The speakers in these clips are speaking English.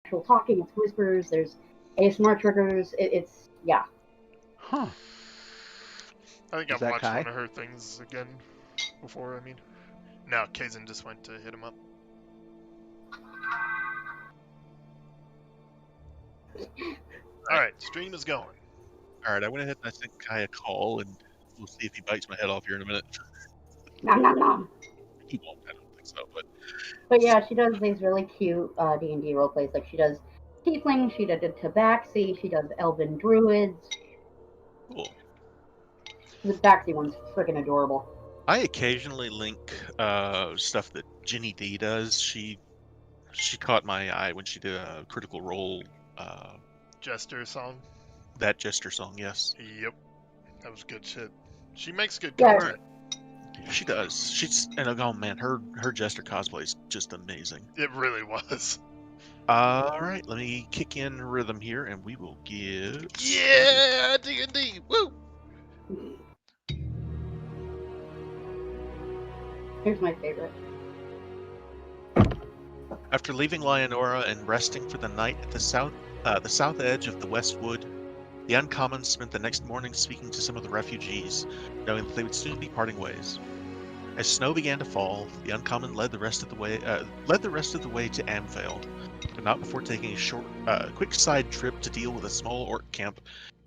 actual talking, it's whispers, there's ASMR triggers, it's, yeah. Huh. I think Is I've that watched Kai? one of her things again before, I mean. No, Kaizen just went to hit him up. Alright, stream is going. Alright, I went ahead and I sent Kai a call, and we'll see if he bites my head off here in a minute. Nom nom nom. He won't, I don't think so, but... But yeah, she does these really cute D&D roleplays. Like, she does Tiefling, she did Tabaxi, she does Elven Druids. Cool. The Tabaxi one's freaking adorable. I occasionally link stuff that Jenny D does. She caught my eye when she did a Critical Role Jester song. That Jester song, yes. Yep. That was good shit. She makes good Yeah. content. She does. Oh man, her Jester cosplay is just amazing. It really was. Alright, let me kick in rhythm here and we will get Yeah, D&D, woo! Here's my favorite. After leaving Leonora and resting for the night at the south edge of the Westwood, the Uncommons spent the next morning speaking to some of the refugees, knowing that they would soon be parting ways. As snow began to fall, the Uncommon led the rest of the way to Amvale, but not before taking a quick side trip to deal with a small orc camp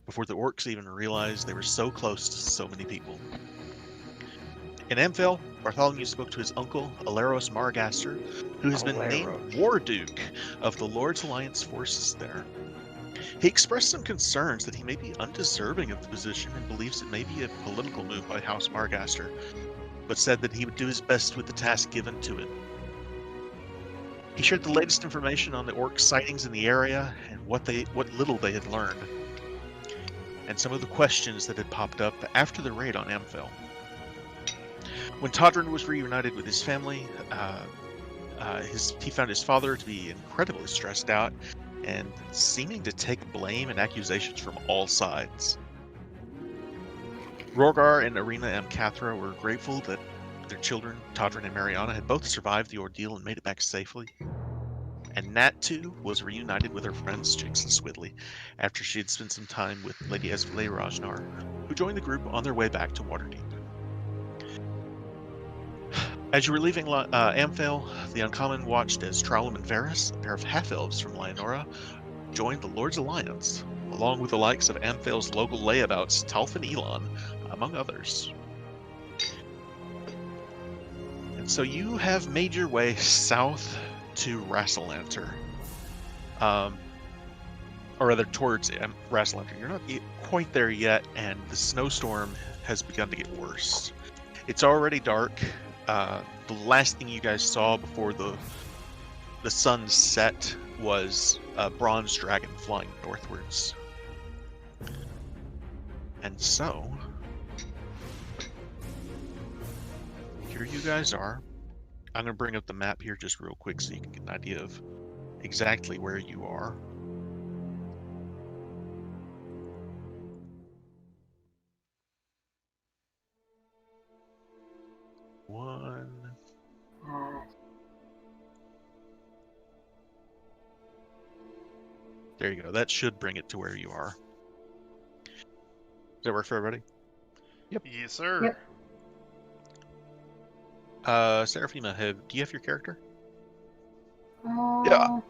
before the orcs even realized they were so close to so many people. In Amvale, Bartholomew spoke to his uncle, Aleros Margaster, who has been named War Duke of the Lord's Alliance forces there. He expressed some concerns that he may be undeserving of the position and believes it may be a political move by House Margaster, but said that he would do his best with the task given to him. He shared the latest information on the orc sightings in the area and what little they had learned, and some of the questions that had popped up after the raid on Amphel. When Todrin was reunited with his family, he found his father to be incredibly stressed out and seeming to take blame and accusations from all sides. Rorgar and Arena M. Cathra were grateful that their children, Todrin and Mariana, had both survived the ordeal and made it back safely. And Nat, too, was reunited with her friends Jinx and Swidley after she had spent some time with Lady Esvale Rajnar, who joined the group on their way back to Waterdeep. As you were leaving Amphale, the Uncommon watched as Trowlam and Varys, a pair of half-elves from Leonora, joined the Lord's Alliance, along with the likes of Amphale's local layabouts, Talf and Elon, among others. And so you have made your way south to Rassalanter. Or rather, towards Rassalanter. You're not quite there yet, and the snowstorm has begun to get worse. It's already dark. The last thing you guys saw before the sun set was a bronze dragon flying northwards. And so, here you guys are. I'm going to bring up the map here just real quick so you can get an idea of exactly where you are. There you go. That should bring it to where you are. Does that work for everybody? Yep. Yes, sir. Yep. Seraphima, do you have your character? Yeah.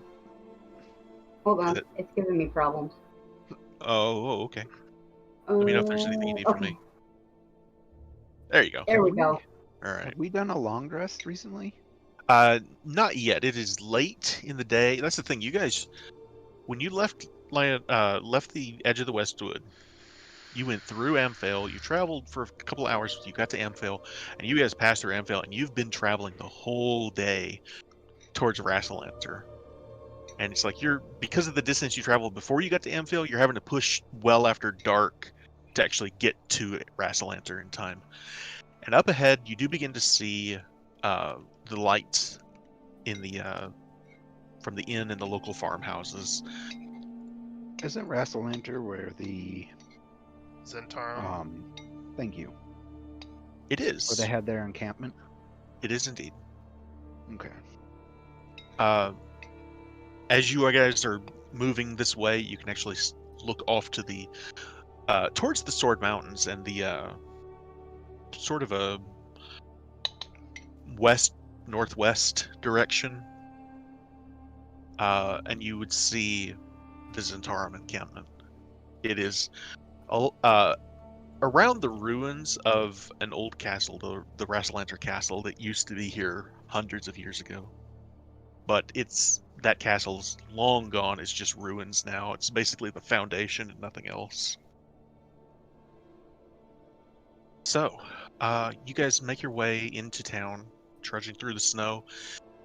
Hold on, it's giving me problems. Oh, okay. Let me know if there's anything you need from me. There you go. There we go. All right. Have we done a long rest recently? Not yet. It is late in the day. That's the thing. You guys, when you left the edge of the Westwood, you went through Amphale. You traveled for a couple of hours. You got to Amphale, and you guys passed through Amphale, and you've been traveling the whole day towards Rassalanter. And it's like because of the distance you traveled before you got to Amphale, you're having to push well after dark to actually get to Rassalanter in time. And up ahead, you do begin to see the lights in from the inn and the local farmhouses. Isn't Rassalanter where the Zentarum? Thank you. It is. Where they had their encampment? It is indeed. Okay. as you guys are moving this way, you can actually look off to the towards the Sword Mountains and the sort of a west northwest direction, and you would see the Zentarum encampment. It is around the ruins of an old castle, the Rasalanter Castle that used to be here hundreds of years ago. But that castle's long gone. It's just ruins now. It's basically the foundation and nothing else. So, you guys make your way into town, trudging through the snow,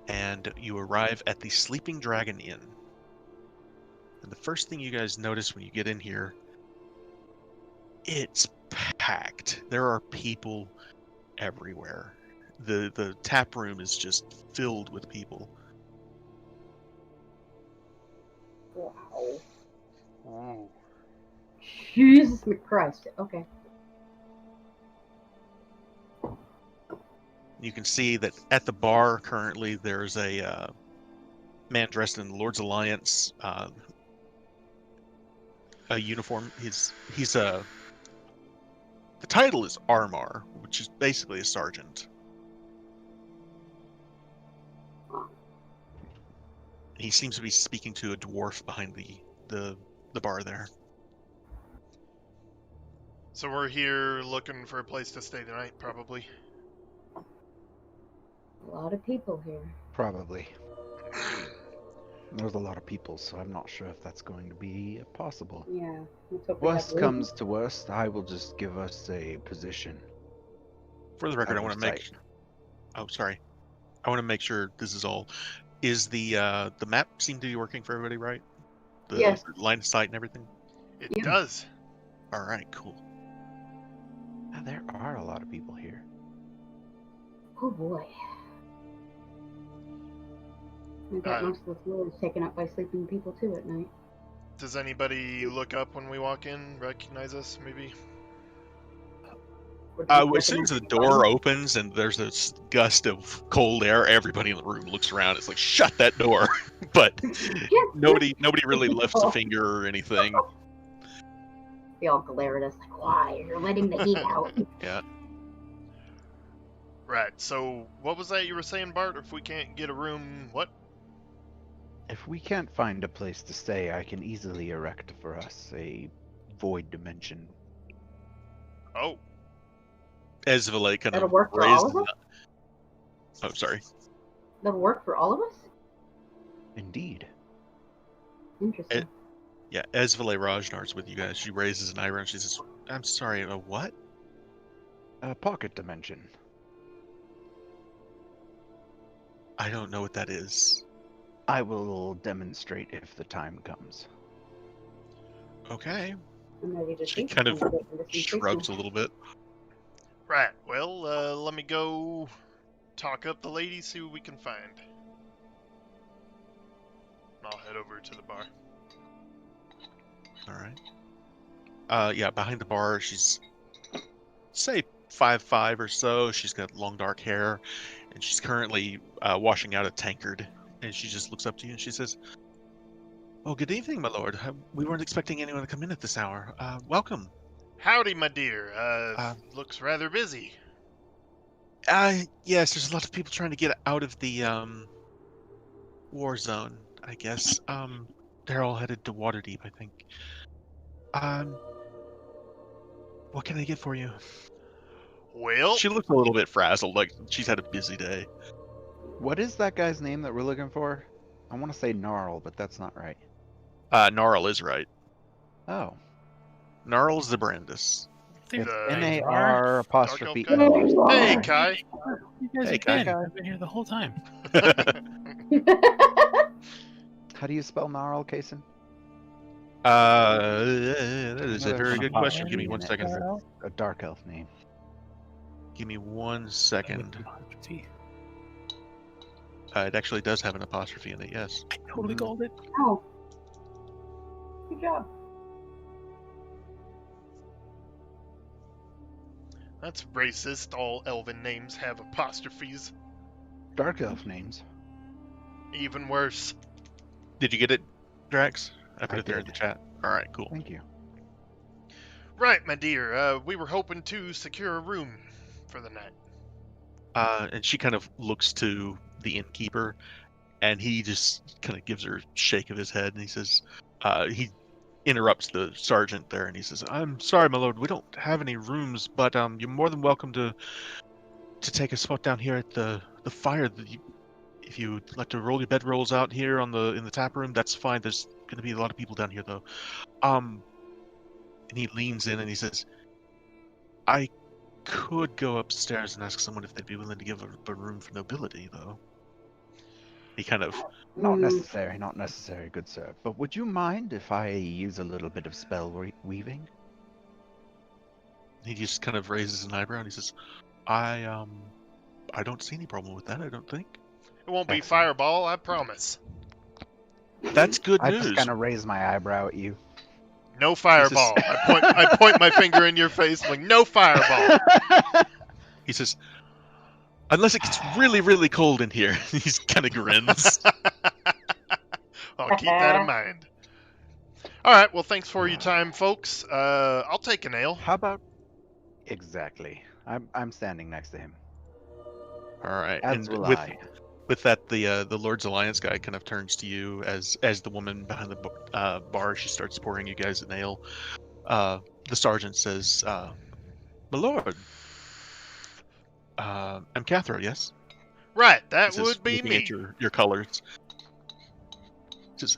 and you arrive at the Sleeping Dragon Inn. And the first thing you guys notice when you get in here, it's packed. There are people everywhere. The tap room is just filled with people. Wow. Ooh. Jesus Christ. Okay. You can see that at the bar currently there's a man dressed in the Lord's Alliance a uniform. The title is Armar, which is basically a sergeant. He seems to be speaking to a dwarf behind the bar there. So we're here looking for a place to stay tonight, probably. A lot of people here. Probably. There's a lot of people, so I'm not sure if that's going to be possible. Yeah. Let's hope we have Worst room. comes to worst, I will just give us a position. For the record, I out want of to make. sight. Oh, sorry. I want to make sure this is all. Is the map seem to be working for everybody, right? The Yes. line of sight and everything. It Yeah. does. All right, cool. Ah, there are a lot of people here. Oh boy. I bet most of the floor is taken up by sleeping people too at night. Does anybody look up when we walk in? Recognize us, maybe? As soon as the door opens and there's this gust of cold air, everybody in the room looks around. It's like, shut that door. But nobody really lifts a finger or anything. They all glare at us like, why? You're letting the heat out. Yeah. Right, so what was that you were saying, Bart? If we can't get a room, what? If we can't find a place to stay, I can easily erect for us a void dimension. Oh, Esvele kind That'll of work for all raises. of us? Oh, sorry. That'll work for all of us? Indeed. Interesting. Yeah, Esvele Rajnar's with you guys. She raises an eyebrow and she says, I'm sorry, a what? A pocket dimension. I don't know what that is. I will demonstrate if the time comes. Okay. I'm ready to She see. kind of I'm waiting to see shrugs a little bit. right. Well, let me go talk up the lady, see what we can find. I'll head over to the bar. All right. Yeah, behind the bar, she's say 5'5" or so. She's got long dark hair, and she's currently washing out a tankard. And she just looks up to you and she says, "Oh, good evening, my lord. We weren't expecting anyone to come in at this hour. Welcome." Howdy, my dear. Looks rather busy. Yes, there's a lot of people trying to get out of the war zone, I guess. They're all headed to Waterdeep, I think. What can I get for you? Well, She looks a little bit frazzled, like she's had a busy day. What is that guy's name that we're looking for? I want to say Gnarl, but that's not right. Gnarl is right. Oh. Gnarl is the Brandis. It's The N-A-R apostrophe Dark Elf L. hey, Kai. You guys Hey, have Kai. been. I've been here the whole time. How do you spell Gnarl, Kason? That is a There's very an good question. Give me apostrophe one in it. second. It's a dark elf name. Give me 1 second. It actually does have an apostrophe in it, yes. I totally called it. Oh. Good job. That's racist. All elven names have apostrophes. Dark elf names. Even worse. Did you get it, Drax? I put I it there in did. the chat. All right, cool. Thank you. Right, my dear. We were hoping to secure a room for the night. And she kind of looks to the innkeeper, and he just kind of gives her a shake of his head, and he says, he interrupts the sergeant there, and he says, "I'm sorry, my lord, we don't have any rooms, but you're more than welcome to take a spot down here at the fire. If you'd like to roll your bedrolls out here in the tap room, that's fine. There's going to be a lot of people down here, though." And he leans in and he says, "I could go upstairs and ask someone if they'd be willing to give a room for nobility, though." He kind of, Not necessary, not necessary, good sir. But would you mind if I use a little bit of spell weaving? he just kind of raises an eyebrow and he says, I don't see any problem with that, I don't think. It won't be Excellent. fireball, I promise. That's good I news. just kind of raise my eyebrow at you. No fireball. I point my finger in your face like, no fireball. He says, "Unless it gets really, really cold in here." He kind of grins. I'll keep that in mind. All right, well, thanks for your time, folks. I'll take an ale. How about... Exactly. I'm standing next to him. All right, As and will with I. with that, the Lord's Alliance guy kind of turns to you as the woman behind the bar, she starts pouring you guys an ale. The sergeant says, "My lord, I'm Cathro, yes?" Right, He that says, would be looking me. at your colors. He says,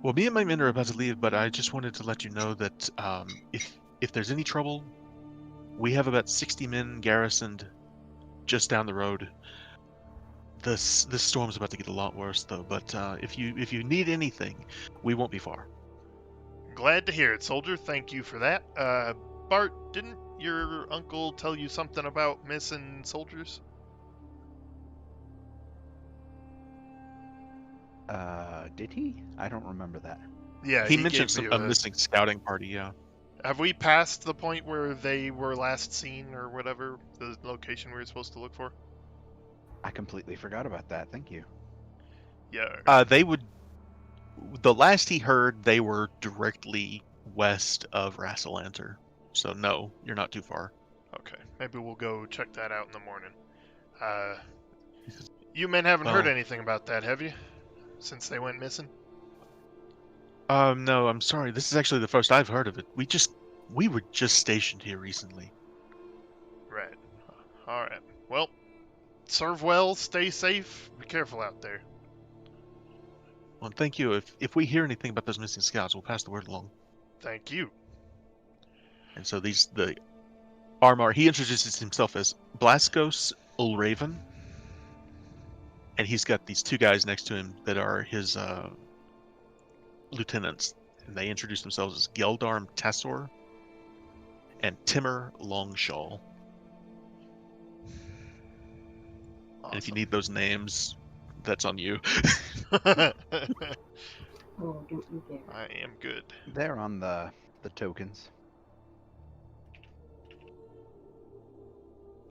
"Well, me and my men are about to leave, but I just wanted to let you know that if there's any trouble, we have about 60 men garrisoned just down the road. This storm's about to get a lot worse, though. But if you need anything, we won't be far." Glad to hear it, soldier. Thank you for that. Bart, didn't your uncle tell you something about missing soldiers? Did he? I don't remember that. Yeah, He mentioned gave you a missing scouting party. Yeah. Have we passed the point where they were last seen, or whatever the location we were supposed to look for? I completely forgot about that. Thank you. Yeah. They would. The last he heard, they were directly west of Rassalanter. So no, you're not too far. Okay, maybe we'll go check that out in the morning. He says, You men haven't heard "Well, anything about that, have you? Since they went missing? no, I'm sorry. This is actually the first I've heard of it. We were just stationed here recently." Right. Alright. Well, serve well, stay safe, be careful out there. "Well, thank you. If we hear anything about those missing scouts, we'll pass the word along." Thank you. And so the Armar, he introduces himself as Blaskos Ulraven, and he's got these two guys next to him that are his lieutenants, and they introduce themselves as Geldarm Tassor and Timur Longshaw. Awesome. And if you need those names, that's on you. Oh, don't you dare. I am good. They're on the tokens.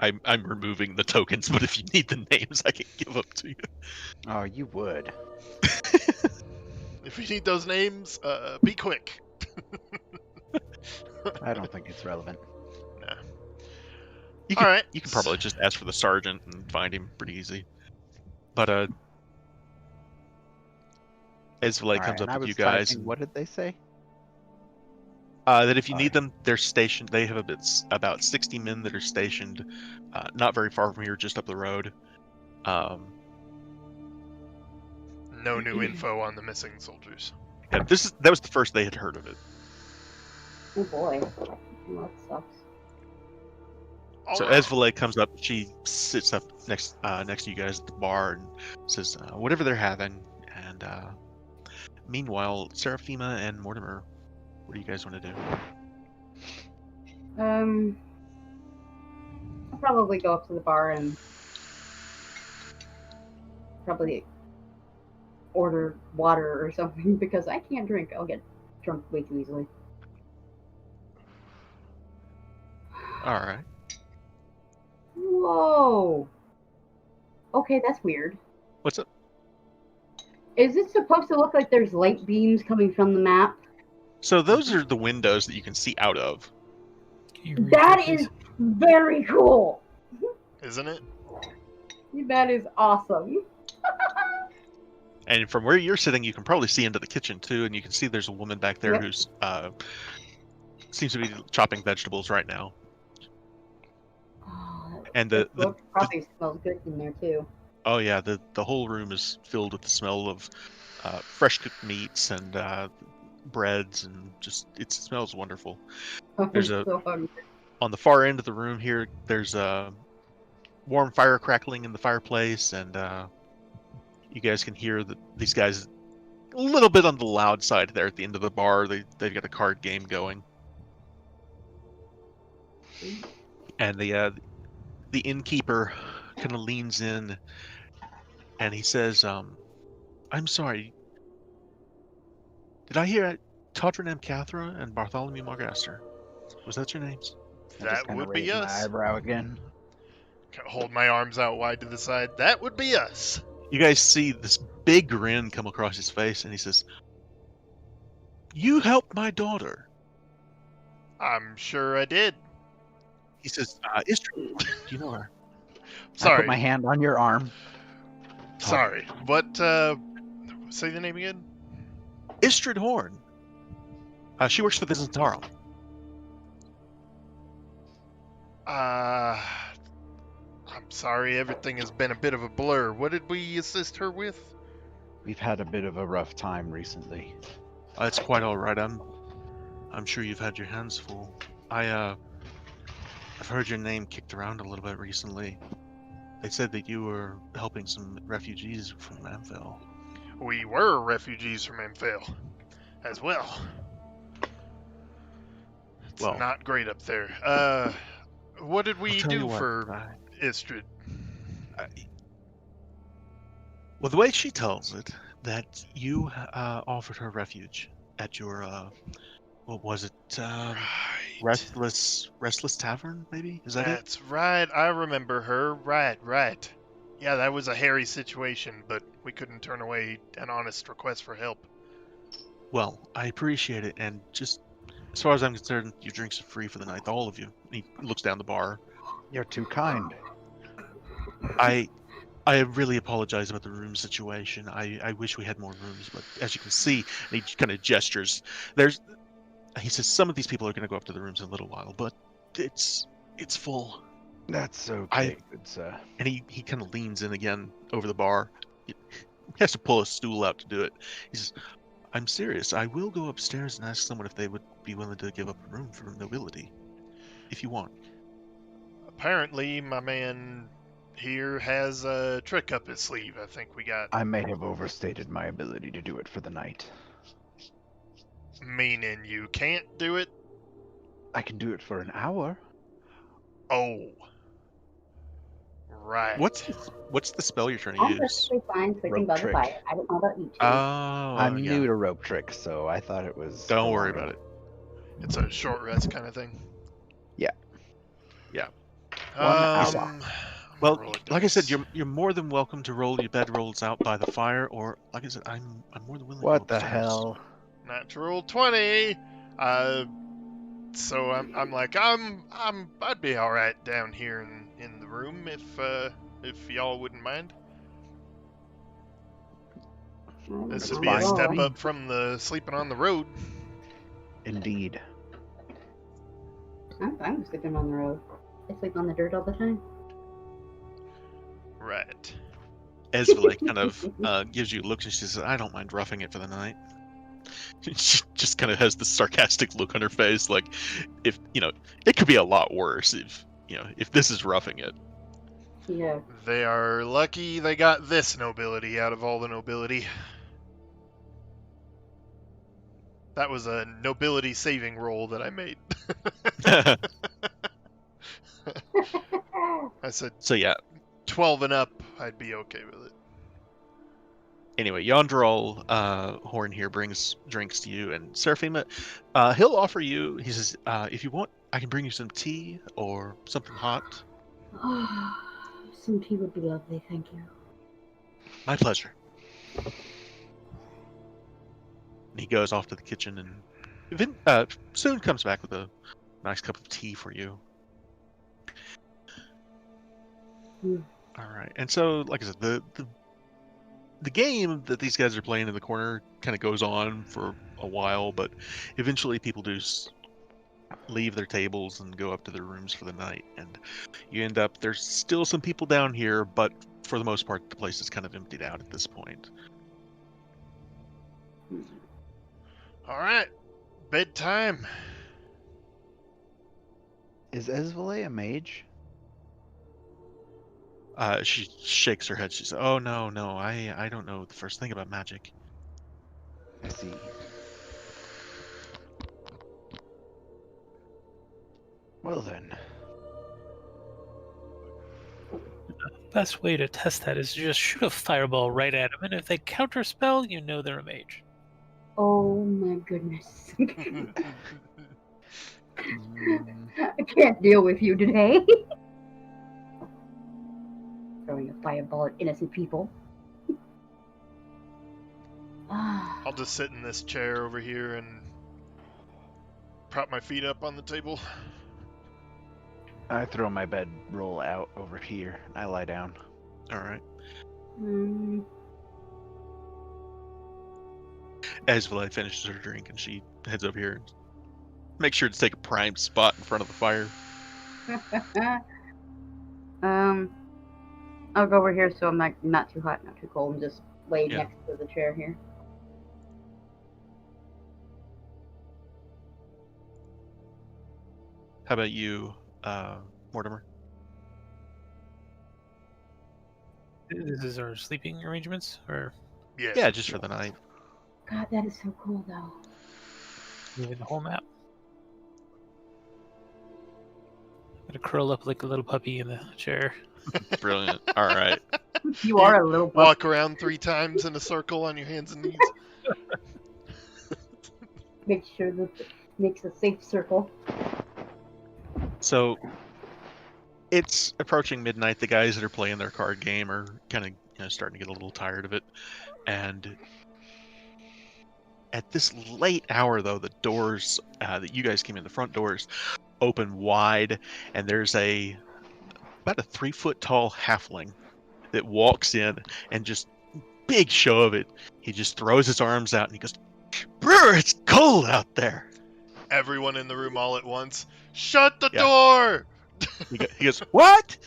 I'm removing the tokens, but if you need the names, I can give them to you. Oh, you would. If you need those names, be quick. I don't think it's relevant. Nah. You can, Alright. you can probably just ask for the sergeant and find him pretty easy. But Esvalay comes up and I with you was guys. typing, what did they say? That if you need them, they're stationed. They have about 60 men that are stationed, not very far from here, just up the road. No new info on the missing soldiers. And that was the first they had heard of it. Oh boy. Well, that sucks. So Alright. Esvalay comes up. She sits up next to you guys at the bar and says whatever they're having. And meanwhile, Seraphima and Mortimer, what do you guys want to do? I'll probably go up to the bar and probably order water or something because I can't drink. I'll get drunk way too easily. All right. Whoa. Okay, that's weird. What's up? Is it supposed to look like there's light beams coming from the map? So those are the windows that you can see out of. Can you read That please? is very cool. Isn't it? That is awesome. And from where you're sitting, you can probably see into the kitchen too, and you can see there's a woman back there Yep. who's seems to be chopping vegetables right now. Oh, And the book probably smells good in there too. oh yeah, the whole room is filled with the smell of fresh cooked meats and breads, and just it smells wonderful. There's I'm a so hungry. on the far end of the room here. There's a warm fire crackling in the fireplace, and you guys can hear these guys a little bit on the loud side there at the end of the bar. They've got a card game going, and the innkeeper kind of leans in, and he says, "I'm sorry. Did I hear Todrin M. Cathra and Bartholomew Margaster? Was that your names?" I just That kind of would be raise my us. eyebrow again. Hold my arms out wide to the side. That would be us. You guys see this big grin come across his face, and he says, "You helped my daughter." I'm sure I did. He says, "Istrid, do you know her?" I Sorry. put my hand on your arm. Sorry. What, say the name again? Istrid Horn. She works for the Zentarum. I'm sorry, everything has been a bit of a blur. What did we assist her with? We've had a bit of a rough time recently. That's quite all right. I'm sure you've had your hands full. I've heard your name kicked around a little bit recently. They said that you were helping some refugees from Amphel. We were refugees from Amphel as well. It's Well, not great up there. What did we I'll tell you do what, for Istrid? well, the way she tells it, that you offered her refuge at your what was it? Right. Restless Tavern, maybe? Is that it? That's right. I remember her. Right. Yeah, that was a hairy situation, but we couldn't turn away an honest request for help. Well, I appreciate it, and just as far as I'm concerned, your drinks are free for the night, all of you. And he looks down the bar. You're too kind. I really apologize about the room situation. I wish we had more rooms, but as you can see, and he kind of gestures. He says some of these people are going to go up to the rooms in a little while, but it's full. That's okay, good sir. And he kind of leans in again over the bar. He has to pull a stool out to do it. He says, "I'm serious. I will go upstairs and ask someone if they would be willing to give up a room for nobility, if you want." Apparently, my man here has a trick up his sleeve. I think we got... I may have overstated my ability to do it for the night. Meaning you can't do it? I can do it for an hour. Oh. Right. What's the spell you're trying to I'm use? perfectly fine switching Rope by the trick. fire. I don't know about you two. Oh, I'm yeah. new to rope tricks, so I thought it was... Don't worry about it. It's a short rest kind of thing. Yeah. Yeah. I'm Well, gonna roll a like I said, dice. you're more than welcome to roll your bedrolls out by the fire, or like I said, I'm more than willing to What go the upstairs. hell? Natural 20. So I'm like I'd be all right down here in the room if y'all wouldn't mind. This would be a fine. step up from the sleeping on the road. Indeed. I'm fine with sleeping on the road. I sleep on the dirt all the time. Right. Esvele kind of gives you looks, and she says, "I don't mind roughing it for the night." She just kind of has this sarcastic look on her face, like, if it could be a lot worse if this is roughing it. Yeah. They are lucky they got this nobility out of all the nobility. That was a nobility saving roll that I made. I said So yeah. 12 and up, I'd be okay with it. Anyway, Yondral Horn here brings drinks to you, and Seraphima, he'll offer you. He says, "If you want, I can bring you some tea or something hot." Some tea would be lovely, thank you. My pleasure. goes off to the kitchen and soon comes back with a nice cup of tea for you. All right, and so, like I said, the game that these guys are playing in the corner kind of goes on for a while, but eventually people do leave their tables and go up to their rooms for the night, and you end up, there's still some people down here, but for the most part the place is kind of emptied out at this point. All right, bedtime. Is Esvale a mage? She shakes her head. She says, "Oh no, I don't know the first thing about magic." I see. Well then. Best way to test that is to just shoot a fireball right at them, and if they counterspell, you know they're a mage. Oh my goodness. Mm, I can't deal with you today. Throwing a fireball at innocent people. I'll just sit in this chair over here and prop my feet up on the table. I throw my bedroll out over here and I lie down. All right. Esvale finishes her drink and she heads over here and makes sure to take a prime spot in front of the fire. I'll go over here so I'm not too hot, not too cold, and just lay next to the chair here. How about you, Mortimer? This is our sleeping arrangements, or Yes. Yeah, just for the night. God, that is so cool, though. moving the whole map? Gonna curl up like a little puppy in the chair. Brilliant. All right. You are a little Walk around 3 times in a circle on your hands and knees. Make sure that it makes a safe circle. So it's approaching midnight. The guys that are playing their card game are kind of starting to get a little tired of it. And at this late hour, though, the doors that you guys came in, the front doors, open wide, and there's about a 3-foot tall halfling that walks in and just big show of it. He just throws his arms out and he goes, "Brewer, it's cold out there." Everyone in the room all at once. Shut the Yeah. door! He goes, "What?"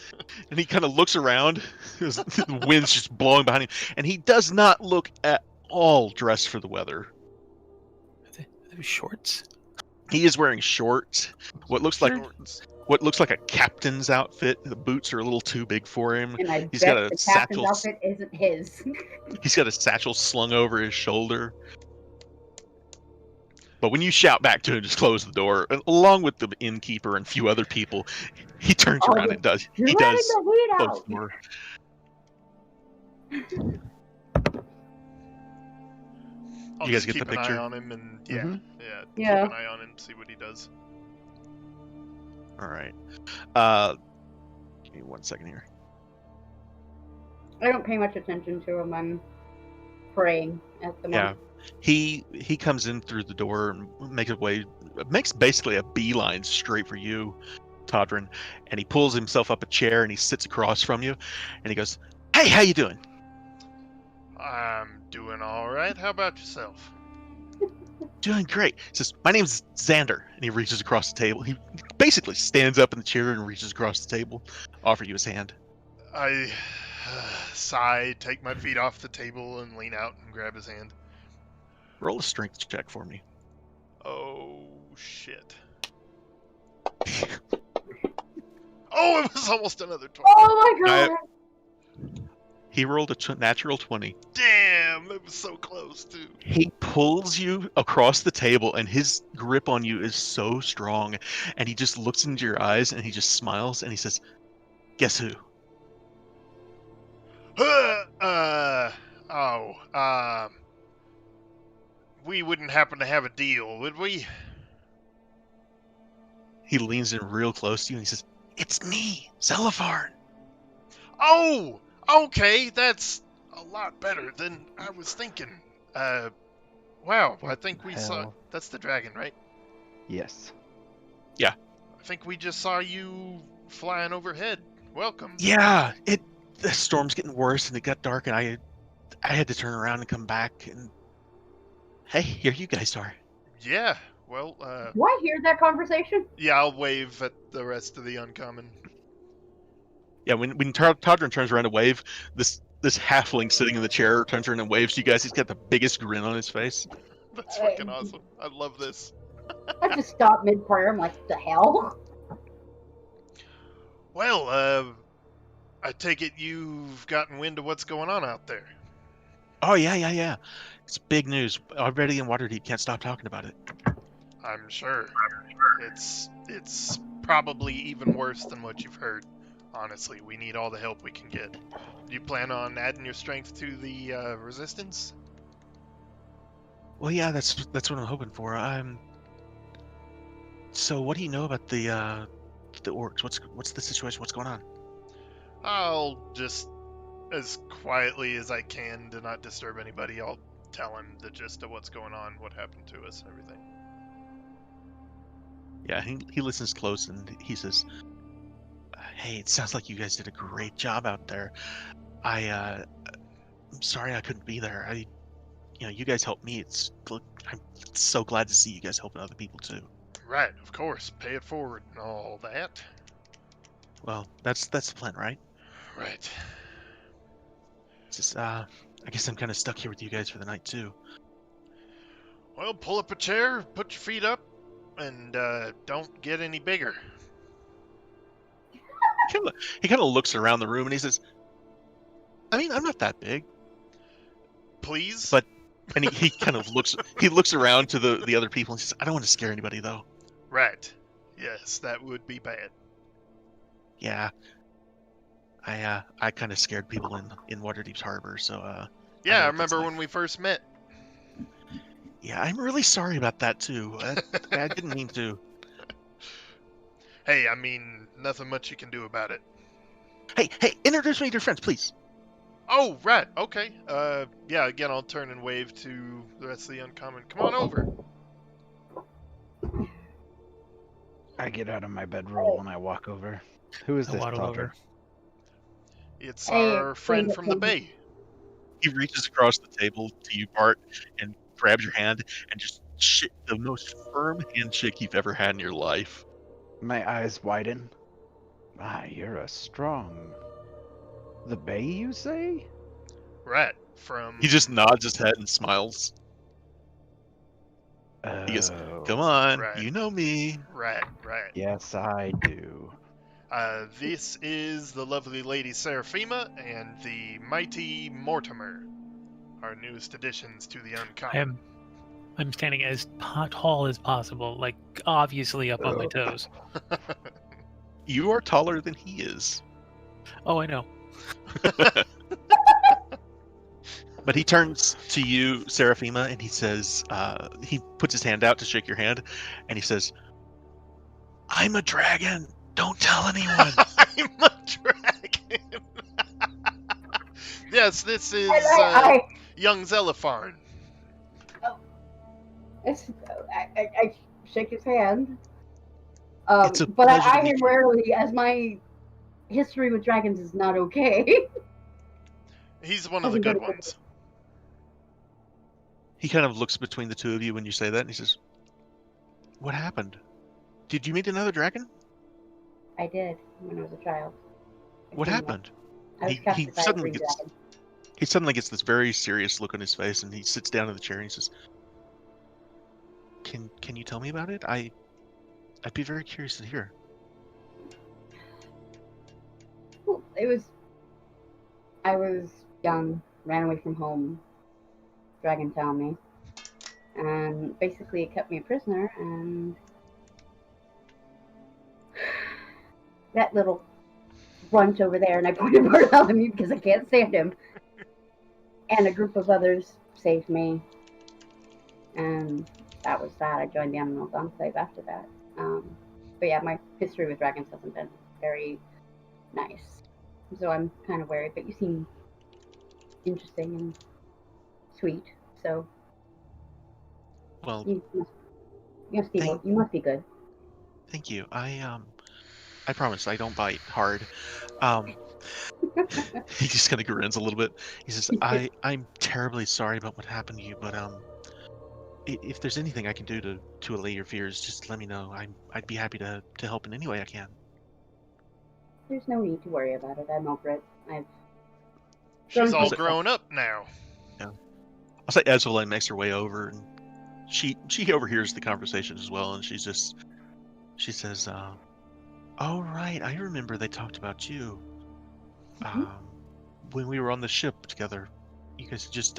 And he kind of looks around. The wind's just blowing behind him, and he does not look at all dressed for the weather. Are they shorts? He is wearing shorts. What looks like a captain's outfit. The boots are a little too big for him. And I He's bet got a the captain's satchel. outfit isn't his. He's got a satchel slung over his shoulder. But when you shout back to him, just close the door, along with the innkeeper and a few other people, he turns Oh, around and does. You're He letting does the heat close out. the door. I'll You guys just get the keep an picture? eye on him and Mhm. Yeah. keep an eye on him, see what he does. All right. Give me 1 second here. I don't pay much attention to him. I'm praying at the Yeah. moment. He comes in through the door and makes basically a beeline straight for you, Todrin, and he pulls himself up a chair and he sits across from you, and he goes, "Hey, how you doing?" I'm doing all right. How about yourself? "Doing great." He says, "My name's Xander," and he reaches across the table. He basically stands up in the chair and reaches across the table, offer you his hand. I sigh, take my feet off the table, and lean out and grab his hand. Roll a strength check for me. Oh, shit. Oh, it was almost another 20. Oh my god! He rolled a natural 20. Damn, it was so close, too. He pulls you across the table, and his grip on you is so strong, and he just looks into your eyes, and he just smiles, and he says, "Guess who?" We wouldn't happen to have a deal, would we? He leans in real close to you, and he says, "It's me, Zelifarn." Oh, okay, that's a lot better than I was thinking. Wow, I think we saw... hell? That's the dragon, right? Yes. I think we just saw you flying overhead. Welcome. Yeah, the storm's getting worse, and it got dark, and I had to turn around and come back, and hey, here you guys are. Yeah, well, Do I hear that conversation? yeah, I'll wave at the rest of the uncommon. Yeah, when Todrin turns around to wave, this halfling sitting in the chair turns around and waves to you guys. He's got the biggest grin on his face. That's fucking awesome. I love this. I just stop mid-prayer. I'm like, the hell? Well, I take it you've gotten wind of what's going on out there. Oh yeah. It's big news. Already in Waterdeep can't stop talking about it. I'm sure. It's probably even worse than what you've heard. Honestly, we need all the help we can get. Do you plan on adding your strength to the resistance? Well, yeah, that's what I'm hoping for. So what do you know about the orcs? What's the situation? What's going on? I'll just, as quietly as I can to not disturb anybody, I'll tell him the gist of what's going on, what happened to us, everything. Yeah, he listens close and he says, "Hey, it sounds like you guys did a great job out there. I'm sorry I couldn't be there. You guys helped me. I'm so glad to see you guys helping other people too." Right, of course. Pay it forward and all that. Well, that's the plan, right? Right. It's just, I guess I'm kind of stuck here with you guys for the night too. Well, pull up a chair, put your feet up, and don't get any bigger. He kind of looks around the room and he says, "I mean, I'm not that big." Please? But and he kind of looks around to the other people and says, "I don't want to scare anybody though." Right. Yes, that would be bad. Yeah. I kind of scared people in Waterdeep's harbor, so Yeah, I know what that's remember like. when we first met. Yeah, I'm really sorry about that too. I didn't mean to. Hey, I mean, nothing much you can do about it. Hey, introduce me to your friends, please. Oh, right, okay. Yeah, again, I'll turn and wave to the rest of the uncommon. Come on over. I get out of my bedroll and I walk over. Who is I this, waddle Todger? over. It's Hey, our friend wait, from the wait. bay. He reaches across the table to you, Bart, and grabs your hand and just the most firm handshake you've ever had in your life. My eyes widen. You're a strong... The Bay, you say? Right, from... He just nods his head and smiles. He goes, Oh, "Come on, Right. you know me." Right. yes, I do. This is the lovely Lady Seraphima and the mighty Mortimer, our newest additions to the uncommon. I'm standing as tall as possible, like obviously up on my toes. You are taller than he is. Oh, I know. But he turns to you, Seraphima, and he says, he puts his hand out to shake your hand, and he says, "I'm a dragon. Don't tell anyone." I'm a dragon. Yes, this is young Zelipharn. I shake his hand. It's a But pleasure to I meet hear you. rarely, as my history with dragons is not okay. He's one of the good ones. He kind of looks between the two of you when you say that, and he says, "What happened? Did you meet another dragon? I did when I was a child. What happened?" I was captured by a green dragon. He suddenly gets this very serious look on his face, and he sits down in the chair and he says, Can you tell me about it? I'd be very curious to hear." Well, I was young, ran away from home. Dragon found me, and basically it kept me a prisoner. And that little runt over there, and I pointed Bart out at me because I can't stand him. And a group of others saved me, and that was that. I joined the Animals Enclave after that. But yeah, my history with dragons hasn't been very nice, so I'm kind of wary. But you seem interesting and sweet, so Well, You must be. Thank- You must be good. thank you. I promise I don't bite hard. He just kind of grins a little bit. He says, I'm terribly sorry about what happened to you, but if there's anything I can do to allay your fears, just let me know. I'd be happy to help in any way I can. There's no need to worry about it. I'm over it. She's all Grown grown up now. I'll say Ezreal makes her way over, and she overhears the conversation as well, and she says, "Oh right, I remember they talked about you. When we were on the ship together, you guys just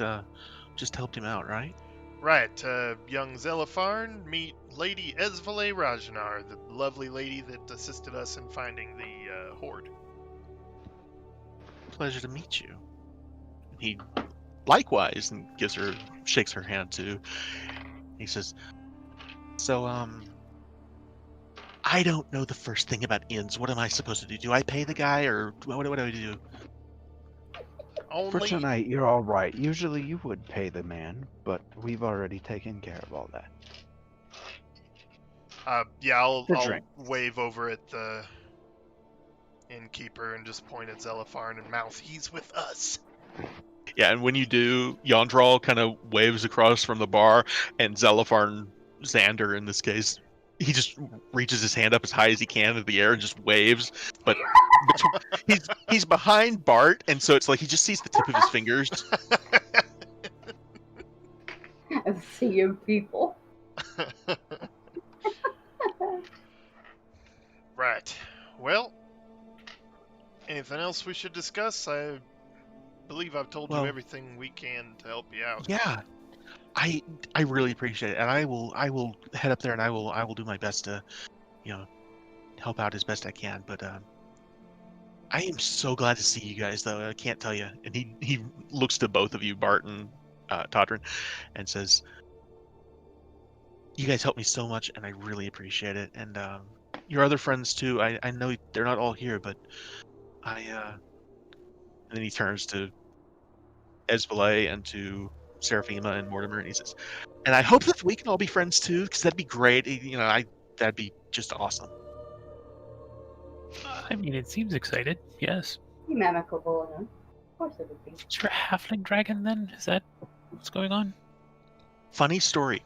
helped him out, right?" Right, young Zelifarn, meet Lady Esvale Rajnar, the lovely lady that assisted us in finding the Horde. Pleasure to meet you. He likewise and shakes her hand too. He says, "So I don't know the first thing about inns. What am I supposed to do? Do I pay the guy, or what do I do?" For Only, tonight, you're all right. Usually you would pay the man, but we've already taken care of all that. yeah, I'll drink. wave over at the innkeeper and just point at Zelifarn and mouth, "He's with us." Yeah, and when you do, Yandral kind of waves across from the bar, and Xander in this case, he just reaches his hand up as high as he can into the air and just waves. But he's behind Bart, and so it's like he just sees the tip of his fingers. A sea of people. Right. Well, anything else we should discuss? I believe I've told you everything we can to help you out. Yeah, I really appreciate it, and I will head up there and I will do my best to, help out as best I can. But I am so glad to see you guys, though. I can't tell you. And he looks to both of you, Bart and Todrin, and says, "You guys helped me so much, and I really appreciate it. And your other friends too. I know they're not all here, but And then he turns to Esvale and to Seraphima and Mortimer, and he says, "And I hope that we can all be friends too, because that'd be great. That'd be just awesome." I mean, it seems excited. Yes. Amicable, huh? Of course it would be. Is your halfling dragon then? Is that what's going on? Funny story.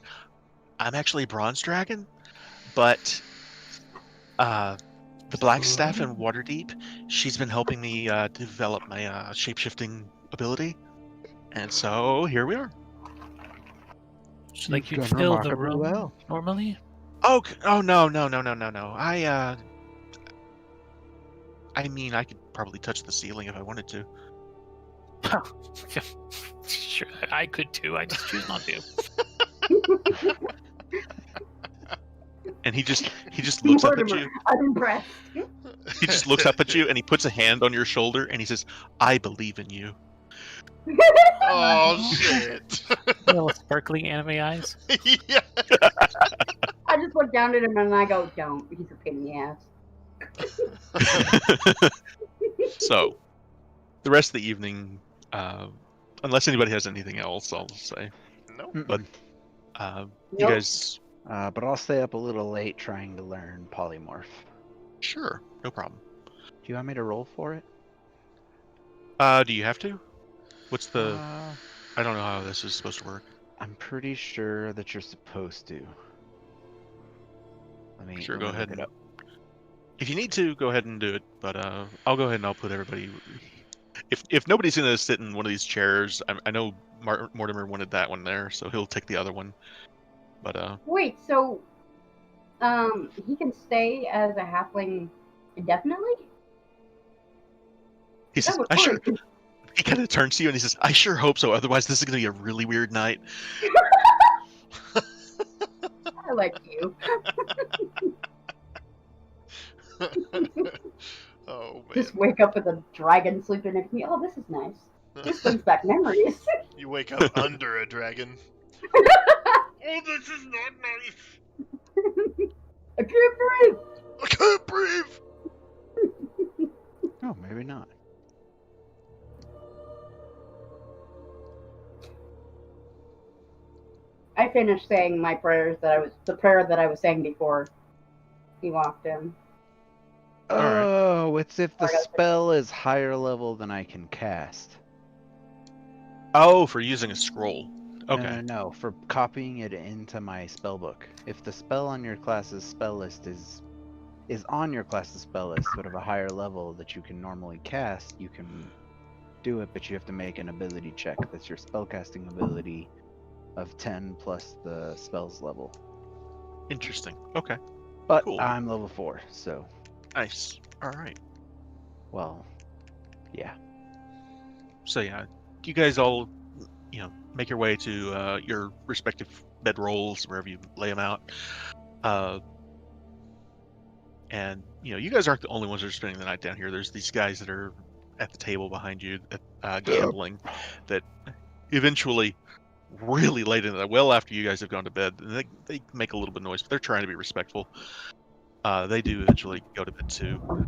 I'm actually a bronze dragon, but the Blackstaff in Waterdeep, she's been helping me develop my shapeshifting ability, and so here we are. It's like You've you'd done fill the remarkably room well. normally. Oh no. I mean, I could probably touch the ceiling if I wanted to. Sure, I could too. I just choose not to. And he just looks up at Mortimer, you. I'm impressed. He just looks up at you and he puts a hand on your shoulder and he says, "I believe in you." Oh, shit. Little sparkly anime eyes. Yeah. I just look down at him and I go, "Don't." He's a pain in the ass. So, the rest of the evening, unless anybody has anything else, I'll say. No. But you Nope. guys, But I'll stay up a little late trying to learn polymorph. sure, no problem. Do you want me to roll for it? Do you have to? What's the? Uh, I don't know how this is supposed to work. I'm pretty sure that you're supposed to. Let me Sure, let go me ahead. look it up. If you need to, go ahead and do it. But I'll go ahead and I'll put everybody. If nobody's gonna sit in one of these chairs, I know Mortimer wanted that one there, so he'll take the other one. But Wait, so he can stay as a halfling indefinitely? he says, That would "I sure." work. He kind of turns to you and he says, "I sure hope so. Otherwise, this is gonna be a really weird night." I like you. Oh, man. Just wake up with a dragon sleeping next to me. Oh, this is nice. This brings back memories. You wake up under a dragon. Oh, this is not nice. I can't breathe. I can't breathe. Oh, maybe not. I I finished saying my prayers the prayer that I was saying before he walked in. All right. Oh, it's if the I gotta- spell is higher level than I can cast. Oh, for using a scroll. Okay. No, for copying it into my spell book. If the spell on your class's spell list is on your class's spell list, but of a higher level that you can normally cast, you can do it, but you have to make an ability check. That's your spellcasting ability of 10 plus the spell's level. Interesting. Okay. But Cool. I'm level 4, so Nice. All right. well, yeah. So yeah, you guys all, make your way to your respective bedrolls wherever you lay them out. And you guys aren't the only ones that are spending the night down here. There's these guys that are at the table behind you, gambling, that eventually, really late in the well after you guys have gone to bed, they make a little bit of noise, but they're trying to be respectful. They do eventually go to bed too,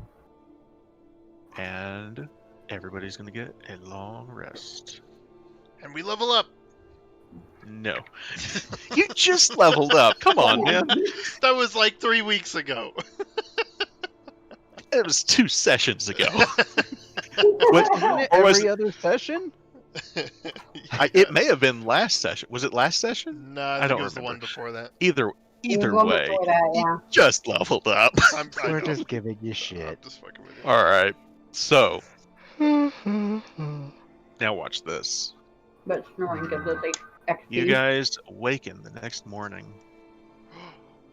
and everybody's gonna get a long rest. And we level up. No, you just leveled up. Come on, man. That was like 3 weeks ago. It was 2 sessions ago. Isn't it or was every other session? It may have been last session. Was it last session? No, I don't think it was the remember. one before that. Either It was one way, before that, yeah. you just leveled up. I We're know. just giving you I'm shit. just fucking with you. All right. So now watch this. But snoring gives us XP. You guys awaken the next morning.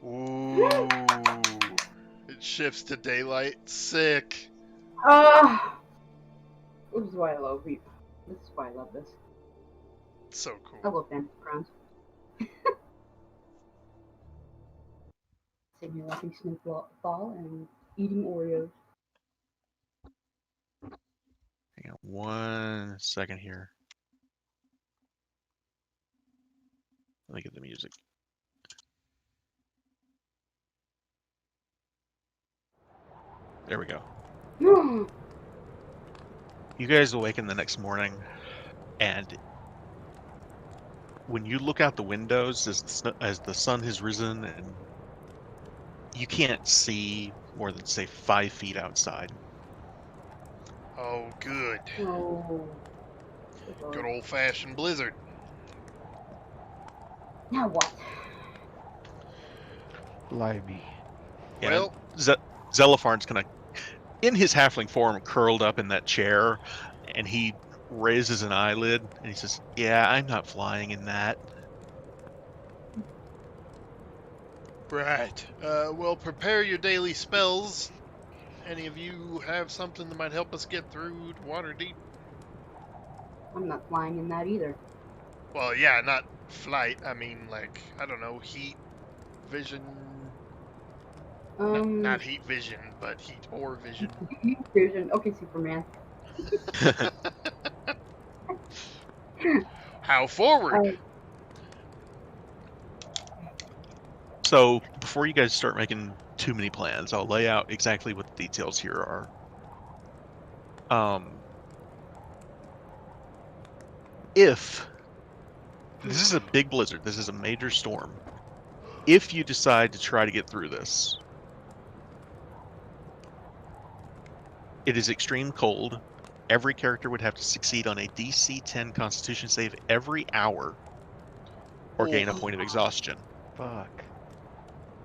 Ooh. It shifts to daylight. Sick. This is why I love you. This is why I love this. So I cool. love Fantasy Crowns. Sitting here watching Snowfall and eating Oreos. Hang on 1 second here. Let me get the music. There we go. You guys awaken the next morning, and when you look out the windows as the sun has risen, and you can't see more than, say, 5 feet outside. Oh, good. Oh. Good old-fashioned blizzard. Now what? Blimey. And Well, Zelopharn's kind of, in his halfling form, curled up in that chair, and he raises an eyelid, and he says, "Yeah, I'm not flying in that." right. Well, prepare your daily spells. Any of you have something that might help us get through Waterdeep? I'm not flying in that either. Well, yeah, not flight. I mean, like, I don't know, heat, vision. Not heat vision, but heat or vision. Vision. Okay, Superman. How forward? So, before you guys start making too many plans, I'll lay out exactly what the details here are. If this is a big blizzard, this is a major storm, if you decide to try to get through this, it is extreme cold. Every character would have to succeed on a DC 10 Constitution save every hour, or gain a point of exhaustion. Fuck.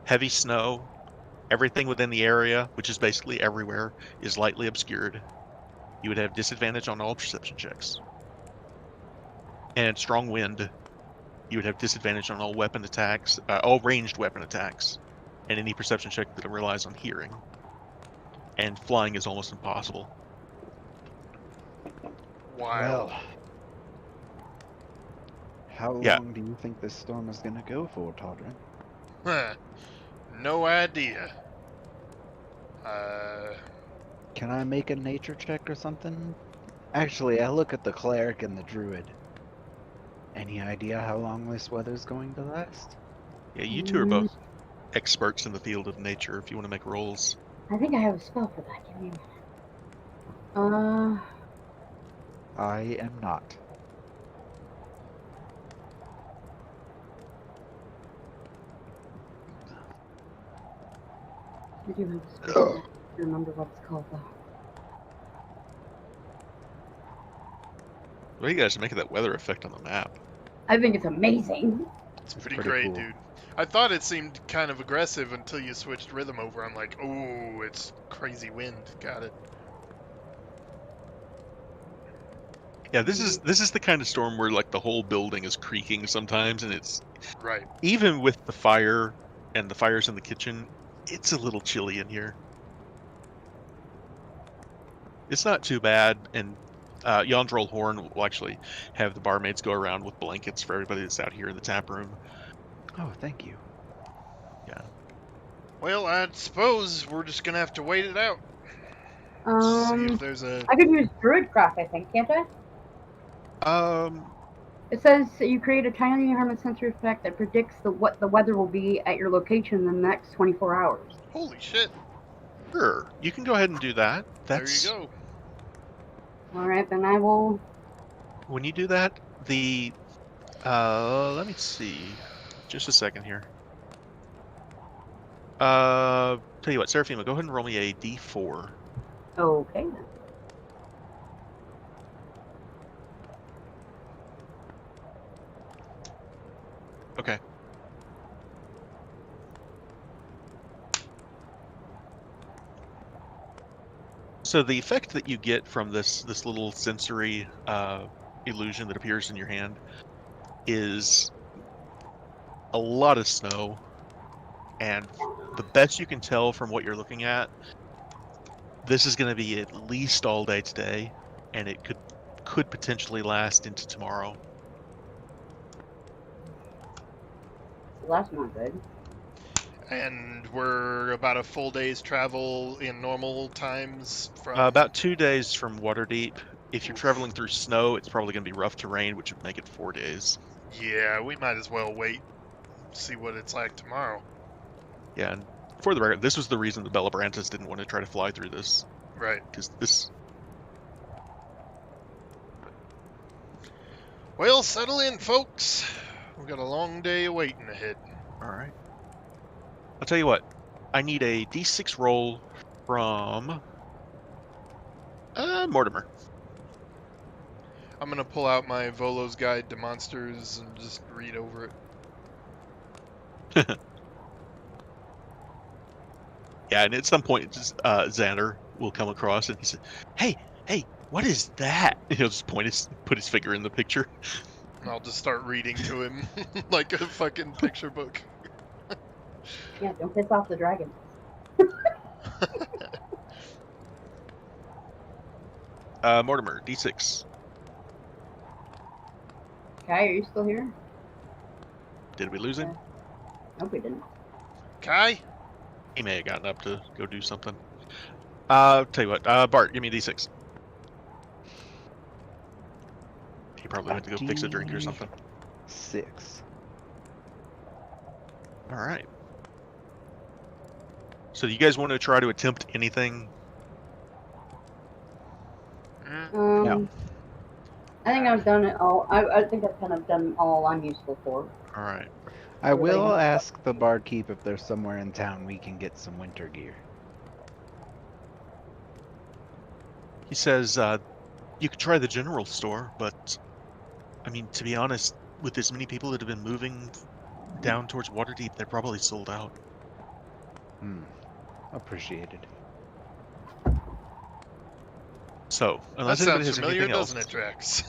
Heavy snow, everything within the area, which is basically everywhere, is lightly obscured. You would have disadvantage on all perception checks. And strong wind, you would have disadvantage on all weapon attacks, all ranged weapon attacks, and any perception check that relies on hearing. And flying is almost impossible. Wild. Well, how long do you think this storm is going to go for, Todrin? Huh. No idea. Can I make a nature check or something? Actually, I look at the cleric and the druid. Any idea how long this weather's going to last? Yeah, you two are both experts in the field of nature if you want to make rolls. I think I have a spell for that. Give me a minute. I am not. I do have a special. I can't remember what it's called though. What do you guys make of that weather effect on the map? I think it's amazing. It's It's pretty pretty great, cool. dude. I thought it seemed kind of aggressive until you switched rhythm over. I'm like, oh, it's crazy wind. Got it. Yeah, this is the kind of storm where like the whole building is creaking sometimes, and it's Right. even with the fire and the fires in the kitchen, it's a little chilly in here. It's not too bad, and Yandrol Horn will actually have the barmaids go around with blankets for everybody that's out here in the tap room. Oh, thank you. Yeah. Well, I suppose we're just gonna have to wait it out. See if there's a. I could use Druidcraft, I think, can't I? It says that you create a tiny harmless sensor effect that predicts what the weather will be at your location in the next 24 hours. Holy shit! Sure, you can go ahead and do that. That's There you go. All right, then I will. when you do that. The let me see, just a second here. Tell you what, Seraphima, go ahead and roll me a d4. Okay then. Okay. So the effect that you get from this little sensory illusion that appears in your hand is a lot of snow, and the best you can tell from what you're looking at, this is going to be at least all day today, and it could potentially last into tomorrow. Well, that's not good. And we're about a full day's travel in normal times from. About 2 days from Waterdeep. If you're traveling through snow, it's probably going to be rough terrain, which would make it 4 days. Yeah, we might as well wait, see what it's like tomorrow. Yeah, and for the record, this was the reason the Bellabrantis didn't want to try to fly through this, Right. because this. Well, settle in, folks. We've got a long day of waiting ahead. All right. I'll tell you what. I need a d6 roll from Mortimer. I'm gonna pull out my Volo's Guide to Monsters and just read over it. Yeah, and at some point, just Xander will come across and he says, "Hey, what is that?" And he'll just put his finger in the picture. And I'll just start reading to him like a fucking picture book. Yeah, don't piss off the dragon. Mortimer, d6. Kai, are you still here? Did we lose him? Nope, we didn't. Kai? He may have gotten up to go do something. Tell you what, Bart, give me a d6. He probably went to go fix a drink or something. 6. All right. So you guys want to try to attempt anything? No. I think I've done it all. I think I've kind of done all I'm useful for. All right. I What do they will do? ask the barkeep if there's somewhere in town we can get some winter gear. He says you could try the general store, but I mean, to be honest, with as many people that have been moving down towards Waterdeep, they're probably sold out. Appreciated. So, That unless anybody sounds has familiar, anything else, doesn't it, Drax?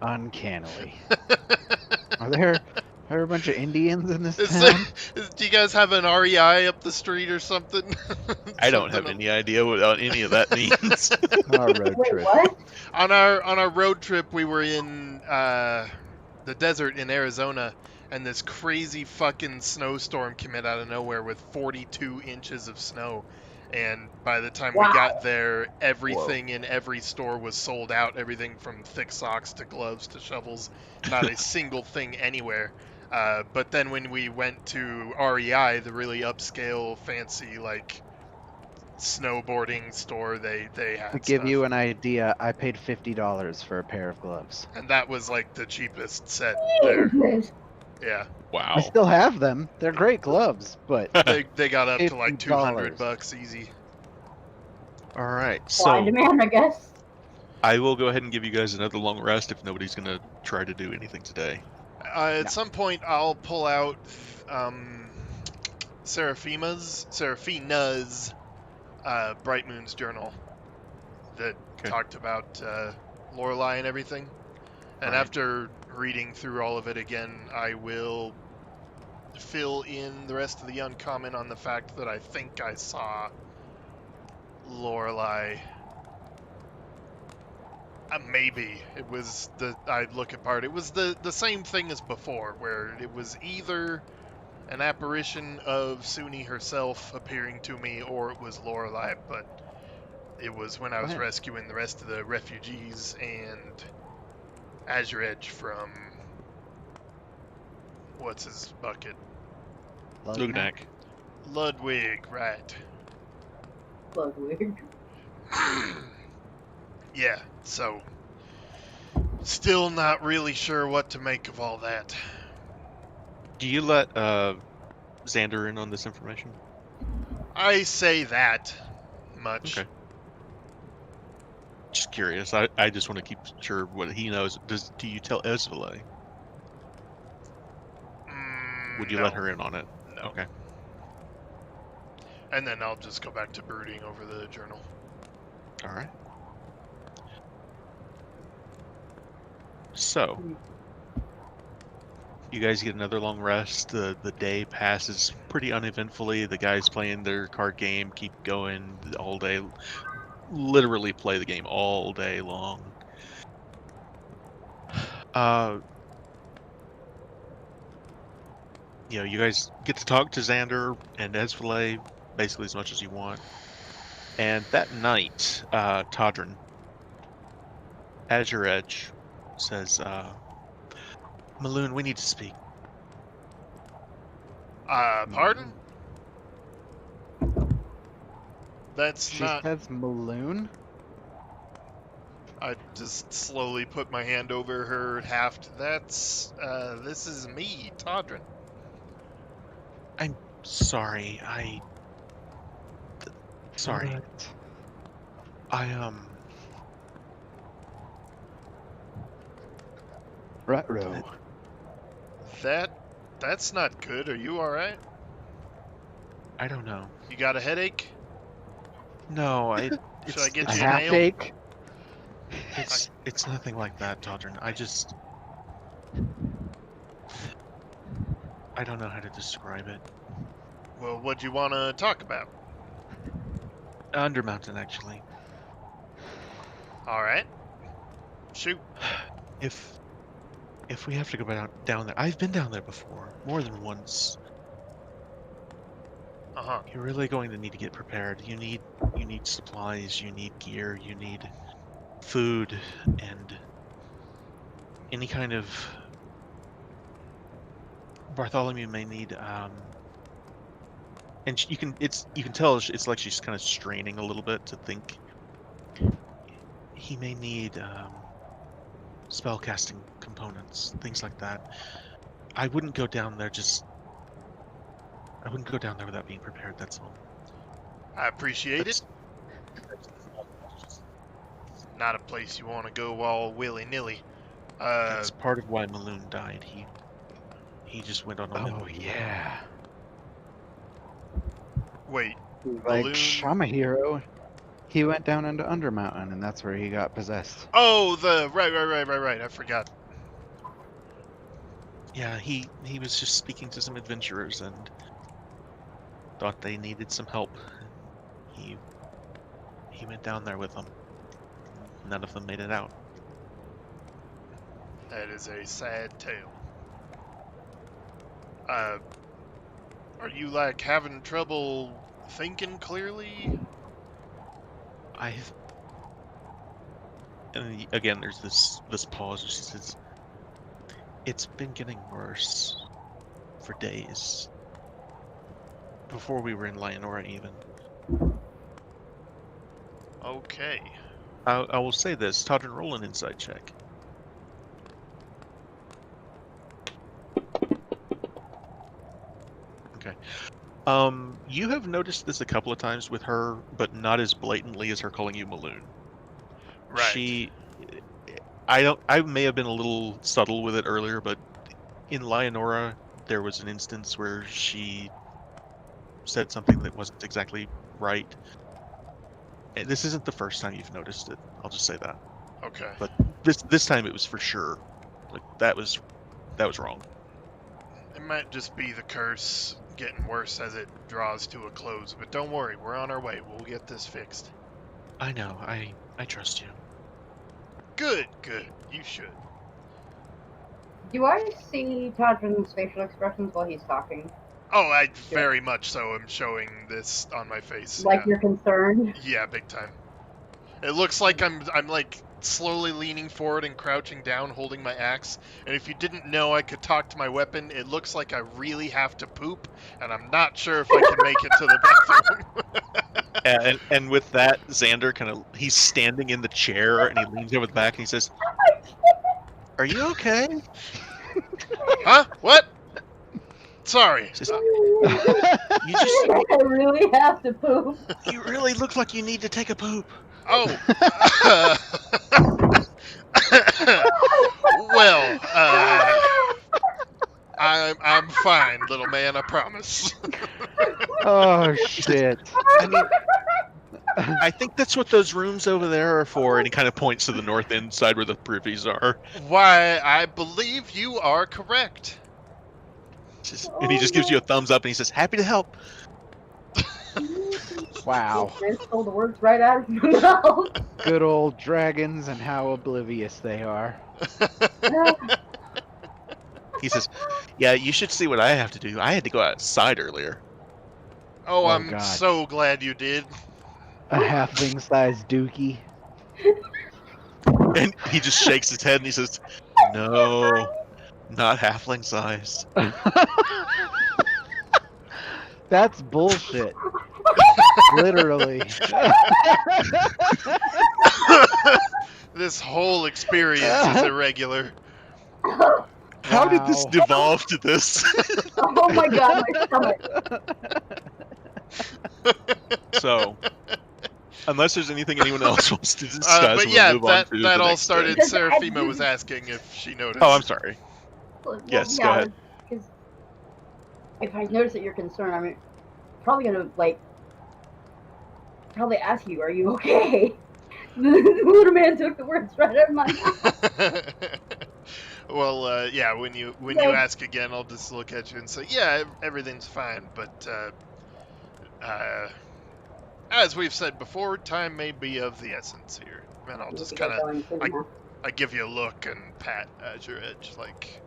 Uncannily. Are there a bunch of Indians in this Is town? do you guys have an REI up the street or something? I don't have any idea what any of that means. Our road Wait, trip. what? On our road trip, we were in the desert in Arizona, and this crazy fucking snowstorm came out of nowhere with 42 inches of snow. And by the time we Wow. got there, everything in every store was sold out. Everything from thick socks to gloves to shovels. Not a single thing anywhere. But then when we went to REI, the really upscale, fancy, like, snowboarding store, they had To give stuff. you an idea, I paid $50 for a pair of gloves. And that was like the cheapest set there. Jesus. Yeah, Wow. I still have them. They're great gloves, but they got up to like $50. $200 easy. All right, Supply so and demand, I guess. I will go ahead and give you guys another long rest if nobody's gonna try to do anything today. At No. some point, I'll pull out Seraphina's Bright Moon's journal that Okay. talked about Lorelei and everything. And Right. after reading through all of it again, I will fill in the rest of the uncommon on the fact that I think I saw Lorelei. Maybe it was I look apart. It was the same thing as before, where it was either an apparition of Suni herself appearing to me, or it was Lorelei. But it was when I Go was ahead. rescuing the rest of the refugees and Azure Edge from what's his bucket, Lugnak. Ludwig, right? Ludwig. Yeah. So, still not really sure what to make of all that. Do you let Xander in on this information? I say that much. Okay. Just curious. I just want to keep sure what he knows. Do you tell Esvele? Would you No. let her in on it? No. Okay. And then I'll just go back to brooding over the journal. All right. So, you guys get another long rest. The day passes pretty uneventfully. The guys playing their card game keep going all day. Literally play the game all day long. You guys get to talk to Xander and Esvele basically as much as you want. And that night, Todrin, Azure Edge, says, Maloon, we need to speak. Pardon? That's She not. says Maloon? I just slowly put my hand over her haft. That's, this is me, Todrin. I'm sorry. Sorry. What? Ruh-roh. That's not good. Are you alright? I don't know. You got a headache? No, Should I get A you a half nail? ache? It's nothing like that, Todrin. I don't know how to describe it. Well, what'd you want to talk about? Undermountain, actually. Alright. Shoot. If we have to go down there, I've been down there before, more than once. Uh-huh. You're really going to need to get prepared. You need supplies, you need gear, you need food, and any kind of Bartholomew may need and you can tell it's like she's kind of straining a little bit to think. He may need spellcasting components, things like that. I wouldn't go down there without being prepared, that's all. I appreciate it. That's Not a place you want to go all willy-nilly. That's part of why Maloon died. He just went on a limb. Oh, yeah. Wait. Like Maloon- Shamahiro, he went down into Undermountain, and that's where he got possessed. Oh, right. I forgot. Yeah, he was just speaking to some adventurers and thought they needed some help. He went down there with them. None of them made it out. That is a sad tale. Are you like having trouble thinking clearly? And again, there's this pause. She says, "It's been getting worse for days. Before we were in Lionora, even." Okay. I will say this: Todrin, roll an insight check. Okay. You have noticed this a couple of times with her, but not as blatantly as her calling you Maloon. Right. I may have been a little subtle with it earlier, but in Leonora, there was an instance where she said something that wasn't exactly right. This isn't the first time you've noticed it. I'll just say that. Okay. But this time it was for sure. Like that was wrong. It might just be the curse getting worse as it draws to a close, but don't worry, we're on our way. We'll get this fixed. I know. I trust you. Good, good. You should. Do I see Tadrin's facial expressions while he's talking? Oh, I very much so am showing this on my face. Like yeah. you're concerned? Yeah, big time. It looks like I'm like slowly leaning forward and crouching down, holding my axe. And if you didn't know I could talk to my weapon, it looks like I really have to poop, and I'm not sure if I can make it to the bathroom. And with that, Xander he's standing in the chair and he leans over the back and he says, "Are you okay?" Huh? What? Sorry. Just, You I really have to poop. you really look like you need to take a poop. Oh. Well, I'm fine, little man. I promise. Oh shit! I mean, I think that's what those rooms over there are for. And he kind of points to the north end side where the privies are. Why, I believe you are correct. And he just gives you a thumbs up and he says, "Happy to help." Wow. I stole the words right out of my mouth. Good old dragons and how oblivious they are. He says, "Yeah, you should see what I have to do. I had to go outside earlier." Oh, Oh, I'm God. so glad you did. A halfling-sized dookie. And he just shakes his head and he says, "No, not halfling sized." That's bullshit. Literally. This whole experience is irregular. How did this Wow. devolve to this? Oh my god, my stomach. So, unless there's anything anyone else wants to discuss, But we'll yeah, move on to that the all next started. day. Seraphima was asking if she noticed. Oh, I'm sorry. Well, Yes, go ahead. Because if I notice that you're concerned, I'm probably gonna probably ask you, "Are you okay?" The little man took the words right out of my mouth. Well, yeah. When you ask again, I'll just look at you and say, "Yeah, everything's fine." But as we've said before, time may be of the essence here. And I'll just kind of I give you a look and pat at your edge, like.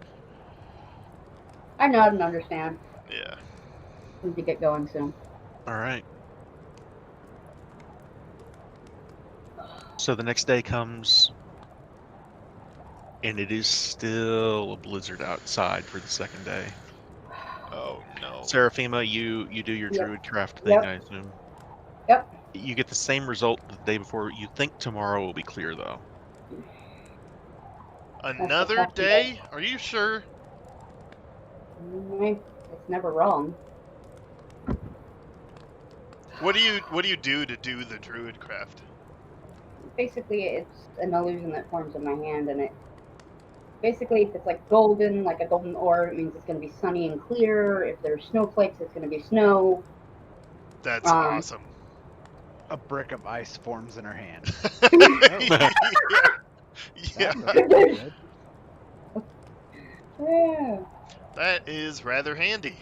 I nod and understand. Yeah. Need to get going soon. All right. So the next day comes, and it is still a blizzard outside for the second day. Oh no. Seraphima, you do your Yep. druidcraft thing, Yep. I assume. Yep. You get the same result the day before. You think tomorrow will be clear, though. Another day? Are you sure? It's never wrong. What do you do to do the druidcraft? Basically, it's an illusion that forms in my hand, and it basically, if it's like golden, like a golden orb, it means it's going to be sunny and clear. If there's snowflakes, it's going to be snow. That's awesome. A brick of ice forms in her hand. Yeah. That's good. Yeah. That is rather handy.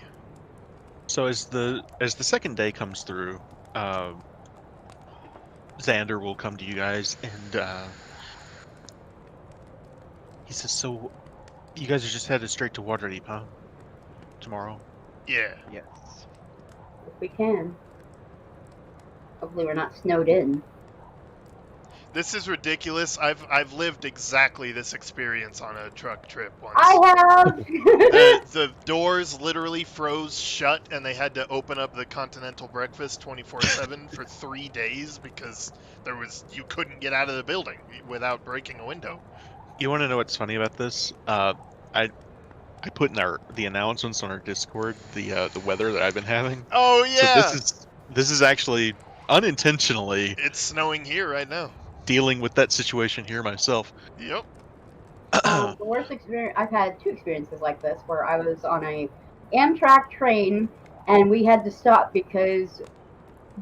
So as the second day comes through, Xander will come to you guys and he says, "So, you guys are just headed straight to Waterdeep, huh? Tomorrow?" Yeah. Yes. If we can. Hopefully we're not snowed in. This is ridiculous. I've lived exactly this experience on a truck trip once. I have! The doors literally froze shut, and they had to open up the continental breakfast 24/7 for 3 days because you couldn't get out of the building without breaking a window. You want to know what's funny about this? I put in the announcements on our Discord the weather that I've been having. Oh So yeah, this is actually unintentionally it's snowing here right now. dealing with that situation here myself. Yep. The worst experience I've had 2 experiences like this where I was on a Amtrak train and we had to stop because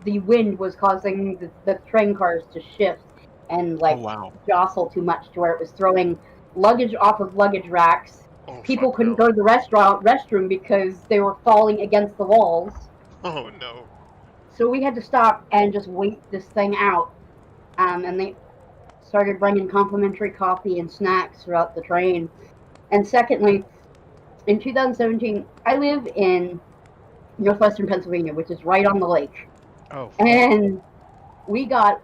the wind was causing the train cars to shift and Oh like wow. jostle too much to where it was throwing luggage off of luggage racks. Oh People fuck couldn't no. go to the restroom because they were falling against the walls. Oh no. So we had to stop and just wait this thing out. And they started bringing complimentary coffee and snacks throughout the train. And secondly, in 2017, I live in northwestern Pennsylvania, which is right on the lake. Oh, fuck. And we got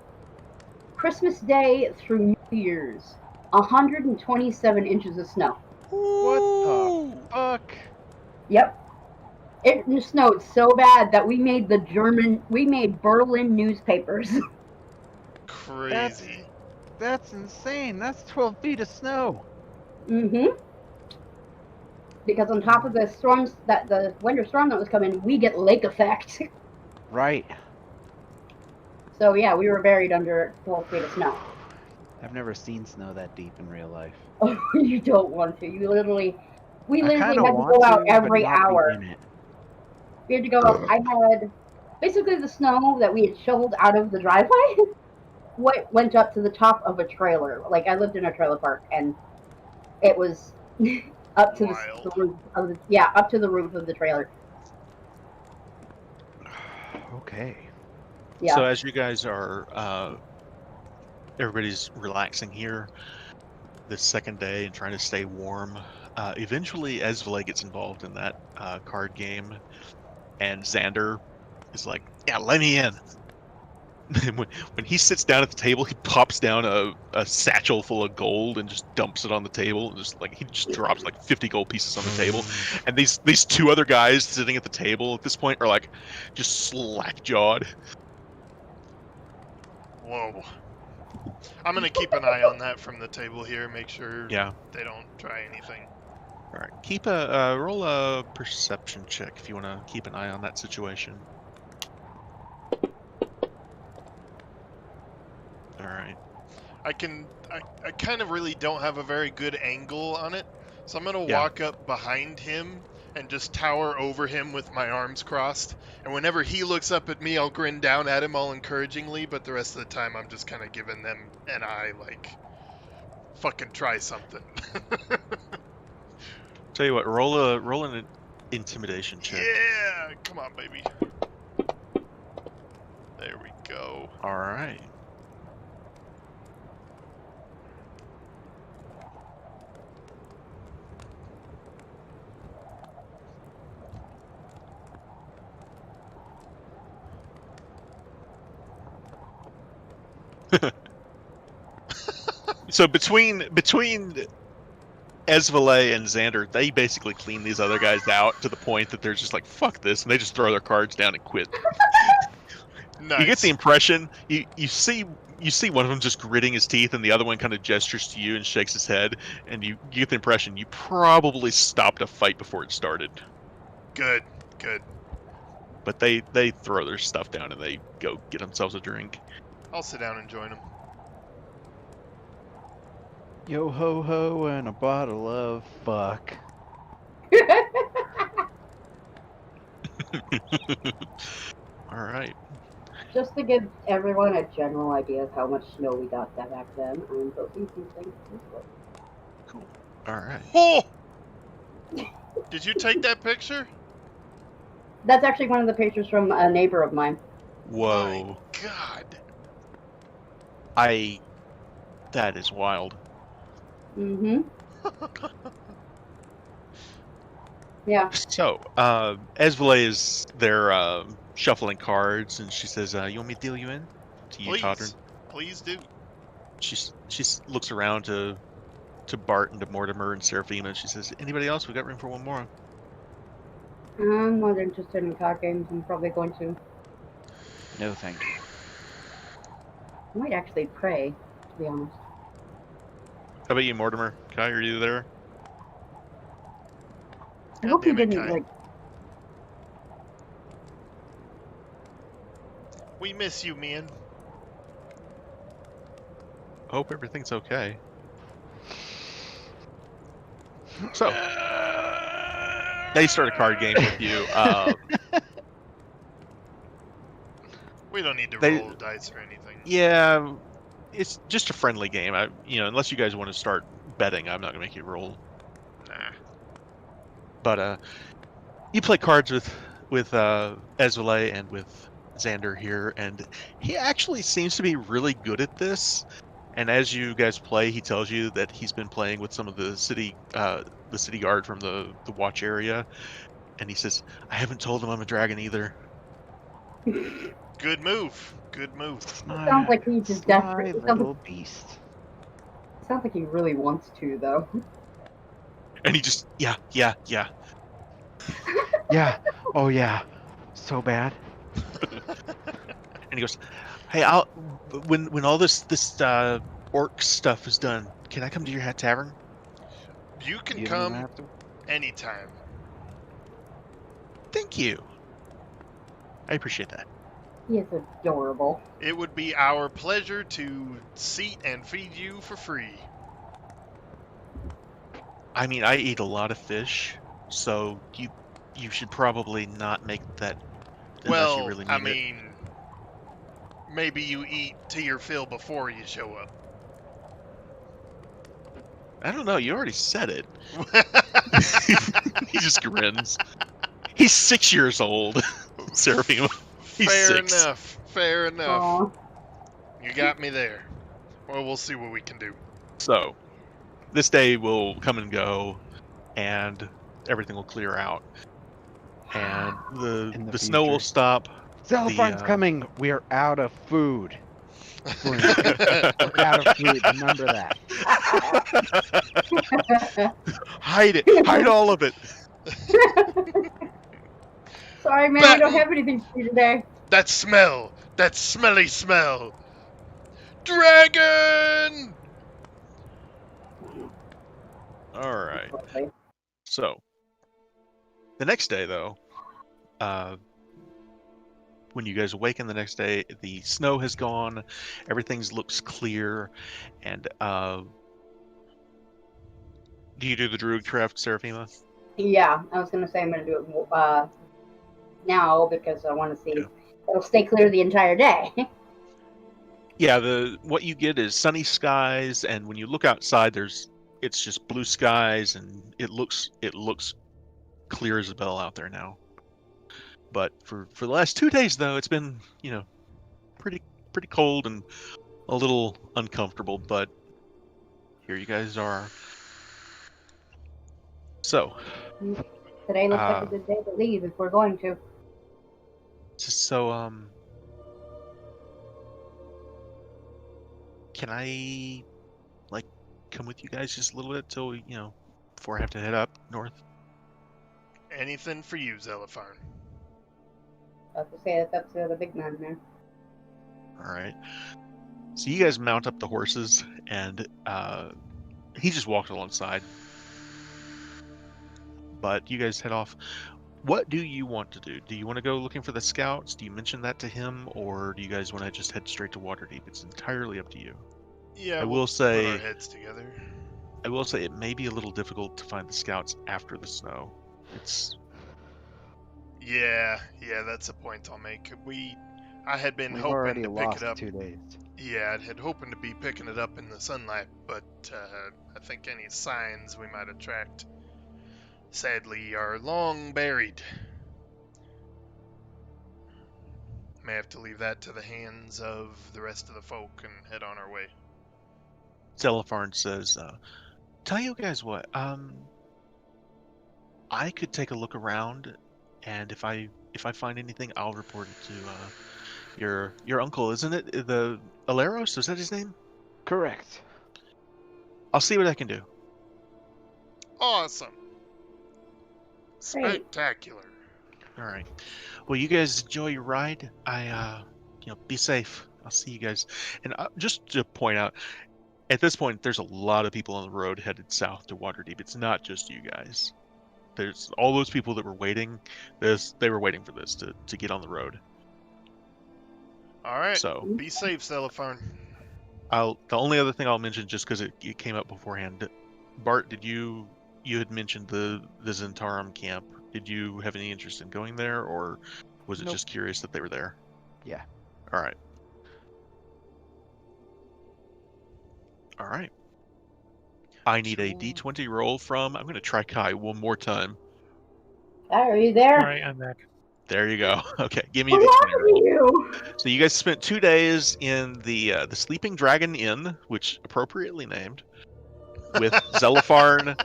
Christmas Day through New Year's 127 inches of snow. What the fuck? Yep. It snowed so bad that we made Berlin newspapers. Crazy. That's insane. That's 12 feet of snow. Mm-hmm. Because on top of the winter storm that was coming, we get lake effect. Right. So yeah, we were buried under 12 feet of snow. I've never seen snow that deep in real life. Oh, you don't want to. We literally I had kind to of want go out to, every but not hour. be in it. We had to go out. I had basically the snow that we had shoveled out of the driveway. What went up to the top of a trailer? Like I lived in a trailer park, and it was up to the Wild. roof of up to the roof of the trailer. Okay. Yeah. So as you guys are, everybody's relaxing here this second day and trying to stay warm. Eventually, Esvele gets involved in that card game, and Xander is like, "Yeah, let me in." when he sits down at the table, he pops down a satchel full of gold and just dumps it on the table, and he just drops like 50 gold pieces on the table. And these 2 other guys sitting at the table at this point are like just slack jawed. Whoa. I'm gonna keep an eye on that from the table here. Make sure Yeah. they don't try anything. All right. Keep roll a perception check if you want to keep an eye on that situation. All right. I kind of really don't have a very good angle on it, so I'm gonna Yeah. walk up behind him and just tower over him with my arms crossed. And whenever he looks up at me, I'll grin down at him all encouragingly. But the rest of the time, I'm just kind of giving them an eye, like, fucking try something. Tell you what, roll an intimidation check. Yeah, come on, baby. There we go. All right. So between Esvele and Xander, they basically clean these other guys out to the point that they're just like, fuck this, and they just throw their cards down and quit. Nice. You get the impression, you see one of them just gritting his teeth, and the other one kind of gestures to you and shakes his head, and you get the impression you probably stopped a fight before it started. Good. But they throw their stuff down and they go get themselves a drink. I'll sit down and join them. Yo ho ho and a bottle of fuck. All right. Just to give everyone a general idea of how much snow we got back then, I'm posting some things this way. Cool. All right. Oh! Did you take that picture? That's actually one of the pictures from a neighbor of mine. Whoa. My God. That is wild. Mm-hmm. Yeah. So, Esvele is there shuffling cards, and she says, "You want me to deal you in?" To you, Todrin. Please do. She looks around to Bart and to Mortimer and Seraphima, and she says, "Anybody else? We got room for one more." I'm not interested in card games. I'm probably going to. No, thank you. I might actually pray, to be honest. How about you, Mortimer? Kai, are you there? I hope you damn it, didn't, Kai. like... We miss you, man. I hope everything's okay. So, they start a card game with you. We don't need to They- roll dice or anything. Yeah, it's just a friendly game. Unless you guys want to start betting, I'm not gonna make you roll. Nah. But you play cards with Ezvile and with Xander here, and he actually seems to be really good at this. And as you guys play, he tells you that he's been playing with some of the city guard from the watch area, and he says, "I haven't told him I'm a dragon either." Good move. Good move. Sounds like he's just desperate. It sounds little beast. like he really wants to, though. And he just, yeah. Yeah. Oh yeah. So bad. And he goes, "Hey, when all this orc stuff is done, can I come to your hat tavern?" You can You don't even come have to. anytime. Thank you. I appreciate that. He is adorable. It would be our pleasure to seat and feed you for free. I mean, I eat a lot of fish, so you should probably not make that unless Well, you really I mean it. mean, maybe you eat to your fill before you show up. I don't know. You already said it. He just grins. He's 6 years old, Seraphim. He's Fair 6. enough. Fair enough. Aw. You got me there. Well, we'll see what we can do. So, this day will come and go, and everything will clear out, and In the the snow will future. stop. Zelfar's The, coming. We're out of food. We're out of food. Remember that. Hide it. Hide all of it. Sorry, man, I don't have anything for you today. That smell! That smelly smell! Dragon! All right. So, the next day, though, when you guys awaken the next day, the snow has gone, everything looks clear, and do you do the druid craft, Seraphima? Yeah, I was gonna say I'm gonna do it now because I want to see Yeah. if it'll stay clear the entire day. Yeah, what you get is sunny skies, and when you look outside, it's just blue skies, and it looks clear as a bell out there now. But for the last 2 days, though, it's been pretty cold and a little uncomfortable. But here you guys are. So, Today looks like a good day to leave if we're going to. Can I come with you guys just a little bit till before I have to head up north? Anything for you, Zelifar. I have to say that's up to the big man there. All right. So you guys mount up the horses, and he just walked alongside. But you guys head off. What do you want to do? Do you want to go looking for the scouts? Do you mention that to him, or do you guys want to just head straight to Waterdeep? It's entirely up to you. Yeah, I we'll will put say, our heads together. it may be a little difficult to find the scouts after the snow. It's Yeah, that's a point I'll make. I had been We've hoping already to pick lost it up. 2 days. Yeah, I had hoping to be picking it up in the sunlight, but I think any signs we might attract, sadly, are long buried. May have to leave that to the hands of the rest of the folk and head on our way. Zelipharn says, "Tell you guys what, I could take a look around, and if I find anything, I'll report it to your uncle, isn't it? The Aleros, is that his name? Correct. I'll see what I can do." Awesome. Great. Spectacular. All right. Well, you guys enjoy your ride. Be safe. I'll see you guys. And just to point out, at this point, there's a lot of people on the road headed south to Waterdeep. It's not just you guys. There's all those people that were waiting. They were waiting for this to get on the road. All right. So Be safe, Celephone. the only other thing I'll mention, just because it came up beforehand, Bart, did you had mentioned the Zentarum camp? Did you have any interest in going there, or was it Nope. just curious that they were there? Yeah. All right. All right. I need a D20 roll from. I'm going to try Kai one more time. Are you there? All right, I'm back. There you go. Okay, give me a Who D20 are roll. you? So you guys spent 2 days in the Sleeping Dragon Inn, which appropriately named, with Zelifarn.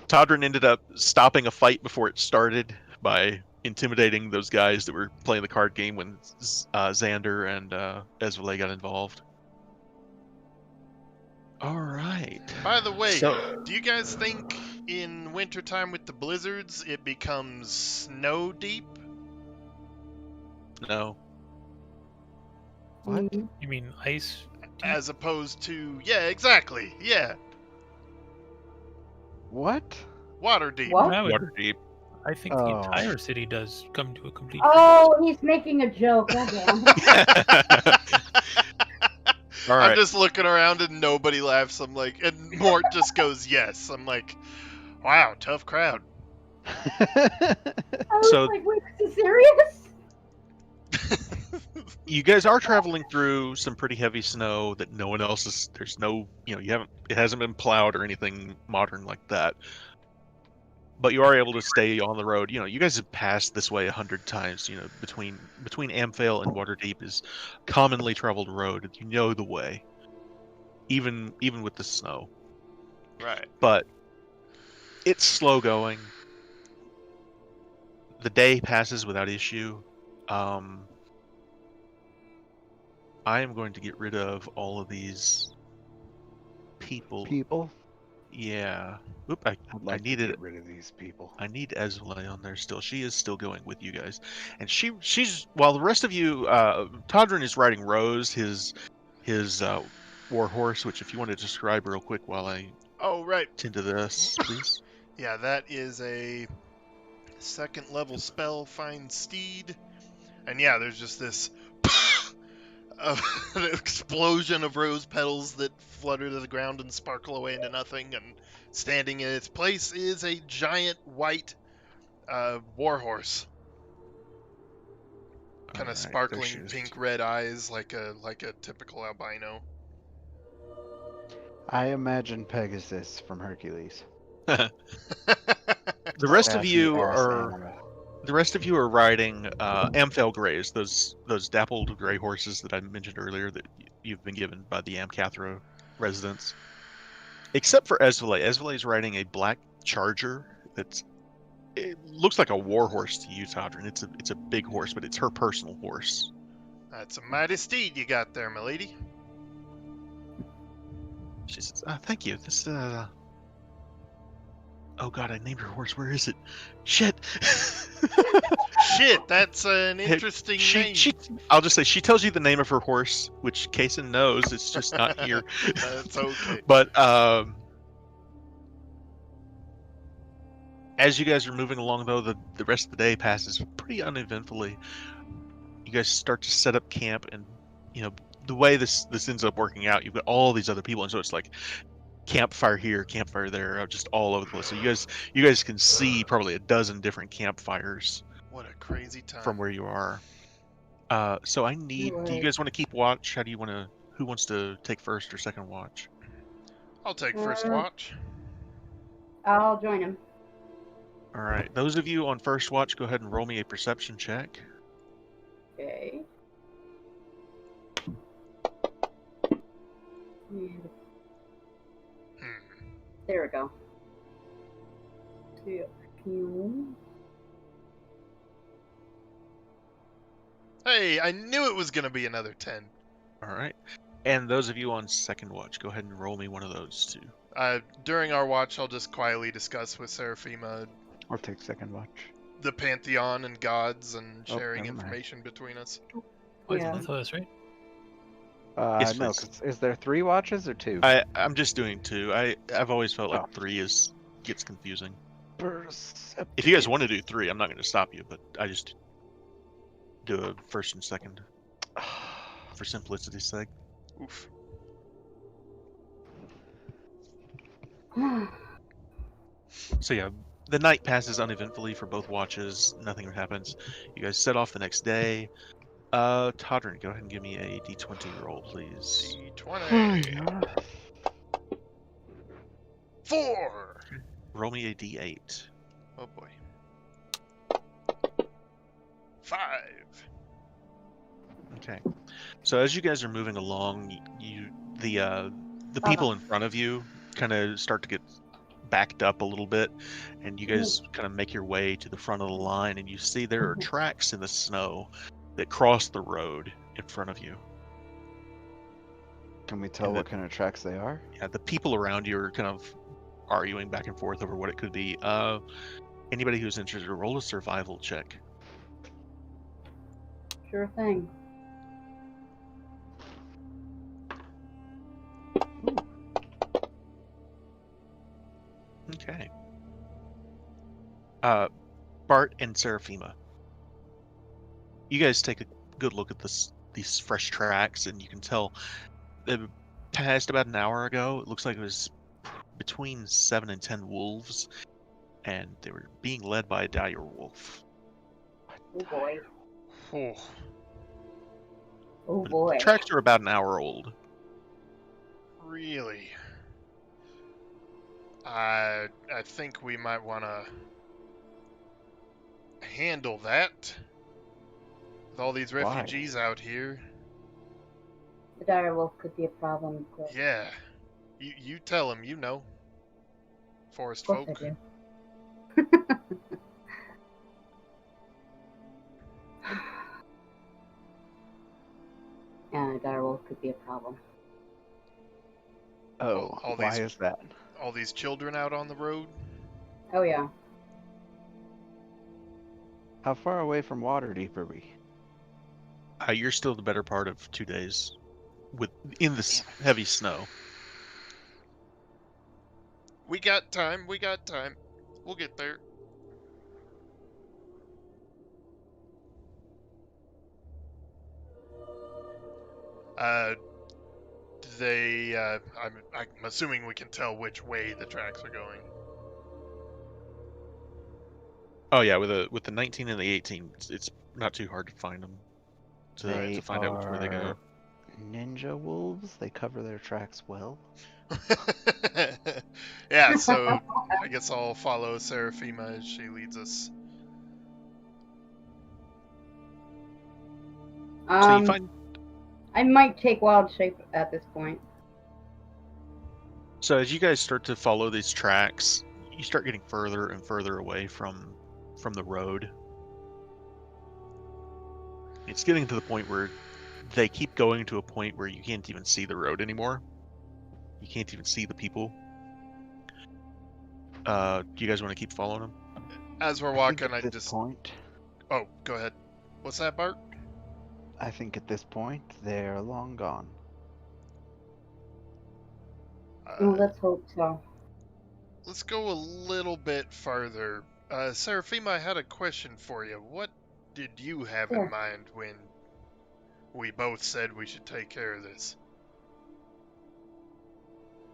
Todrin ended up stopping a fight before it started by intimidating those guys that were playing the card game when Xander and Ezvale got involved. All right. By the way, So- do you guys think in wintertime with the blizzards it becomes snow deep? No. What? Mhm. You mean ice? As opposed to, yeah, exactly, yeah, What? water deep. What? I, would, Water deep. I think Oh. the entire city does come to a complete. Oh, he's making a joke. Goddamn. All right. I'm just looking around and nobody laughs. I'm like, and Mort just goes, yes. I'm like, wow, tough crowd. I was So- like, wait, is he serious? You guys are traveling through some pretty heavy snow that no one else is. There's no, it hasn't been plowed or anything modern like that. But you are able to stay on the road. You guys have passed this way 100 times. Between Amphale and Waterdeep is commonly traveled road. You know the way, even with the snow. Right. But it's slow going. The day passes without issue. I am going to get rid of all of these people. People? Yeah. Oop, I Like needed to get rid of these people. I need Ezvale on there still. She is still going with you guys, and she's while the rest of you, Todrin is riding Rose, his war horse. Which, if you want to describe real quick while I Oh, right. tend to this, please. Yeah, that is a 2nd level spell, Find Steed. And yeah, there's just this an explosion of rose petals that flutter to the ground and sparkle away into nothing, and standing in its place is a giant white warhorse. Kind of Alright, there sparkling she is. pink red eyes like a typical albino. I imagine Pegasus from Hercules. The rest of Sassy you ass are animal. the rest of you are riding Amphale Greys, those dappled gray horses that I mentioned earlier that you've been given by the Amcathra residents. Except for Ezvale. Ezvale is riding a black charger it looks like a war horse to you, Todrin. It's a big horse, but it's her personal horse. That's a mighty steed you got there, milady. She says, "Thank you. This oh god, I named her horse. Where is it? Shit." Shit, that's an interesting name. I'll just say she tells you the name of her horse, which Kaysen knows. It's just not here. That's okay. But as you guys are moving along, though, the rest of the day passes pretty uneventfully. You guys start to set up camp, and the way this ends up working out, you've got all these other people, and so it's like campfire here, campfire there, just all over the place. So you guys can see probably a dozen different campfires What a crazy time. from where you are. So I need. Do you Right. guys want to keep watch? How do you want to? Who wants to take first or second watch? I'll take first Uh, watch. I'll join him. All right. Those of you on first watch, go ahead and roll me a perception check. Okay. And Hmm. there we go. Two. Hey, I knew it was gonna be another 10. All right. And those of you on second watch, go ahead and roll me one of those too. During our watch, I'll just quietly discuss with Seraphima I'll take second watch. the pantheon and gods and Oh, sharing never mind. information between us. Oh, it's Yeah. both of us, right? Yes, No, please. 'cause is there 3 watches or 2? I'm just doing 2. I've always felt like Oh. 3 is gets confusing. Perceptive. If you guys want to do 3, I'm not going to stop you, but I just do a first and second for simplicity's sake. Oof. So yeah, the night passes uneventfully for both watches. Nothing happens. You guys set off the next day. Todrin, go ahead and give me a d20 roll, please. D20. 4. Roll me a d8. Oh boy. 5. Okay. So as you guys are moving along, the people in front of you kind of start to get backed up a little bit, and you guys kind of make your way to the front of the line, and you see there are tracks in the snow that cross the road in front of you. Can we tell And what kind of tracks they are? Yeah, the people around you are kind of arguing back and forth over what it could be. Anybody who's interested, roll a survival check. Sure thing. Okay. Bart and Seraphima, you guys take a good look at these fresh tracks, and you can tell they passed about an hour ago. It looks like it was between 7 and 10 wolves, and they were being led by a dire wolf. Oh boy. Oh. Oh The boy. tracks are about an hour old. Really? I think we might want to handle that. With all these Why? refugees out here. The dire wolf could be a problem, of course. Yeah. You tell him, you know. Forest Of course folk. I do. Yeah, a dire wolf could be a problem. Oh, All why these- is that? All these children out on the road. Oh yeah. How far away from Waterdeep are we? You're still the better part of 2 days in this heavy snow. We got time. We got time. We'll get there. I'm assuming we can tell which way the tracks are going. Oh yeah, with the 19 and the 18, it's not too hard to find them. They To find out which way they go. are ninja wolves. They cover their tracks well. Yeah, so I guess I'll follow Seraphima as she leads us. So you find. I might take wild shape at this point. So as you guys start to follow these tracks, you start getting further and further away from the road. It's getting to the point where they keep going to a point where you can't even see the road anymore. You can't even see the people. Do you guys want to keep following them? As we're I walking, think I at this just... point, Oh, go ahead. What's that, Bart? I think at this point they're long gone. Oh, let's hope so. Let's go a little bit further. Seraphima, I had a question for you. What did you have Sure. in mind when we both said we should take care of this?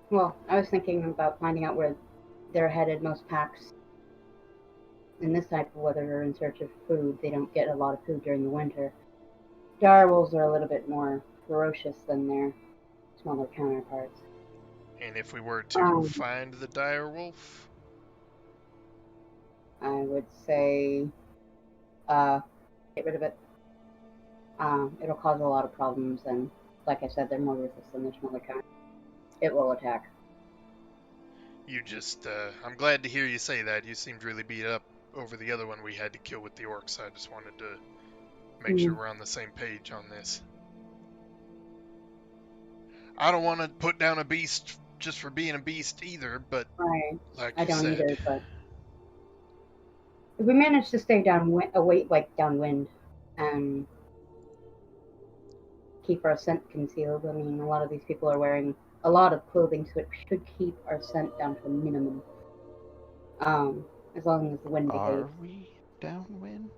Well, I was thinking about finding out where they're headed. Most packs in this type of weather are in search of food. They don't get a lot of food during the winter. Dire wolves are a little bit more ferocious than their smaller counterparts. And if we were to find the dire wolf? I would say, get rid of it. It'll cause a lot of problems, and like I said, they're more ruthless than their smaller counterparts. It will attack. You just, I'm glad to hear you say that. You seemed really beat up over the other one we had to kill with the orcs. I just wanted to make sure we're on the same page on this. I don't want to put down a beast just for being a beast either, but Right. like I you don't said, either, but if we manage to stay downwind and keep our scent concealed, I mean, a lot of these people are wearing a lot of clothing, so it should keep our scent down to a minimum. As long as the wind behaves. Are we downwind?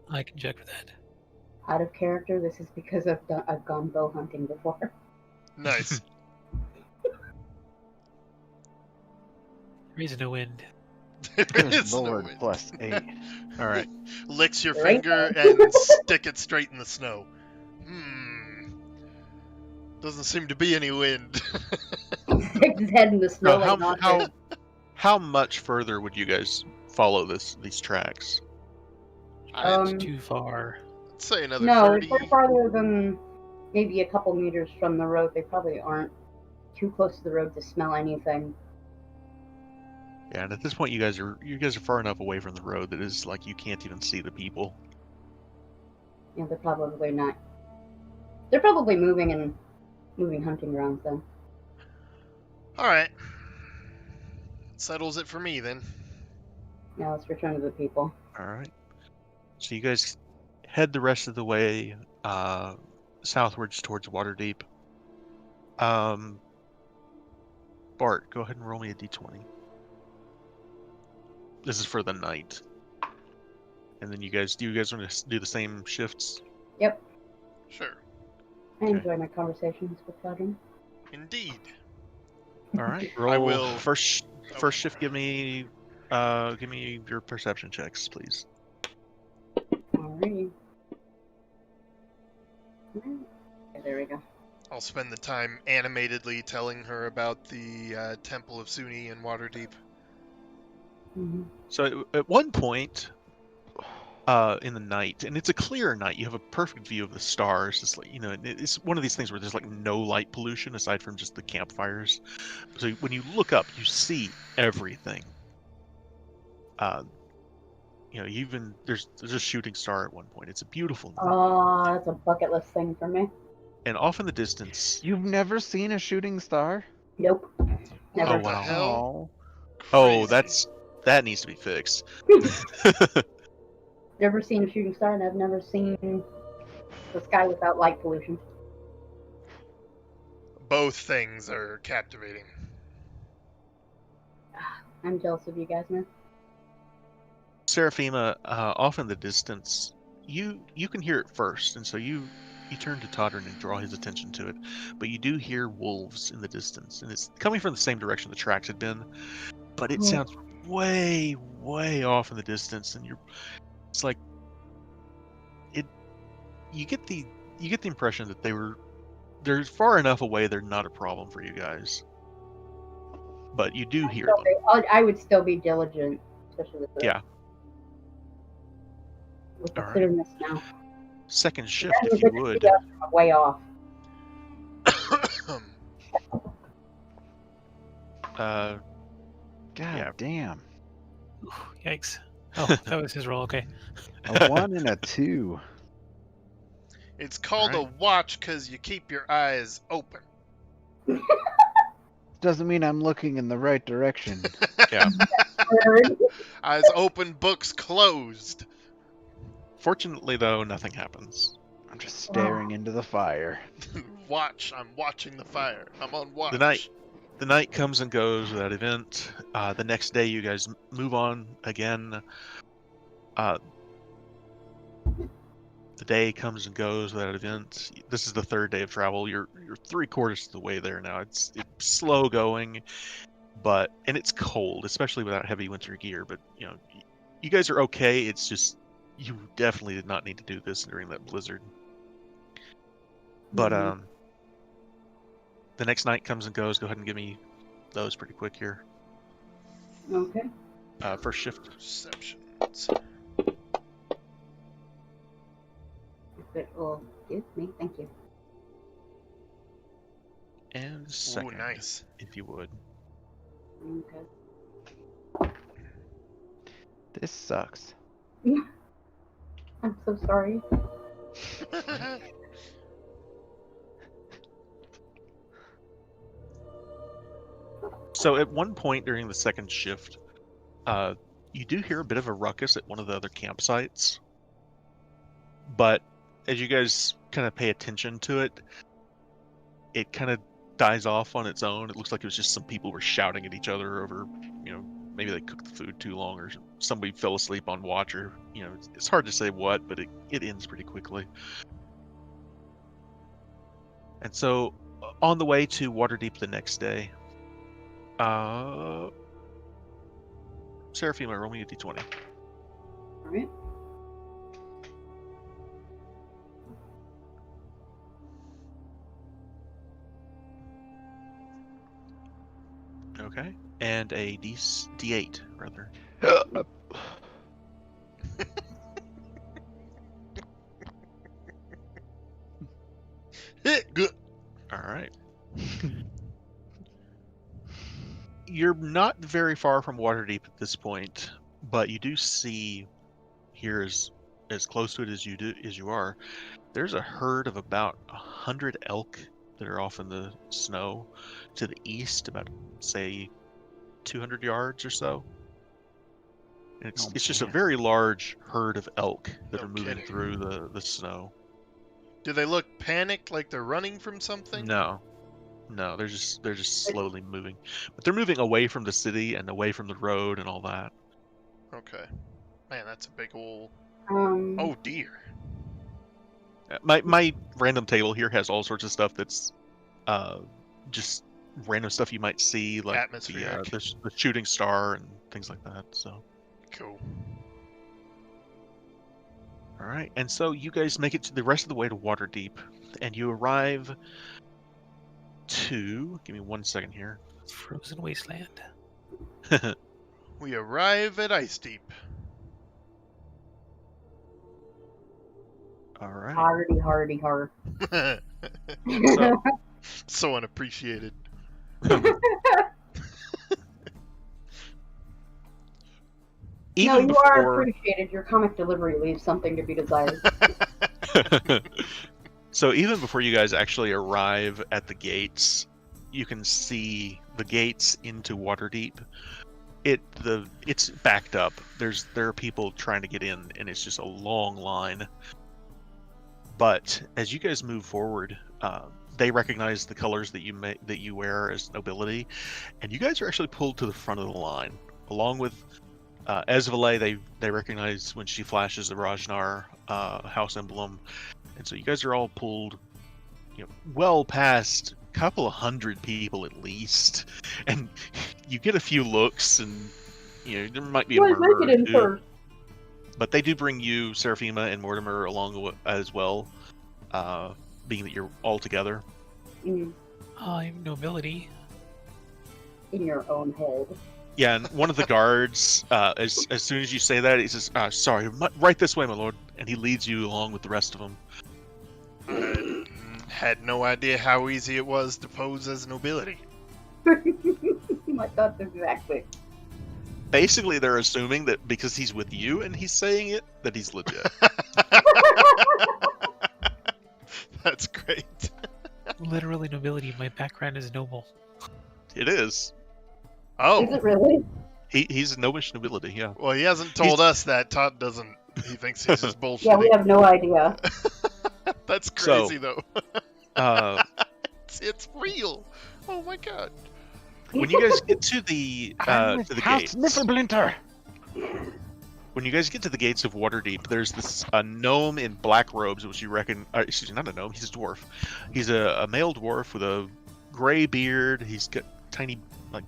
I can check for that. Out of character, this is because I've gone bow hunting before. Nice. There is no wind. There Good is no Lord, wind. +8. All right. Licks your There ain't finger and stick it straight in the snow. Doesn't seem to be any wind. Sticks his head in the snow So like an ostrich. how much further would you guys follow these tracks? I'd Too far. say another No, 30. if they're farther than maybe a couple meters from the road, they probably aren't too close to the road to smell anything. Yeah, and at this point, you guys are far enough away from the road that it's like you can't even see the people. Yeah, they're probably not. They're probably moving hunting grounds then. Alright. Settles it for me then. Now let's return to the people. All right. So you guys head the rest of the way southwards towards Waterdeep. Bart, go ahead and roll me a d20. This is for the night. And then do you guys want to do the same shifts? Yep, Sure. I enjoy my conversations with children. Indeed. All right. Roll I will. first shift. Give me your perception checks, please. Alrighty. Okay, there we go. I'll spend the time animatedly telling her about the Temple of Suni in Waterdeep. Mm-hmm. So at one point in the night, and it's a clear night, you have a perfect view of the stars. It's like, it's one of these things where there's like no light pollution aside from just the campfires. So when you look up, you see everything. Even there's a shooting star at one point. It's a beautiful night. Oh, that's a bucket list thing for me. And off in the distance. You've never seen a shooting star? Nope. Never. Oh, What the wow. hell? Oh, Crazy. that needs to be fixed. Never seen a shooting star, and I've never seen the sky without light pollution. Both things are captivating. I'm jealous of you guys, man. Seraphima, off in the distance, you can hear it first, and so you turn to Toddern and draw his attention to it. But you do hear wolves in the distance, and it's coming from the same direction the tracks had been, but it sounds way, way off in the distance, and it's like you get the impression that they're far enough away they're not a problem for you guys. But you do hear them. I would still be diligent, especially with Yeah. with the All right. clearness now. Second shift, if you would. Way off. God Yeah. damn. Ooh, yikes. Oh, that was his roll. Okay. A 1 and a 2. It's called Alright. a watch because you keep your eyes open. Doesn't mean I'm looking in the right direction. Yeah. Eyes open, books closed. Fortunately, though, nothing happens. I'm just staring into the fire. Watch. I'm watching the fire. I'm on watch. The night comes and goes without event. The next day, you guys move on again. The day comes and goes without event. This is the third day of travel. You're 3/4 of the way there now. It's slow going, and it's cold, especially without heavy winter gear. But you guys are okay. It's just you definitely did not need to do this during that blizzard. But the next night comes and goes. Go ahead and give me those pretty quick here. Okay. First shift. Perceptions. If it will give me, thank you. And Ooh, second, nice. if you would. Okay. This sucks. I'm so sorry. So at one point during the second shift, you do hear a bit of a ruckus at one of the other campsites. But as you guys kind of pay attention to it, it kind of dies off on its own. It looks like it was just some people were shouting at each other over, maybe they cooked the food too long, or somebody fell asleep on watch, or it's hard to say what, but it ends pretty quickly. And so, on the way to Waterdeep the next day, Seraphima, roll me a d20. All right. Okay, and a d8 rather. Good. All right. You're not very far from Waterdeep at this point, but you do see here, as close to it as you are, there's a herd of about 100 elk that are off in the snow to the east, about say 200 yards or so. And it's just a very large herd of elk that are moving through the snow. Do they look panicked, like they're running from something? No, they're just slowly moving, but they're moving away from the city and away from the road and all that. Okay, man, that's a big old. Um, Oh dear. My random table here has all sorts of stuff that's just random stuff you might see, like Atmospheric. the shooting star and things like that. So Cool. all right, and so you guys make it to the rest of the way to Waterdeep, and you arrive to. Give me 1 second here. Frozen wasteland. We arrive at Ice Deep. All right. hardy. So, So unappreciated. No, even you are before, appreciated. Your comic delivery leaves something to be desired. so even before you guys actually arrive at the gates, you can see the gates into Waterdeep. It's backed up. There are people trying to get in, and it's just a long line. But as you guys move forward, they recognize the colors that you wear as nobility, and you guys are actually pulled to the front of the line, along with Esvele. They recognize when she flashes the Rajnar house emblem, and so you guys are all pulled, well past a couple of hundred people at least, and you get a few looks, and there might be a murmur or two. But they do bring you, Seraphima and Mortimer, along as well, being that you're all together. I'm nobility. In your own head. Yeah, and one of the guards, as soon as you say that, he says, sorry, right this way, my lord. And he leads you along with the rest of them. I had no idea how easy it was to pose as nobility. My thoughts exactly. Basically, they're assuming that because he's with you and he's saying it, that he's legit. That's great. Literally nobility. My background is noble. It is. Oh. Is it really? He's gnomish nobility, yeah. Well, he hasn't told us that. Todd doesn't. He thinks he's just bullshitting. Yeah, we have no idea. That's crazy, though. It's real. Oh my god. When you guys get to the gates, when you guys get to the gates of Waterdeep, there's this gnome in black robes, which you reckon. Excuse me, not a gnome. He's a dwarf. He's a male dwarf with a gray beard. He's got tiny,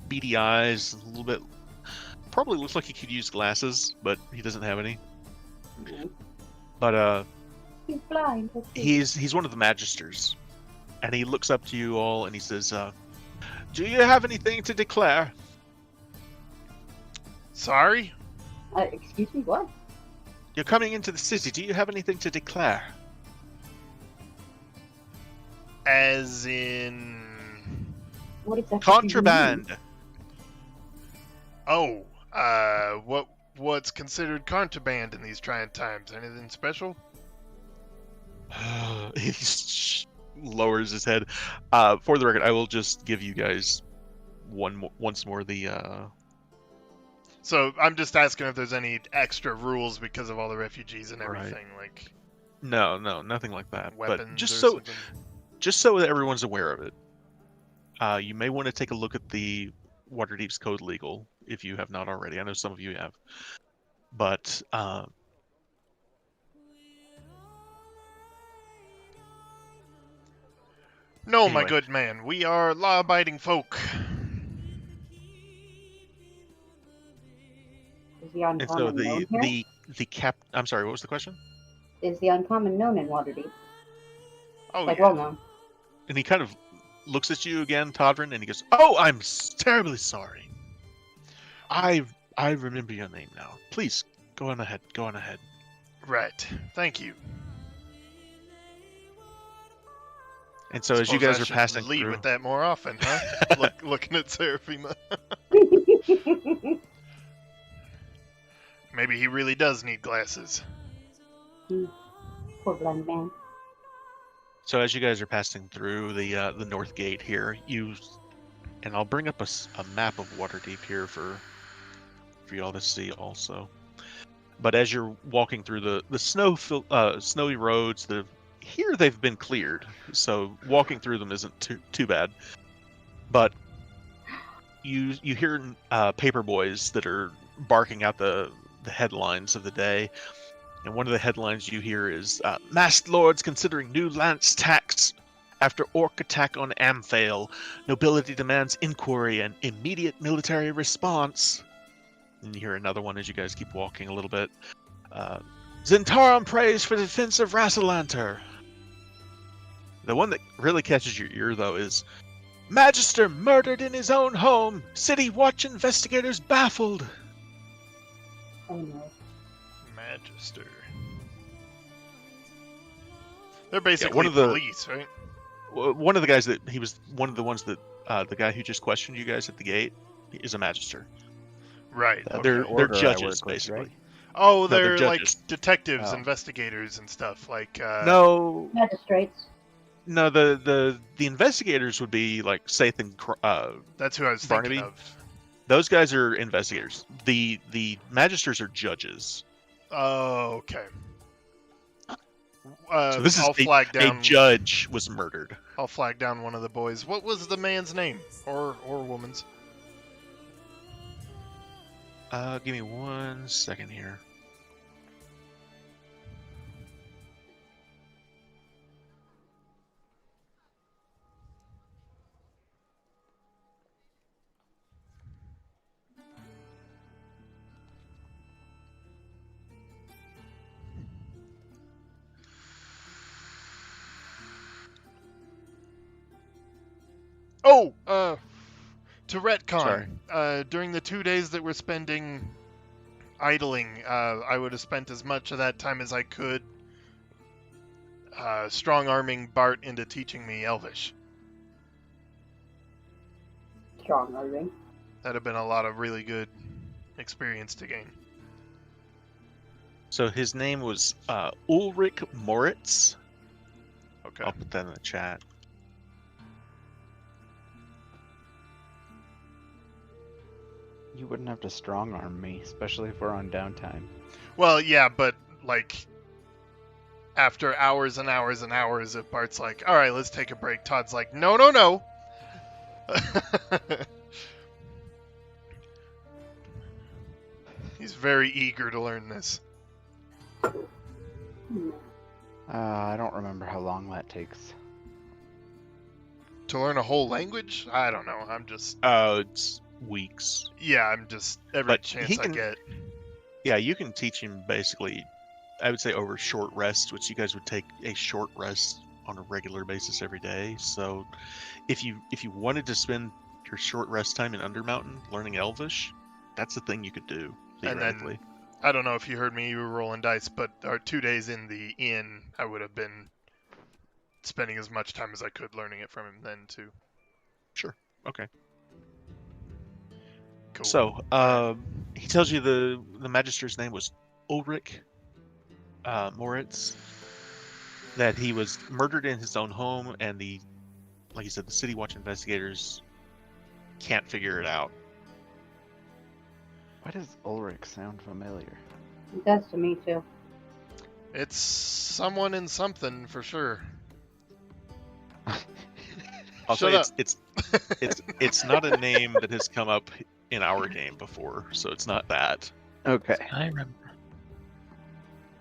beady eyes. A little bit. Probably looks like he could use glasses, but he doesn't have any. But He's blind. he's one of the magisters, and he looks up to you all and he says, "Do you have anything to declare?" Sorry? Excuse me, what? You're coming into the city. Do you have anything to declare? As in... What exactly? Contraband. Oh, what's considered contraband in these trying times? Anything special? He lowers his head. For the record, I will just give you guys once more the. So I'm just asking if there's any extra rules because of all the refugees and everything, like No, nothing like that. weapons But or just so something. just so that everyone's aware of it. you may want to take a look at the Waterdeep's Code Legal if you have not already. I know some of you have. But No, my Anyway. good man, we are law-abiding folk. Is the and so uncommon known here? the cap. I'm sorry. What was the question? Is the uncommon known in Waterdeep? Oh, Like, yeah. well known. And he kind of looks at you again, Todrin, and he goes, "Oh, I'm terribly sorry. I remember your name now. Please go on ahead. Go on ahead." Right. Thank you. And so as you Suppose guys I are should passing lead through, with that more often, huh? Looking at Seraphima. Maybe he really does need glasses. Poor blind man. so as you guys are passing through the north gate here, and I'll bring up a map of Waterdeep here for y'all to see also. But as you're walking through the snowy roads, here they've been cleared, so walking through them isn't too bad. But you hear paper boys that are barking out the headlines of the day, and one of the headlines you hear is "Masked Lords considering new lance tax after orc attack on Amphale. Nobility demands inquiry and immediate military response." And you hear another one as you guys keep walking a little bit. "Zentarum prays for the defense of Rassalanter." The one that really catches your ear, though, is "Magister murdered in his own home. City Watch investigators baffled." Oh no. Magister. They're basically one of the- police, right? One of the guys he was one of the ones that the guy who just questioned you guys at the gate is a magister. Right. That's They're the order I judges, work with, basically. right? Oh, they're they're like judges. detectives, Oh. investigators, and stuff. Like, No, Magistrates. no, the investigators would be like Saith and that's who I was Barnaby? thinking of. those guys are investigators. The magisters are judges. Oh, okay. So this is I'll flag a down. judge was murdered. I'll flag down one of the boys. What was the man's name, or woman's? Give me 1 second here. Oh, to retcon. Sorry. During the 2 days that we're spending idling, I would have spent as much of that time as I could strong-arming Bart into teaching me Elvish. Strong arming. That'd have been a lot of really good experience to gain. So his name was Ulrich Moritz. Okay. I'll put that in the chat. You wouldn't have to strong arm me, especially if we're on downtime. Well, yeah, but like after hours and hours and hours, if Bart's like, "All right, let's take a break," Todd's like, "No, no, no." He's very eager to learn this. I don't remember how long that takes. To learn a whole language? I don't know. I'm just It's weeks. yeah. I'm just every But chance he I can- get. Yeah, you can teach him basically, I would say, over short rests, which you guys would take a short rest on a regular basis every day. So if you wanted to spend your short rest time in Undermountain learning Elvish, that's the thing you could do, And then- theoretically. I don't know if you heard me. You were rolling dice, but our 2 days in the inn, I would have been spending as much time as I could learning it from him then too. Sure. Okay. Cool. So, he tells you the magister's name was Ulrich Moritz, that he was murdered in his own home, and like you said, the City Watch investigators can't figure it out. Why does Ulrich sound familiar? It does to me too. It's someone in something for sure. I'll Shut say up. it's not a name that has come up in our game before, so it's not that. Okay. I remember.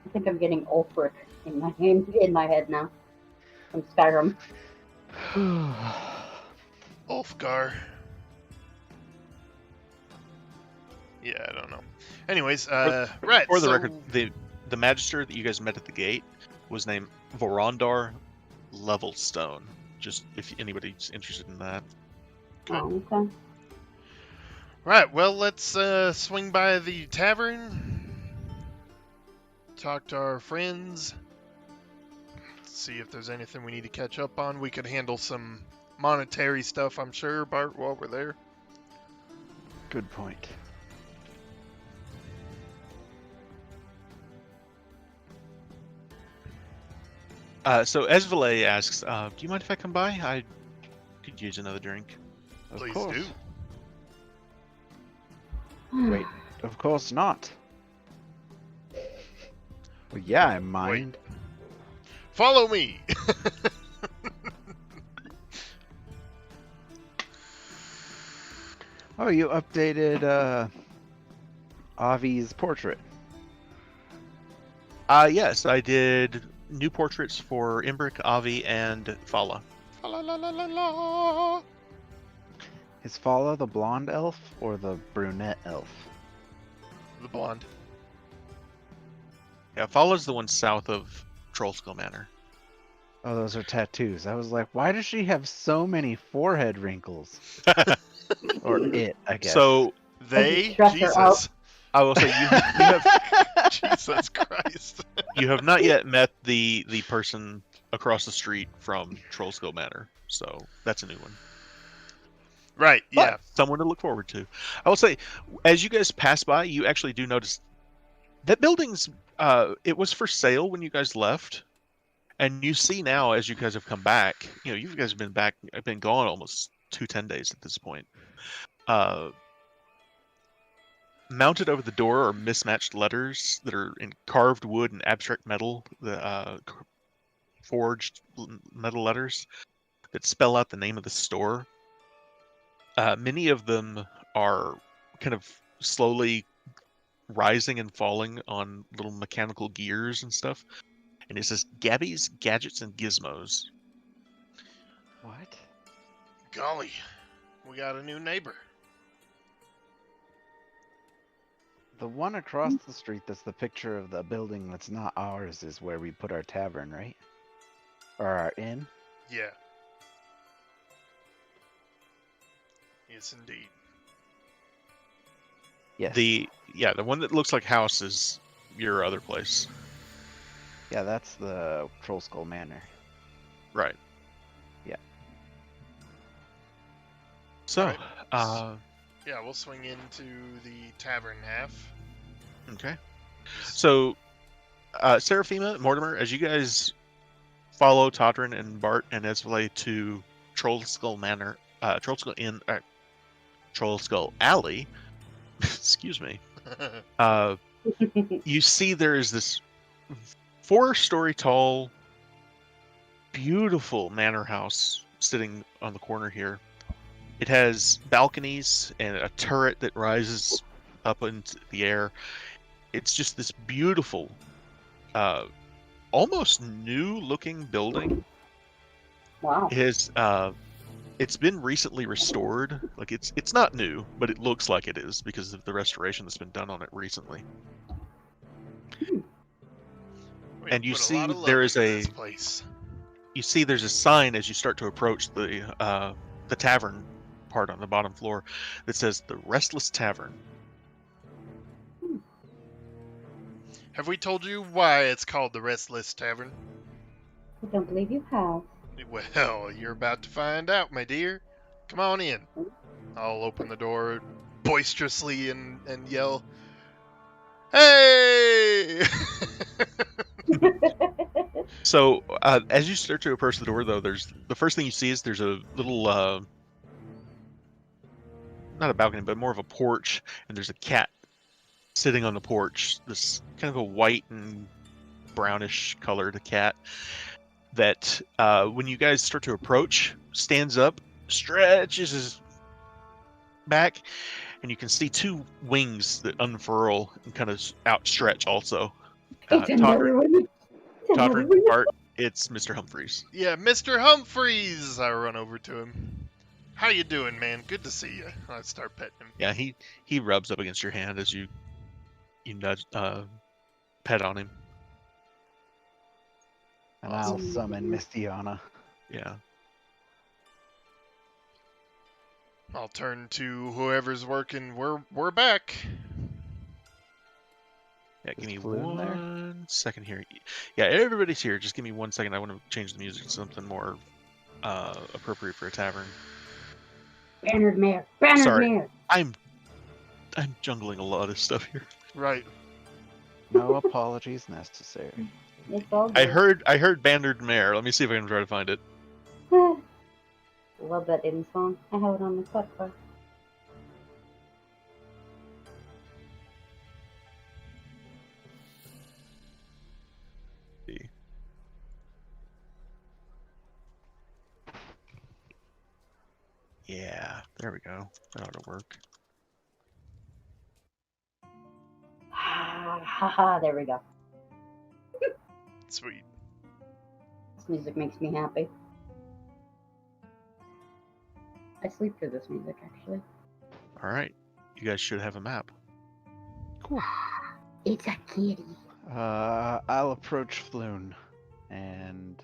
I think I'm getting Ulfric in my head now from Skyrim. Ulfgar. Yeah, I don't know. Anyways, right. For the so- record, the magister that you guys met at the gate was named Vorondar Levelstone. Just if anybody's interested in that. Oh, okay. Right, well, let's swing by the tavern, talk to our friends, see if there's anything we need to catch up on. We could handle some monetary stuff, I'm sure, Bart, while we're there. Good point. So Esvale asks, do you mind if I come by? I could use another drink. Of Please course. do. Wait, of course not. Well, yeah, I mind. Follow me! Oh, you updated Avi's portrait. Yes, I did new portraits for Imbric, Avi, and Fala. La, la, la, la, la. Is Fala the blonde elf or the brunette elf? The blonde. Yeah, Fala's the one south of Trollskull Manor. Oh, those are tattoos. I was like, why does she have so many forehead wrinkles? Or it, I guess. So They? Dress her up. Jesus. I will say you have Jesus Christ. you have not yet met the person across the street from Trollskull Manor, so that's a new one. Right, But yeah. someone to look forward to. I will say, as you guys pass by, you actually do notice that building's it was for sale when you guys left, and you see now as you guys have come back. You know, you guys have been gone almost 10 days at this point. Mounted over the door are mismatched letters that are in carved wood and abstract metal, the forged metal letters that spell out the name of the store. Many of them are kind of slowly rising and falling on little mechanical gears and stuff. And it says Gabby's Gadgets and Gizmos. What? Golly, we got a new neighbor. The one across the street that's the picture of the building that's not ours is where we put our tavern, right? Or our inn? Yeah. Yes, indeed. Yes. The one that looks like house is your other place. Yeah, that's the Trollskull Manor. Right. Yeah. So, Right. Yeah, we'll swing into the tavern half. okay. So, Seraphima, Mortimer, as you guys follow Todrin and Bart and Esvale to Trollskull Manor, Trollskull Inn, Trollskull Alley, excuse me, you see there is this 4-story tall, beautiful manor house sitting on the corner here. It has balconies and a turret that rises up into the air. It's just this beautiful, almost new-looking building. Wow. It has, it's been recently restored. Like it's not new, but it looks like it is because of the restoration that's been done on it recently. We And you put a see lot of love there is into a- this place. You see there's a sign as you start to approach the tavern part on the bottom floor that says the Restless Tavern. Have we told you why it's called the Restless Tavern? I don't believe you have. Well, you're about to find out, my dear. Come on in. I'll open the door boisterously and yell, "Hey!" So as you start to approach the door, though, the first thing you see is there's a little, not a balcony, but more of a porch, and there's a cat sitting on the porch. This kind of a white and brownish colored cat. that when you guys start to approach, stands up, stretches his back, and you can see two wings that unfurl and kind of outstretch also. It's another one. It's another Toddering one. apart, it's Mr. Humphreys. Yeah, Mr. Humphreys! I run over to him. How you doing, man? Good to see you. I start petting him. Yeah, he rubs up against your hand as you nudge, pet on him. And I'll Awesome. summon Mistiana. Yeah. I'll turn to whoever's working. We're back. Yeah, give Is me Floon there? 1 second here. Yeah, everybody's here. Just give me 1 second. I want to change the music to something more appropriate for a tavern. Bannered mare. Bannered Sorry. mare. I'm jungling a lot of stuff here. Right. No apologies necessary. It's all I good. heard Bandard Mare. Let me see if I can try to find it. Love that in song. I have it on the Spotify. Yeah, there we go. That ought to work. Ha ha ha! There we go. Sweet. This music makes me happy. I sleep to this music, actually. All right, you guys should have a map. It's a kitty. I'll approach Floon and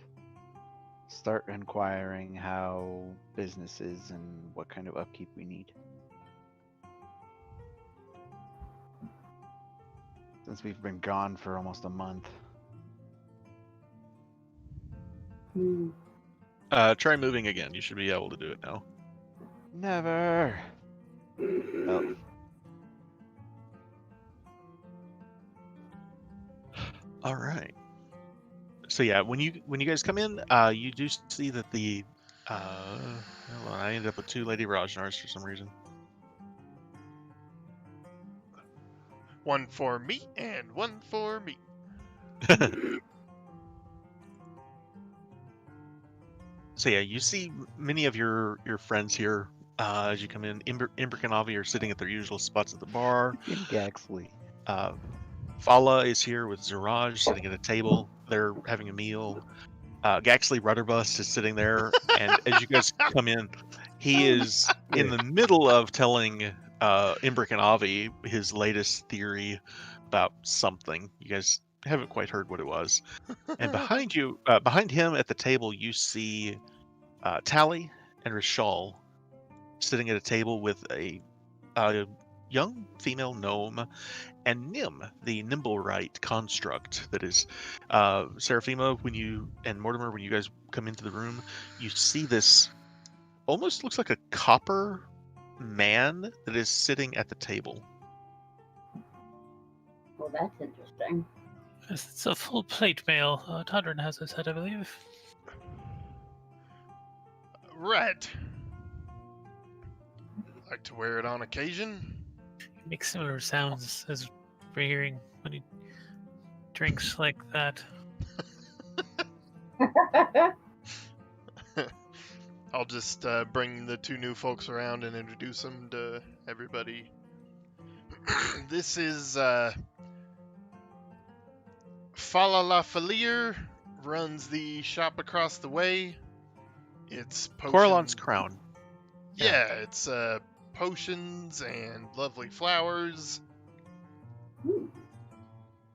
start inquiring how business is and what kind of upkeep we need. Since we've been gone for almost a month. Hmm. Try moving again. You should be able to do it now. Never. Oh. All right. So yeah, when you guys come in, you do see that the hold on, I ended up with 2 Lady Rajnars for some reason. One for me and one for me. So yeah, you see many of your friends here as you come in. Imbric and Avi are sitting at their usual spots at the bar. Gaxley. Fala is here with Ziraj sitting at a table. They're having a meal. Gaxley Rudderbust is sitting there, and as you guys come in, he is in the middle of telling Imbric and Avi his latest theory about something. You guys haven't quite heard what it was. And behind you, behind him at the table, you see Tally and Rishal sitting at a table with a young female gnome and Nim, the Nimblewright construct that is Seraphima. When you and Mortimer, when you guys come into the room, you see this almost looks like a copper man that is sitting at the table. Well, that's interesting. Yes, it's a full plate mail. Todrin has his head, I believe. Right. Like to wear it on occasion. He makes similar sounds as we're hearing when he drinks like that. I'll just bring the 2 new folks around and introduce them to everybody. This is Fala La Falier, runs the shop across the way. It's Coralon's crown. Yeah, it's potions and lovely flowers.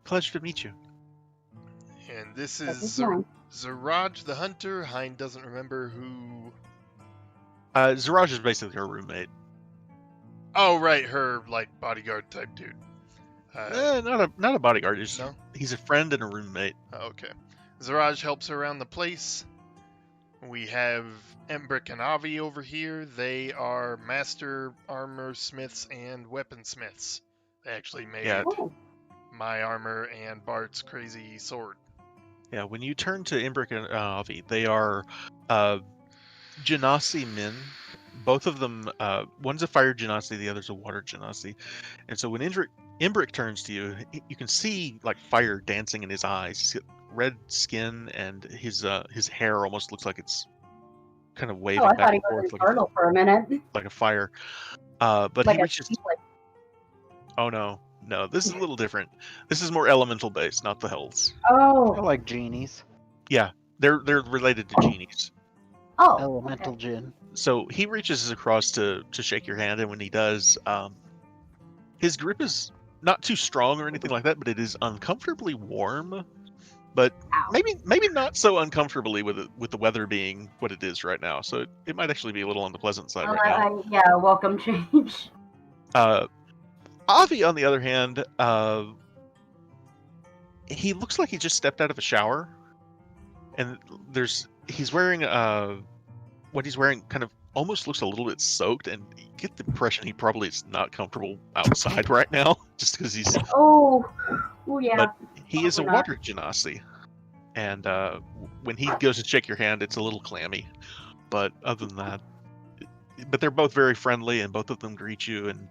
Pleasure to meet you. And this This is is mine. Ziraj the Hunter. Hein doesn't remember who. Ziraj is basically her roommate. Oh, right, her like bodyguard type dude. Not a bodyguard. No? He's a friend and a roommate. Okay. Ziraj helps her around the place. We have Imbric and Avi over here. They are master armor smiths and weaponsmiths. They actually made Yeah. Oh, my armor and Bart's crazy sword. Yeah, when you turn to Imbric and Avi, they are Genasi men. Both of them, one's a fire Genasi, the other's a water Genasi. And so when Imbric turns to you, you can see like fire dancing in his eyes. He's got red skin, and his hair almost looks like it's kind of Oh, waving I back thought he and was forth infernal for a minute. like a fire. But Like he a reaches. like, Oh no, this is a little different. This is more elemental based, not the hells. I oh, like genies. Yeah, they're related to genies. oh, Elemental okay. gin. So he reaches across to shake your hand, and when he does, his grip is not too strong or anything like that, but it is uncomfortably warm. But Ow. maybe not so uncomfortably with the weather being what it is right now. So it might actually be a little on the pleasant side right now. Yeah, welcome change. Avi, on the other hand, he looks like he just stepped out of a shower, and he's wearing what he's wearing kind of almost looks a little bit soaked, and you get the impression he probably is not comfortable outside right now, just because he's. Oh, yeah. But he is a Probably not. water genasi, and when he goes to shake your hand, it's a little clammy. But other than that, but they're both very friendly, and both of them greet you, and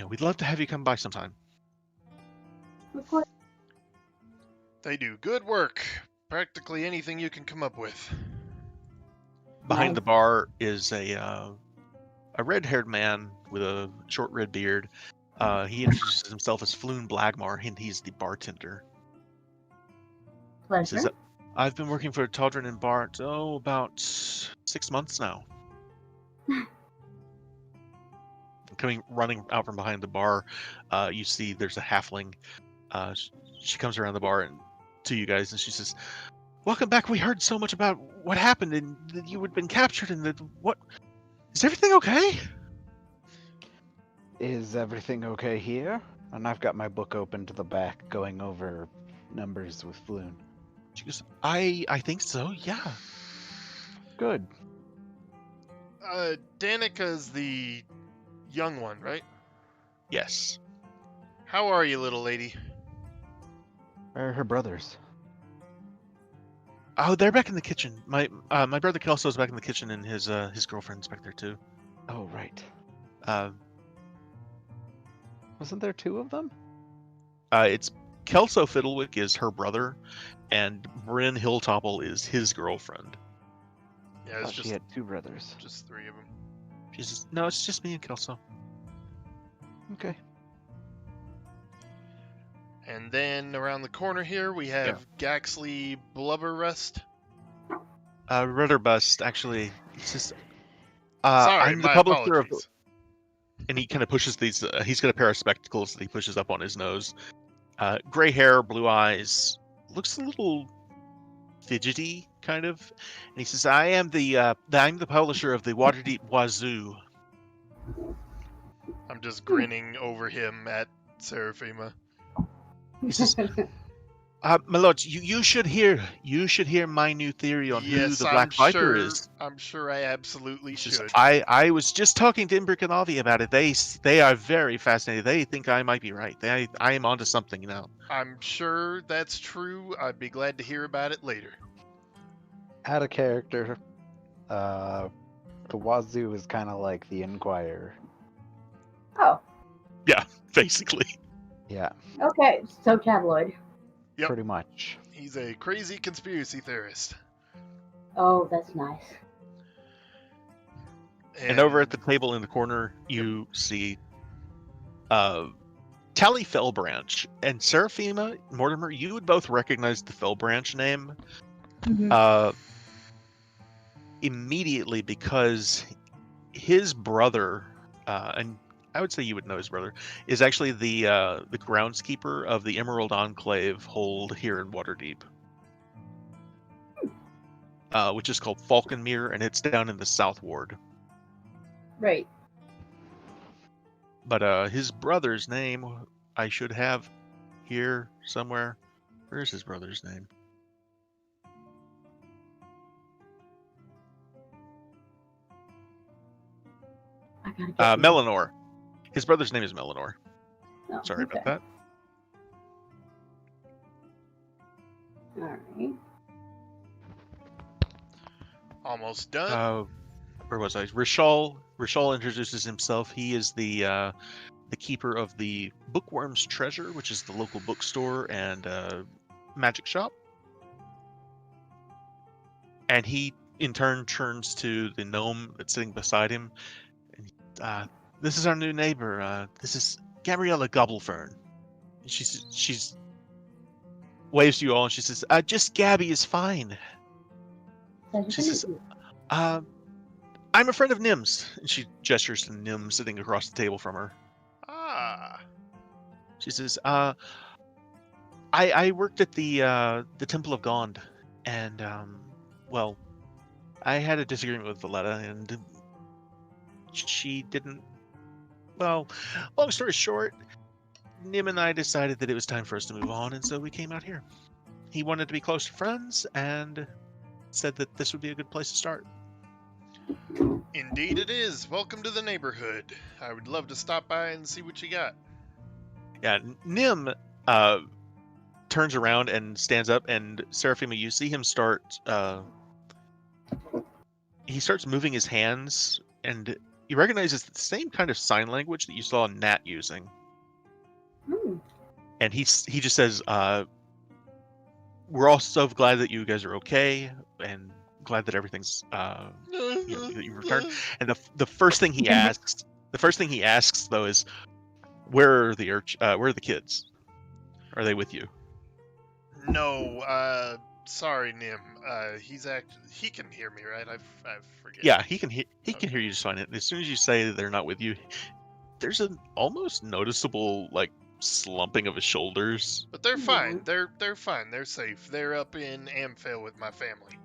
we'd love to have you come by sometime. Of course. They do good work. Practically anything you can come up with. Behind Nice. the bar is a red-haired man with a short red beard. He introduces himself as Floon Blagmar, and he's the bartender. He says, Pleasure. I've been working for Taldrin and Bart, about 6 months now. Running out from behind the bar, you see there's a halfling. She comes around the bar and to you guys, and she says, welcome back. We heard so much about what happened, and that you had been captured, and what... Is everything okay? Is everything okay here? And I've got my book open to the back, going over numbers with Floon. She goes, I think so, yeah. Good. Danica's the young one, right? Yes. How are you, little lady? Where are her brothers? Oh, they're back in the kitchen. My brother Kelso's back in the kitchen, and his girlfriend's back there too. Oh, right. Wasn't there two of them? It's Kelso Fiddlewick is her brother, and Bryn Hilltopple is his girlfriend. Yeah, it's She just had two brothers. just three of them. She says, no, it's just me and Kelso. Okay. And then around the corner here we have Gaxley Blubberrust. Rudderbust, actually, he says, Sorry, I'm the my publisher apologies. and he kind of pushes these. He's got a pair of spectacles that he pushes up on his nose. Gray hair, blue eyes, looks a little fidgety, kind of. And he says, I'm the publisher of the Waterdeep Wazoo. I'm just grinning over him at Seraphima. He says, my lord, you should hear my new theory on who the Black Viper is. I'm sure I absolutely should. I was just talking to Hindrick Alendhi about it. They are very fascinated. They think I might be right. I am onto something now. I'm sure that's true. I'd be glad to hear about it later. Out of character, the Wazoo is kind of like the Inquirer. Oh, Yeah, basically. Yeah, okay. So tabloid. Yep. pretty much. He's a crazy conspiracy theorist. Oh, that's nice. And over at the table in the corner, you see Tally Fellbranch and Seraphima, Mortimer. You would both recognize the Fellbranch name immediately because his brother, and I would say you would know his brother, is actually the groundskeeper of the Emerald Enclave hold here in Waterdeep, which is called Falconmere, and it's down in the South Ward. Right. But his brother's name, I should have here somewhere. Where's his brother's name? I gotta get Melanor. His brother's name is Melanor. Oh, Sorry okay. about that. All right. Almost done. Where was I? Rishal introduces himself. He is the the keeper of the Bookworm's Treasure, which is the local bookstore and magic shop. And he, in turn, turns to the gnome that's sitting beside him. And, this is our new neighbor. This is Gabriella Gobblefern. And she's waves to you all, and she says, "Just Gabby is fine." She says, "I'm a friend of Nim's," and she gestures to Nim sitting across the table from her. Ah. She says, I worked at the Temple of Gond, and well, I had a disagreement with Valletta, and she didn't. Well, long story short, Nim and I decided that it was time for us to move on, and so we came out here. He wanted to be close to friends, and said that this would be a good place to start. Indeed it is. Welcome to the neighborhood. I would love to stop by and see what you got. Yeah, Nim turns around and stands up, and Seraphima, you see him start. He starts moving his hands, and you recognize it's the same kind of sign language that you saw Nat using. And he just says, "We're all so glad that you guys are okay, and glad that everything's that you returned." And the first thing he asks, though, is, where are the kids? Are they with you? No, sorry, Nim. He can hear me, right? I forget. Yeah, he can hear you just fine. As soon as you say that they're not with you, there's an almost noticeable slumping of his shoulders. But they're fine. They're fine. They're safe. They're up in Amphale with my family.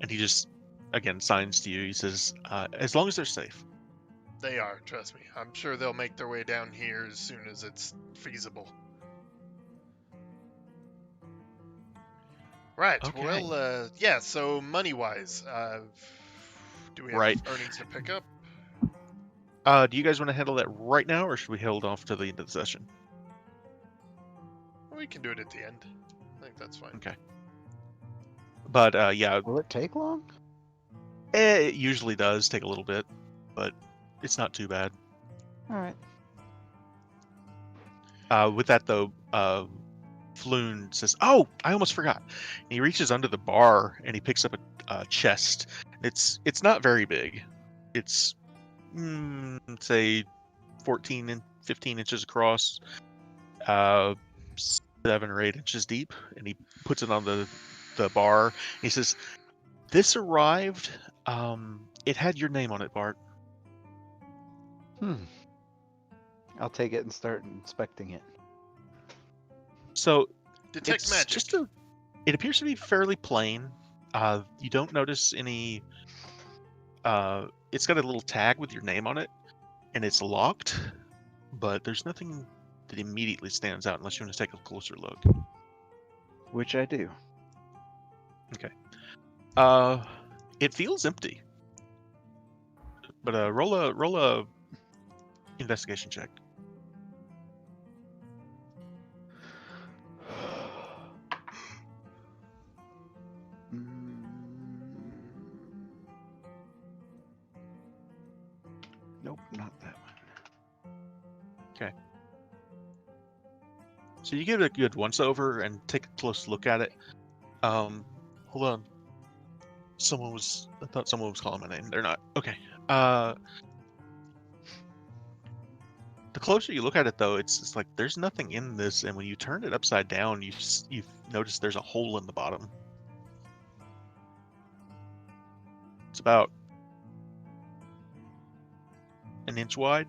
And he just again signs to you. He says, "As long as they're safe." They are, trust me. I'm sure they'll make their way down here as soon as it's feasible. Right. Okay. Well, yeah. So money-wise, do we have earnings to pick up? Do you guys want to handle that right now, or should we hold off to the end of the session? We can do it at the end. I think that's fine. Okay. But yeah, Will it take long? it usually does take a little bit, but it's not too bad. All right. With that though, Floon says, "Oh, I almost forgot." And he reaches under the bar and he picks up a chest. It's not very big. It's say 14 and 15 inches across, 7 or 8 inches deep, and he puts it on the bar. He says, "This arrived. It had your name on it, Bart." I'll take it and start inspecting it. So Detect it's magic. it appears to be fairly plain. You don't notice any. It's got a little tag with your name on it, and it's locked. But there's nothing that immediately stands out unless you want to take a closer look. Which I do. Okay. It feels empty. But roll a investigation check. Nope, not that one. Okay. So you give it a good once over and take a close look at it. Hold on. I thought someone was calling my name. They're not. Okay. The closer you look at it, though, it's like there's nothing in this, and when you turn it upside down, you notice there's a hole in the bottom. It's about an inch wide.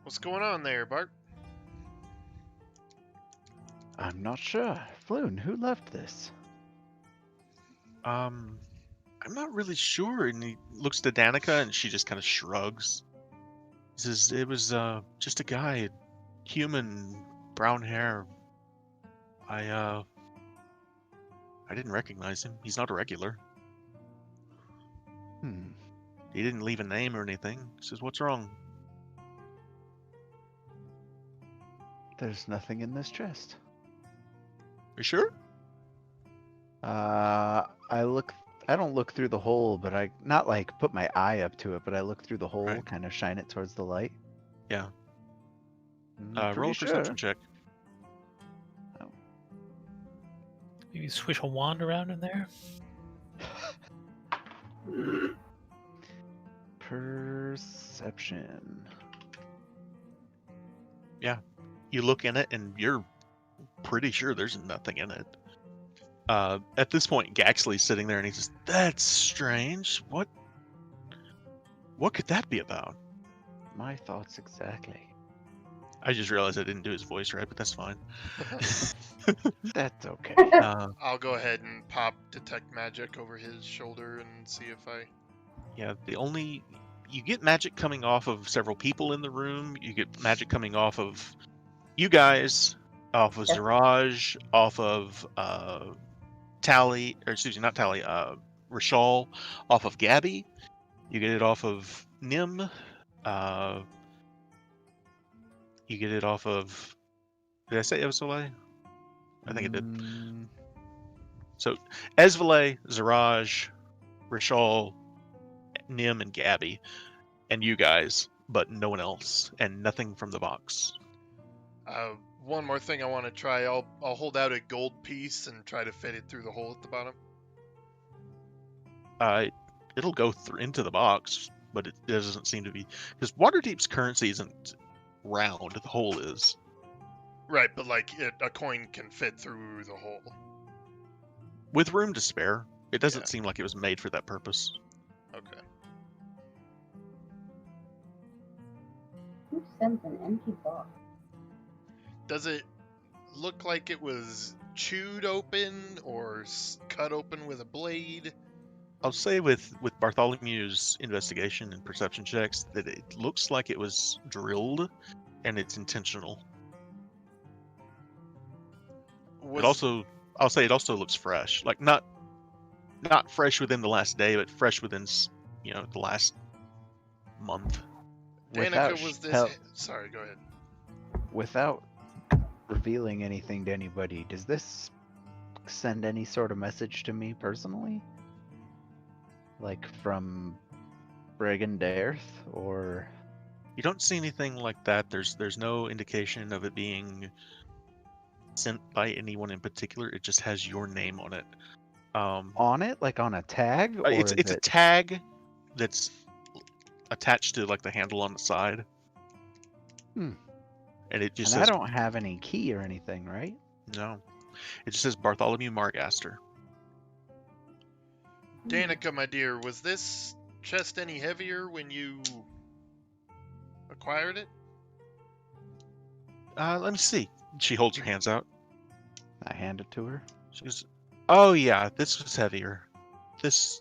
What's going on there, Bart? I'm not sure. Floon, who left this? I'm not really sure. And he looks to Danica, and she just kind of shrugs. He says, "It was just a guy, human, brown hair. I didn't recognize him. He's not a regular. He didn't leave a name or anything." He says, "What's wrong?" There's nothing in this chest. You sure? I look I don't look through the hole, but I not like put my eye up to it, but I look through the hole, Right. kind of shine it towards the light. Yeah. Pretty Roll a perception sure. check. Maybe swish a wand around in there. Perception. You look in it, and you're pretty sure there's nothing in it. At this point, Gaxley's sitting there, and he's just, "That's strange. What could that be about?" My thoughts exactly. I just realized I didn't do his voice right, but that's fine. That's okay. I'll go ahead and pop detect magic over his shoulder and see if I. Yeah, you get magic coming off of several people in the room. You get magic coming off of you guys, off of Yep. Ziraj, off of Tally, or excuse me, not Tally, Rashal, off of Gabby. You get it off of Nim. You get it off of. Did I say Evsole? I think I did. So Esvale, Ziraj, Rashal, Nim, and Gabby, and you guys, but no one else, and nothing from the box. One more thing I want to try. I'll hold out a gold piece and try to fit it through the hole at the bottom. It'll go into the box, but it doesn't seem to be, because Waterdeep's currency isn't round. The hole is. Right, but like a coin can fit through the hole. With room to spare. It doesn't Yeah. seem like it was made for that purpose. Okay. Who sends an empty box? Does it look like it was chewed open or cut open with a blade? I'll say with Bartholomew's investigation and perception checks that it looks like it was drilled, and it's intentional. I'll say it also looks fresh, like not fresh within the last day, but fresh within the last month. Danica, was this? help- Sorry, go ahead. Without revealing anything to anybody, does this send any sort of message to me personally? Like from Bregan Dareth, or You don't see anything like that. There's no indication of it being sent by anyone in particular. It just has your name on it. on it, like on a tag, or It's is a it... tag that's attached to like the handle on the side. Hmm. And it just And I says don't have any key or anything, right? no. It just says Bartholomew Margaster. Danica, my dear, was this chest any heavier when you acquired it? Let me see. She holds her hands out. I hand it to her. She goes, "Oh yeah, this was heavier. This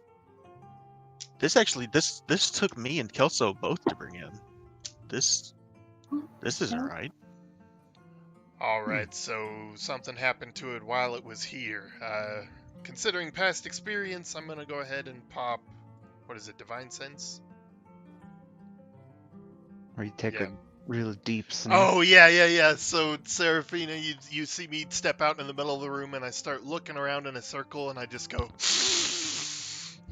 took me and Kelso both to bring in. This isn't right." All right, so something happened to it while it was here. Considering past experience, I'm gonna go ahead and pop. What is it, Divine Sense? Or you take Yeah. a real deep sniff. Oh yeah. So Seraphina, you see me step out in the middle of the room, and I start looking around in a circle, and I just go,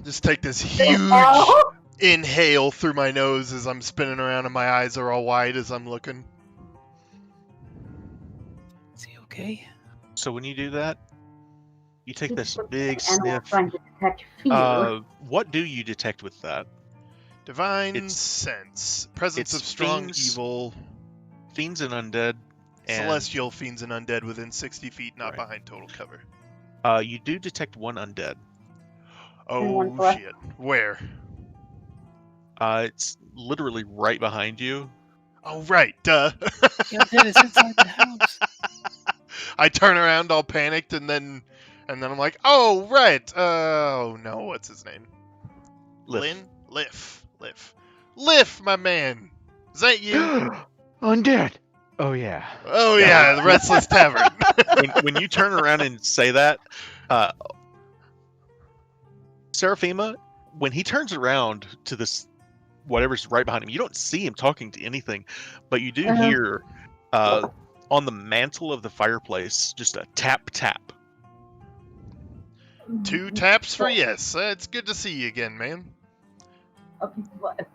just take this huge Oh! inhale through my nose as I'm spinning around, and my eyes are all wide as I'm looking. Is he okay? So when you do that, you take this It's big an animal sniff. trying to detect fear. What do you detect with that? Divine It's- Sense, presence it's of strong fiends, evil, Fiends and undead, and celestial fiends and undead within 60 feet, not Right. behind total cover. You do detect one undead. one Oh left. shit! Where? It's literally right behind you. Oh right, duh. The undead is inside the house. I turn around all panicked, and then I'm like, oh right. Oh no, what's his name? Liff. Liff, my man. Is that you? Undead! Oh yeah. Oh yeah, the Restless Tavern. when you turn around and say that, Seraphima, when he turns around to this whatever's right behind him, you don't see him talking to anything, but you do Uh-huh. hear on the mantle of the fireplace just a tap tap. 2 taps for yes. It's good to see you again, man. What?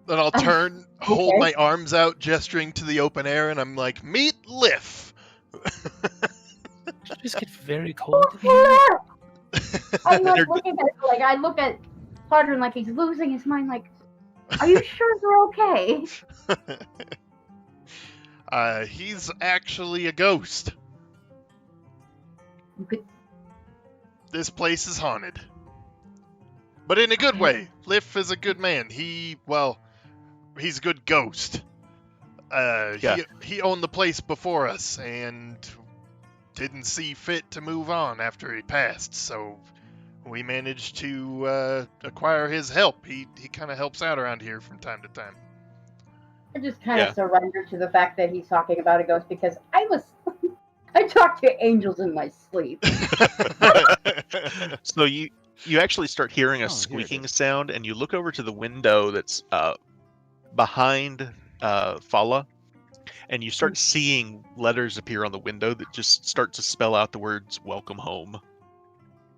Then I'll turn, hold Okay. my arms out, gesturing to the open air, and I'm like, meet Liff. It just get very cold in here. I'm like They're- looking at, like, I look at Podron like he's losing his mind. Like, are you sure you're okay? He's actually a ghost. You could. This place is haunted. But in a good way. Liff is a good man. He's a good ghost. Yeah. He owned the place before us and didn't see fit to move on after he passed, so we managed to acquire his help. He kind of helps out around here from time to time. I just kind of Yeah. surrender to the fact that he's talking about a ghost because I talk to angels in my sleep. So you actually start hearing Oh, a here it squeaking is. sound, and you look over to the window that's behind Fala, and you start seeing letters appear on the window that just start to spell out the words "Welcome home."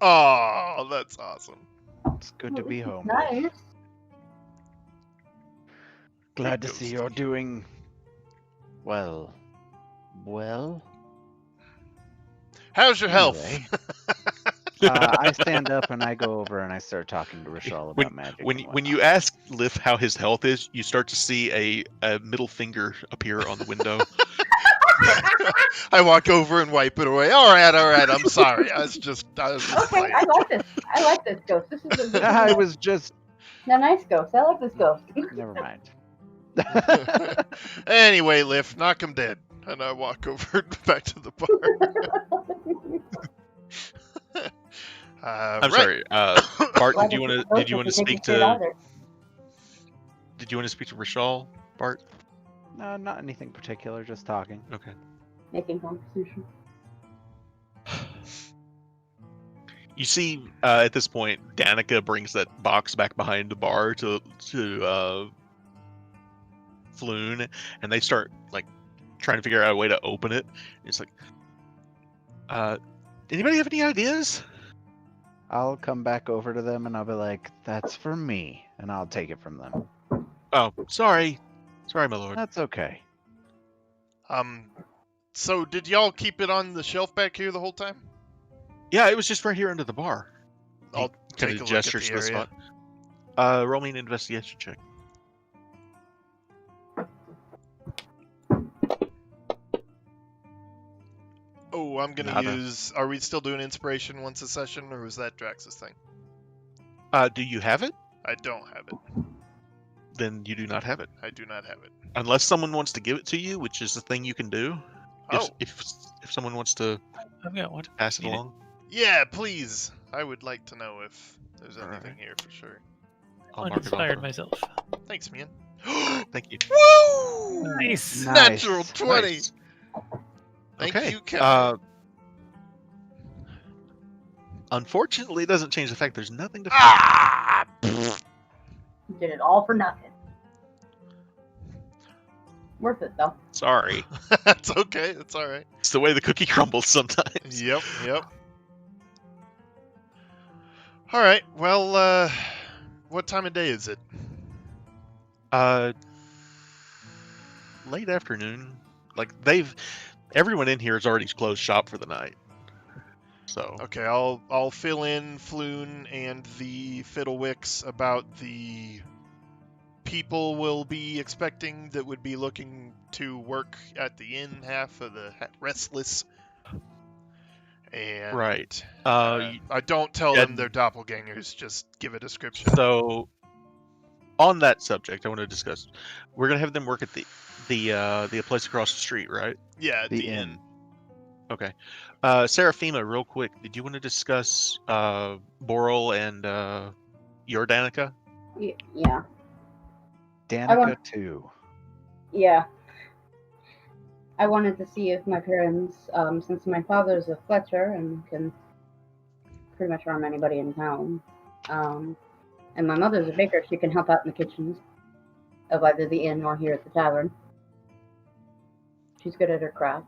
Oh, that's awesome. It's good to be home. Nice. Glad to Good see ghost. you're doing well. Well, How's your health? anyway, I stand up and I go over and I start talking to Rishal about magic. When and when you whatnot. ask Liff how his health is, you start to see a middle finger appear on the window. I walk over and wipe it away. All right. I'm sorry. I was just Okay, playing. I like this ghost. This is a I was just nice ghost. I like this ghost. never mind. Anyway, Liff, knock him dead. And I walk over back to the bar. I'm right. sorry, Bart. Why Did you does want the to ghost speak have take his shit to either? Did you want to speak to Rishal, Bart? No, not anything particular, just talking. Okay. Making conversation. You see, at this point, Danica brings that box back behind the bar to Floon, and they start like trying to figure out a way to open it. It's like, anybody have any ideas? I'll come back over to them and I'll be like, "That's for me," and I'll take it from them. Oh, sorry, my lord. That's okay. So did y'all keep it on the shelf back here the whole time? Yeah, it was just right here under the bar. I'll Kind take a of look at gestures the to the area. spot. Roll me an investigation check. Oh, I'm gonna Nada. use. Are we still doing inspiration once a session, or was that Drax's thing? Do you have it? I don't have it. Then you do not have it, I do not have it. unless someone wants to give it to you, which is the thing you can do. Oh, If someone wants to I've got one. pass it Need it. along, yeah, please. I would like to know if there's All anything right. here for sure. I'll mark it Uninspired off. myself. Thanks, man. Thank you. Woo! Nice. Natural Nice. 20. Nice. Thank Okay. you, Kevin. Unfortunately, it doesn't change the fact there's nothing to. Ah! You did it all for nothing. Worth it though. Sorry, That's okay. That's all right. it's the way the cookie crumbles sometimes. Yep. All right. Well, what time of day is it? Late afternoon. Like everyone in here has already closed shop for the night. So Okay, I'll fill in Floon and the Fiddlewicks about the people we'll be expecting that would be looking to work at the inn half of the Restless. And right. I don't tell yeah. them they're doppelgangers. Just give a description. So on that subject, I want to discuss. We're gonna have them work at the place across the street, right? Yeah, at The inn. Okay. Seraphima, real quick, did you want to discuss Boral and your Danica? Yeah. Danica too. Yeah. I wanted to see if my parents, since my father's a Fletcher and can pretty much harm anybody in town, and my mother's a baker, she can help out in the kitchens of either the inn or here at the tavern. She's good at her craft.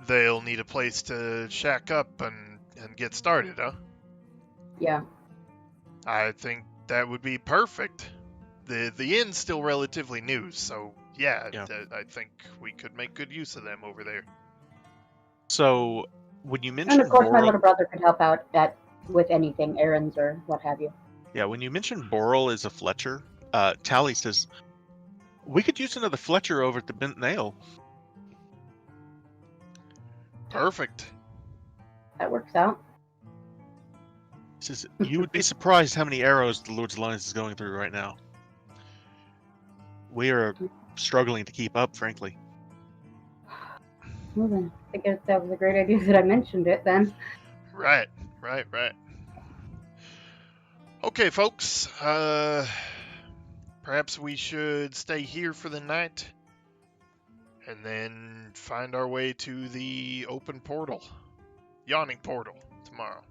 They'll need a place to shack up and and get started, huh? Yeah. I think that would be perfect. The inn's still relatively new, so yeah. I think we could make good use of them over there. So, when you And mentioned of course, my Boral, little brother could help out with anything, errands or what have you. yeah, when you mentioned Boral as a Fletcher, Tally says we could use another Fletcher over at the Bent Nail. Perfect. That works out. He says you would be surprised how many arrows the Lord's Alliance is going through right now. We are struggling to keep up, frankly. Well, then, I guess that was a great idea that I mentioned it then. Right. Okay, folks. Perhaps we should stay here for the night and then find our way to the open portal, yawning portal, tomorrow.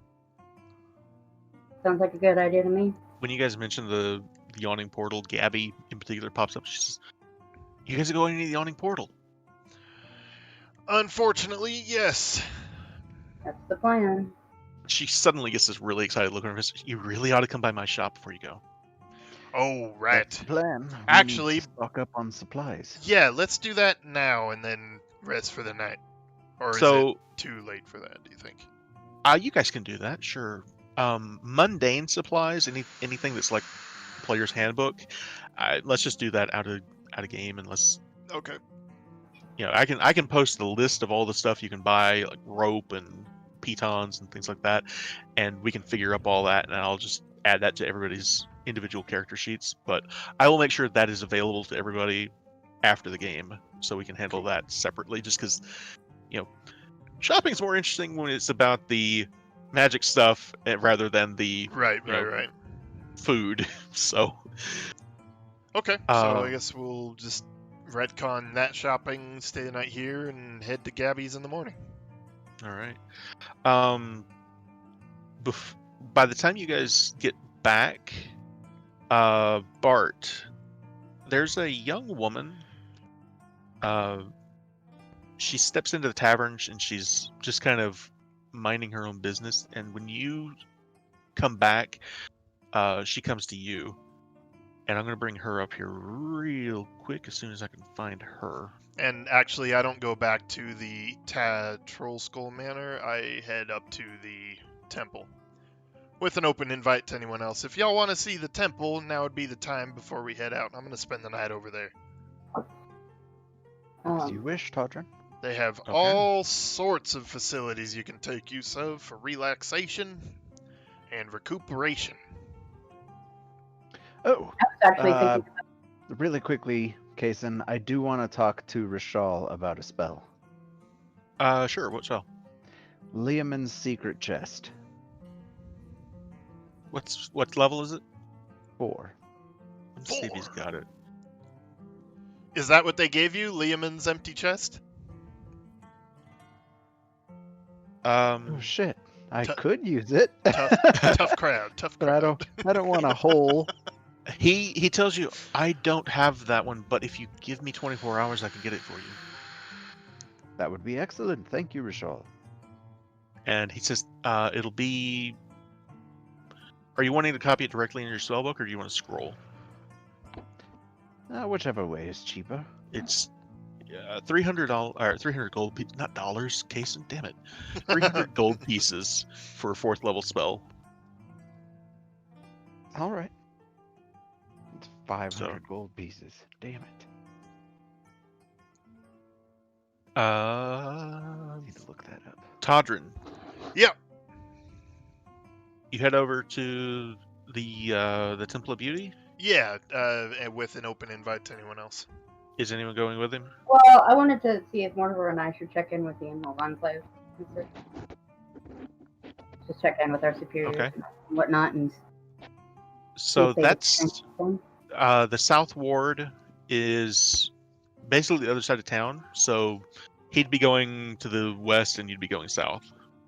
Sounds like a good idea to me. When you guys mentioned the yawning portal, Gabby in particular pops up. She says, "You guys are going into the yawning portal." Unfortunately, yes. That's the plan. She suddenly gets this really excited look on her face. You really ought to come by my shop before you go. Oh, right. That's the plan. We Actually- need to stock up on supplies. Yeah, let's do that now and then rest for the night. Or is it So, too late for that, do you think? you guys can do that, sure. Mundane supplies, anything that's like player's handbook. Let's just do that out of game, and let's. Okay. You know, I can post the list of all the stuff you can buy, like rope and pitons and things like that, and we can figure up all that, and I'll just add that to everybody's individual character sheets. But I will make sure that is available to everybody after the game, so we can handle that separately. Just because, you know, shopping's more interesting when it's about the magic stuff rather than the Right. food. So. Okay, so I guess we'll just retcon that shopping, stay the night here, and head to Gabby's in the morning. All right. By the time you guys get back, Bart, there's a young woman. She steps into the tavern and she's just kind of minding her own business. And when you come back, she comes to you. And I'm going to bring her up here real quick as soon as I can find her. And actually, I don't go back to the Troll Skull Manor. I head up to the temple with an open invite to anyone else. If y'all want to see the temple, now would be the time before we head out. I'm going to spend the night over there. As you wish, Todrin. They have Okay. all sorts of facilities you can take use of for relaxation and recuperation. Oh, I was actually thinking really quickly, Kaysen, I do want to talk to Rishal about a spell. Sure. What spell? Liamon's secret chest. What level is it? 4. Let's see if he's 4. got it. Is that what they gave you, Liamon's empty chest? Oh shit! I Tough- could use it. Tough crowd. But I don't want a hole. He tells you, I don't have that one, but if you give me 24 hours, I can get it for you. That would be excellent. Thank you, Rishal. And he says, it'll be. Are you wanting to copy it directly in your spellbook, or do you want to scroll? Whichever way is cheaper. It's $300 or 300 gold pieces, not dollars. Kaysen, damn it, 300 gold pieces for a 4th level spell. All right. It's 500 gold pieces. Damn it. Need to look that up. Todrin. Yeah. You head over to the Temple of Beauty. Yeah, and with an open invite to anyone else. Is anyone going with him? Well, I wanted to see if Mortimer and I should check in with the Emerald Enclave. Just check in with our superiors Okay. and whatnot. And So see if they that's can change them. the South Ward is basically the other side of town. So he'd be going to the west, and you'd be going south.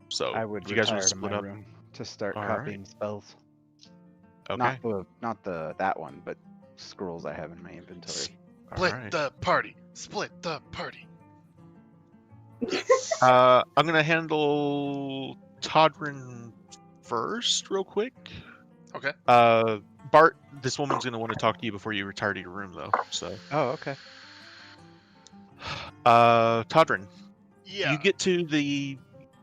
So I would if you guys retire want to to split my up. room to start All copying spells. Okay. Not that one, but scrolls I have in my inventory. Split All right. the party. Split the party. I'm gonna handle Todrin first, real quick. Okay. Bart, this woman's going to want to talk to you before you retire to your room, though. So, Oh, okay. Todrin, Yeah. you get to the,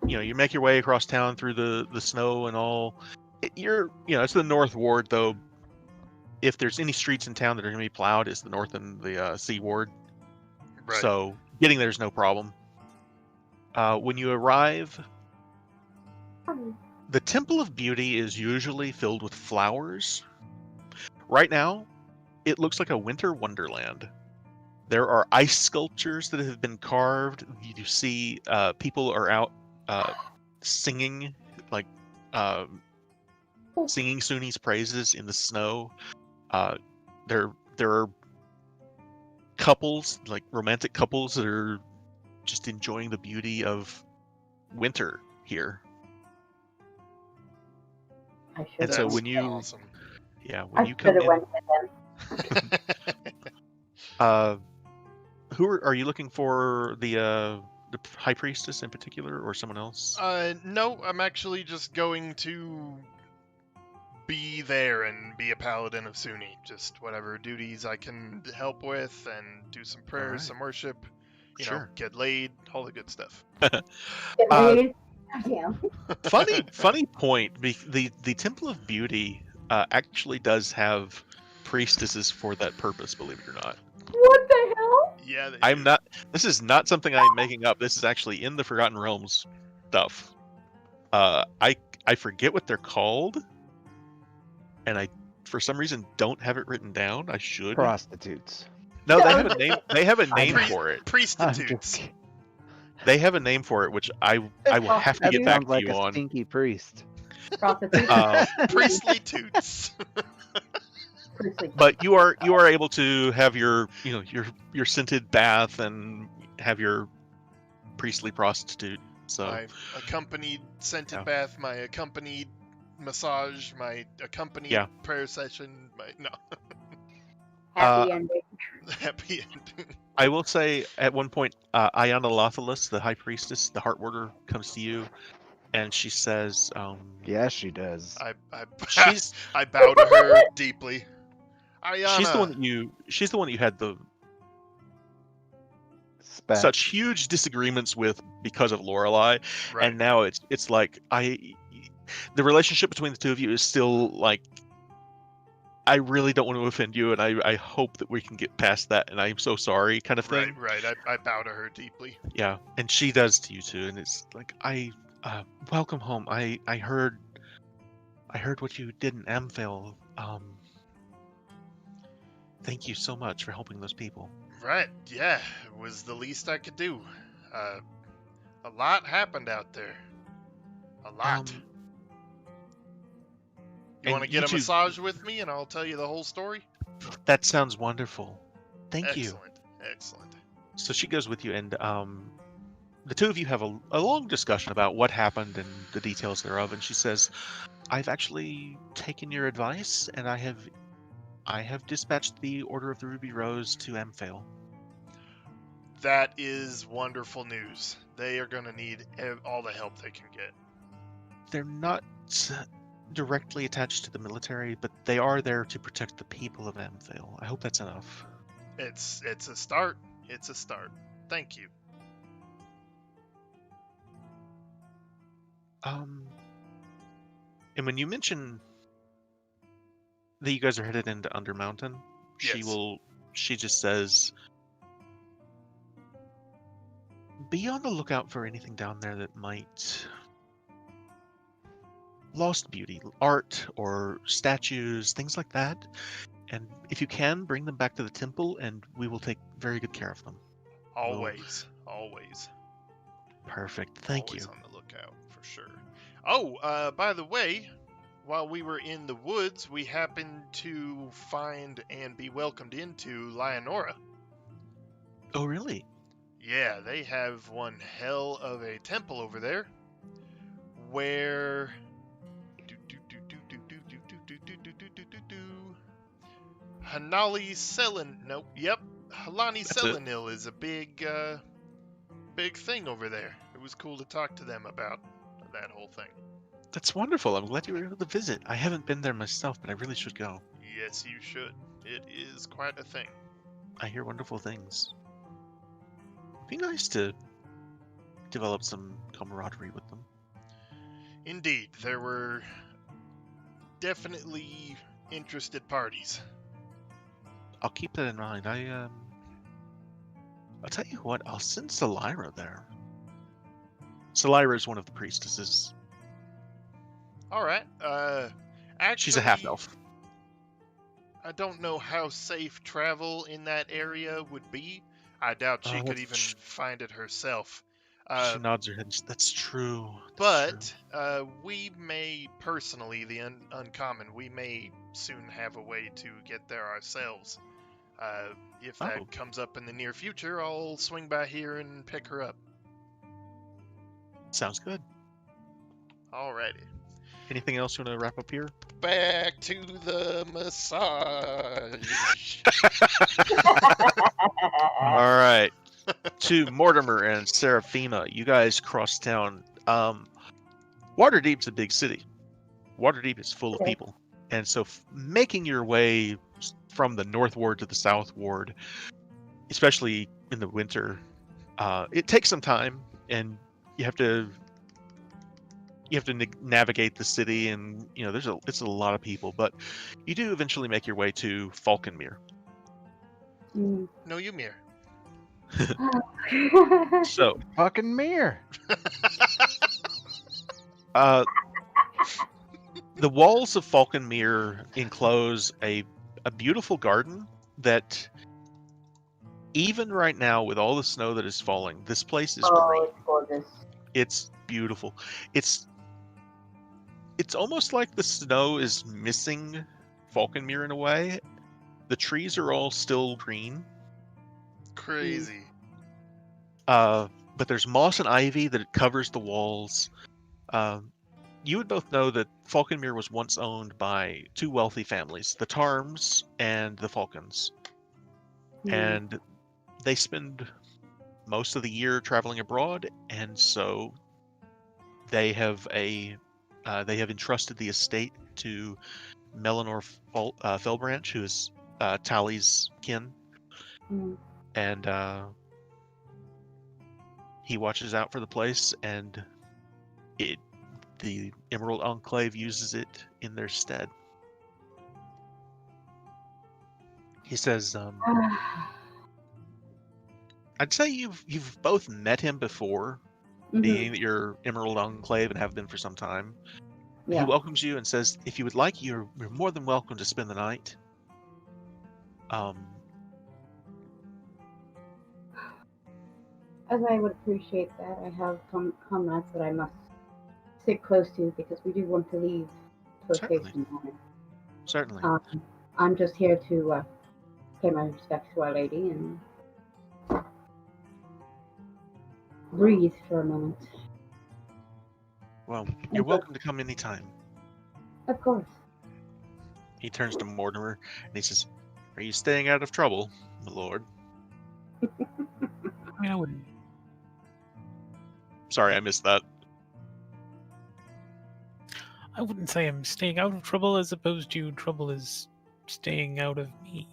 you make your way across town through the snow and all. It's the North Ward, though. If there's any streets in town that are going to be plowed, it's the North and the Sea Ward. Right. So getting there is no problem. When you arrive, the Temple of Beauty is usually filled with flowers. Right now, it looks like a winter wonderland. There are ice sculptures that have been carved. You see people are out singing, like singing Suni's praises in the snow. There are couples, like romantic couples, that are just enjoying the beauty of winter here. I should And have so went when with you, them. Awesome. yeah, I when you should come have in, went with them. who are you looking for? The high priestess in particular, or someone else? No, I'm actually just going to be there and be a paladin of Suni. Just whatever duties I can help with and do some prayers, Alright. some worship, you know, Sure. get laid, all the good stuff. Get Uh, laid. Damn. funny point. The Temple of Beauty actually does have priestesses for that purpose. Believe it or not. What the hell? Yeah, they I'm do. not. This is not something I'm making up. This is actually in the Forgotten Realms stuff. I forget what they're called, and I for some reason don't have it written down. I should. Prostitutes. No, they have a name. They have a name Pri- for it. I'm Prostitutes. just kidding. They have a name for it, which I will have to That get back sounds to like you a on. stinky priest. Prostitute. Priestly toots. Priestly. But you are able to have your your scented bath and have your priestly prostitute. So My accompanied scented Yeah. bath, my accompanied massage, my accompanied Yeah. prayer session, my no Happy ending. happy ending. I will say at one point, Ayana Lothalus, the high priestess, the heart warder, comes to you, and she says, Yes, she does. she's I bow to her deeply. Ayana. she's the one that you had the Spat. such huge disagreements with because of Lorelei, Right. and now it's like the relationship between the two of you is still like, I really don't want to offend you, and I hope that we can get past that, and I'm so sorry, kind of thing. Right. I bow to her deeply. Yeah, and she does to you too, and it's like, welcome home. I heard what you did in Amphil. Thank you so much for helping those people. Right. Yeah, it was the least I could do. A lot happened out there. A lot. You and want to get you a two- massage with me, and I'll tell you the whole story? That sounds wonderful. Thank you. Excellent. So she goes with you, and the two of you have a long discussion about what happened and the details thereof. And she says, "I've actually taken your advice, and I have dispatched the Order of the Ruby Rose to Amphale." That is wonderful news. They are going to need all the help they can get. They're not directly attached to the military, but they are there to protect the people of Amphale. I hope that's enough. It's a start. It's a start. Thank you. And when you mention that you guys are headed into Undermountain, Yes. she just says, be on the lookout for anything down there that might lost beauty, art or statues, things like that. And if you can, bring them back to the temple, and we will take very good care of them. Always. Perfect. Thank Always you. on the lookout, for sure. Oh, by the way, while we were in the woods, we happened to find and be welcomed into Lionora. Oh, really? Yeah, they have one hell of a temple over there, where Halani That's it. Selenil is a big thing over there. It was cool to talk to them about that whole thing. That's wonderful. I'm glad you were able to visit. I haven't been there myself, but I really should go. Yes, you should. It is quite a thing. I hear wonderful things. It'd be nice to develop some camaraderie with them. Indeed, there were definitely interested parties. I'll keep that in mind. I'll tell you what. I'll send Selira there. Selira is one of the priestesses. All right. Actually, She's a half elf. I don't know how safe travel in that area would be. I doubt she could even find it herself. She nods her head. That's true. But we may personally, the uncommon, we may soon have a way to get there ourselves. If that comes up in the near future, I'll swing by here and pick her up. Sounds good. Alrighty. Anything else you want to wrap up here? Back to the massage. All right. To Mortimer and Seraphima, you guys cross town. Waterdeep's a big city. Waterdeep is full of people. And so making your way from the north ward to the south ward, especially in the winter, it takes some time, and you have to navigate the city, and it's a lot of people, but you do eventually make your way to Falconmere. Mm. No, Ymir. So Fucking mirror. The walls of Falconmere enclose a beautiful garden that, even right now with all the snow that is falling, this place is green. It's gorgeous. It's beautiful. It's almost like the snow is missing Falconmere in a way. The trees are all still green. Crazy. But there's moss and ivy that covers the walls. You would both know that Falconmere was once owned by two wealthy families, the Tarms and the Falcons. And they spend most of the year traveling abroad, and so they have entrusted the estate to Melanor Fellbranch, who is Tally's kin. And he watches out for the place, and the Emerald Enclave uses it in their stead. He says, I'd say you've both met him before, being that you're Emerald Enclave and have been for some time. Yeah. He welcomes you and says, if you would like, you're more than welcome to spend the night. As I would appreciate that, I have comrades that I must stick close to because we do want to leave Potation. Certainly. I'm just here to pay my respects to Our Lady and breathe for a moment. Well, you're welcome to come anytime. Of course. He turns to Mortimer and he says, are you staying out of trouble, my lord? I wouldn't. Sorry, I missed that. I wouldn't say I'm staying out of trouble as opposed to trouble is staying out of me.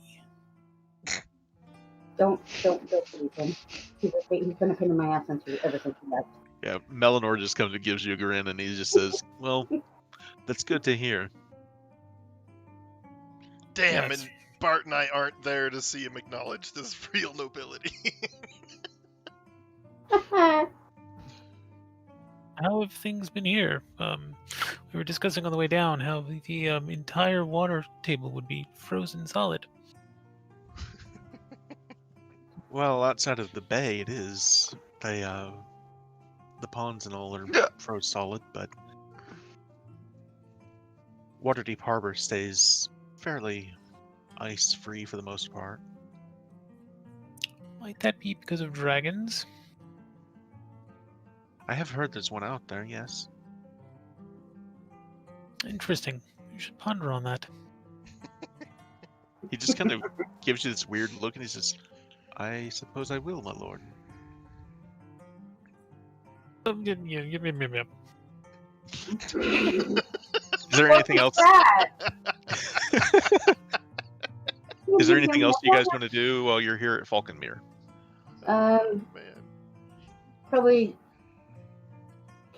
Don't believe him. He's been a pain in my ass ever since he left. Yeah, Melanor just comes and gives you a grin, and he just says, well, that's good to hear. Damn, yes. And Bart and I aren't there to see him acknowledge this real nobility. How have things been here? We were discussing on the way down how the entire water table would be frozen solid. Well, outside of the bay, it is. The ponds and all are frozen solid, but Waterdeep Harbor stays fairly ice-free for the most part. Might that be because of dragons? I have heard there's one out there, yes. Interesting. You should ponder on that. He just kind of gives you this weird look, and he says, I suppose I will, my lord. Yeah. Is there anything else? Is there anything else you guys want to do while you're here at Falconmere? Um, Man. Probably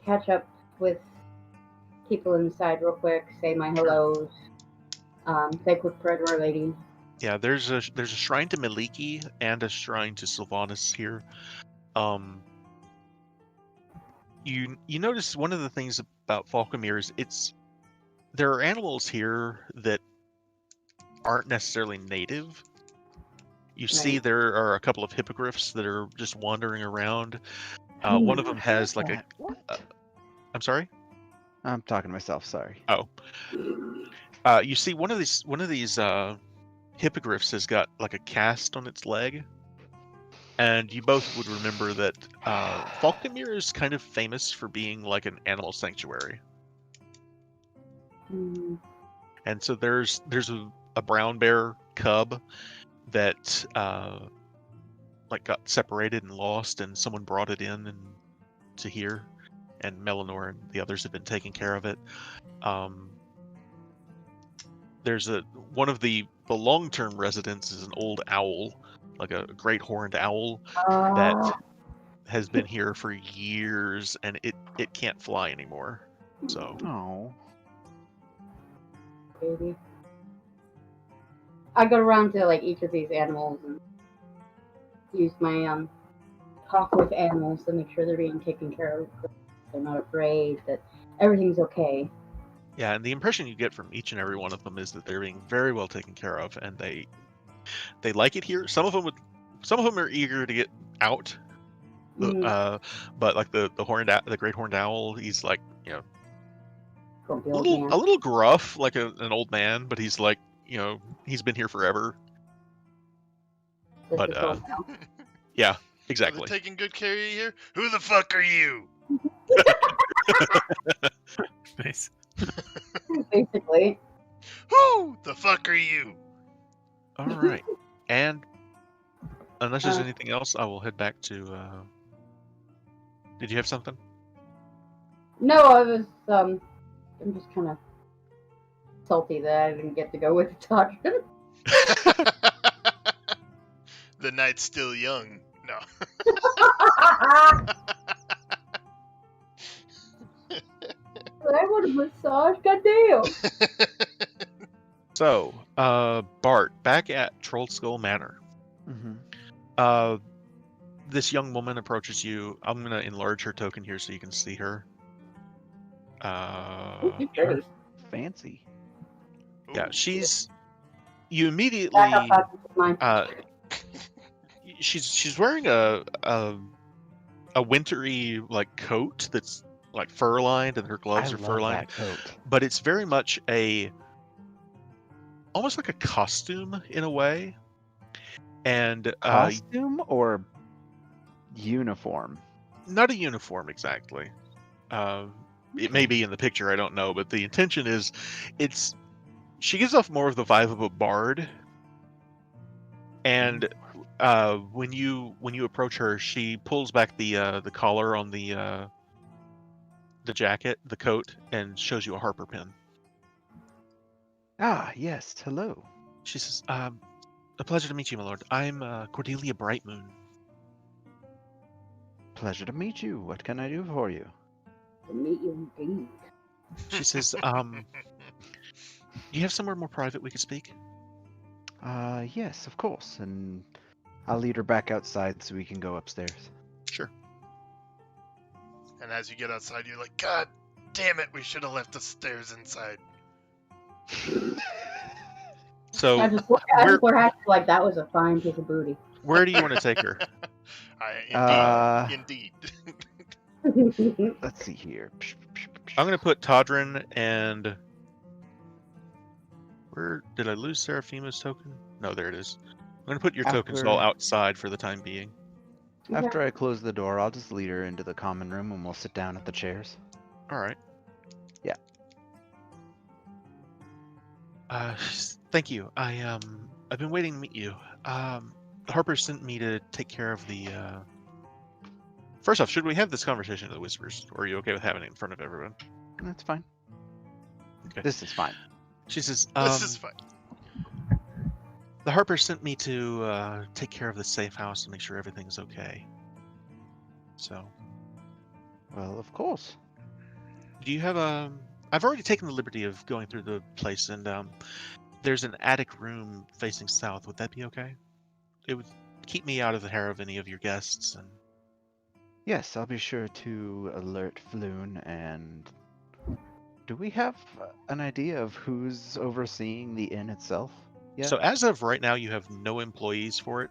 catch up with people inside real quick, say my hellos, say a quick prayer to Our Lady. Yeah, there's a shrine to Miliki and a shrine to Sylvanas here. You notice one of the things about Falconmere is there are animals here that aren't necessarily native. You see Right. there are a couple of hippogriffs that are just wandering around. One of them has like a. What? I'm sorry. I'm talking to myself. Sorry. Oh. You see one of these hippogriffs has got like a cast on its leg, and you both would remember that Falconmere is kind of famous for being like an animal sanctuary. Mm, And so there's a brown bear cub that like got separated and lost, and someone brought it in and to here, and Melanor and the others have been taking care of it. There's one of the long-term residents is an old owl, like a great horned owl that has been here for years, and it can't fly anymore. So Oh. baby. I go around to like each of these animals and use my talk with animals to make sure they're being taken care of. That they're not afraid. That everything's okay. yeah, and the impression you get from each and every one of them is that they're being very well taken care of, and they like it here. Some of them are eager to get out. But like the great horned owl, he's like, you know, Grumpy a old little man. a little gruff, like an old man, but he's like, you know, he's been here forever. This but, is old now. Yeah, Are they exactly. taking good care of you here? Who the fuck are you? Nice. Basically. Who the fuck are you? All right, and unless there's Uh, anything else, I will head back to. Did you have something? No, I was I'm just kind of salty that I didn't get to go with the doctor. The night's still young. No. I want a massage, goddamn. So, Bart, back at Troll Skull Manor. Mm-hmm. This young woman approaches you. I'm gonna enlarge her token here so you can see her. She's pretty. Fancy. Yeah, Ooh. you Back immediately. up, Patrick, it's mine. She's wearing a wintry like coat that's like fur lined, and her gloves I are fur love lined. that coat. But it's very much almost like a costume in a way. And Costume or uniform? not a uniform exactly. It may be in the picture, I don't know, but the intention is she gives off more of the vibe of a bard. And when you approach her, she pulls back the collar on the jacket, the coat, and shows you a harper pin. Ah, yes. Hello. She says, "A pleasure to meet you, my lord. I'm Cordelia Brightmoon." Pleasure to meet you. What can I do for you? To meet you indeed. She says, "Do you have somewhere more private we could speak?" Yes, of course. And I'll lead her back outside so we can go upstairs. Sure. And as you get outside, you're like, God damn it, we should have left the stairs inside. So, I just look like that was a fine piece of booty. where do you want to take her? Indeed. Let's see here. I'm going to put Todrin and... Where did I lose Seraphima's token? No, there it is. I'm going to put your tokens all outside for the time being. After I close the door, I'll just lead her into the common room and we'll sit down at the chairs. All right. Yeah. Thank you. I've been waiting to meet you. Harper sent me to take care of the. First off, should we have this conversation in the whispers, or are you okay with having it in front of everyone? That's fine. Okay. This is fine. She says, This is fine. the Harper sent me to take care of the safe house and make sure everything's okay. So, Well, of course. do you have I've already taken the liberty of going through the place, and there's an attic room facing south. Would that be okay? It would keep me out of the hair of any of your guests. And Yes, I'll be sure to alert Floon. And do we have an idea of who's overseeing the inn itself? Yeah. so, as of right now, you have no employees for it.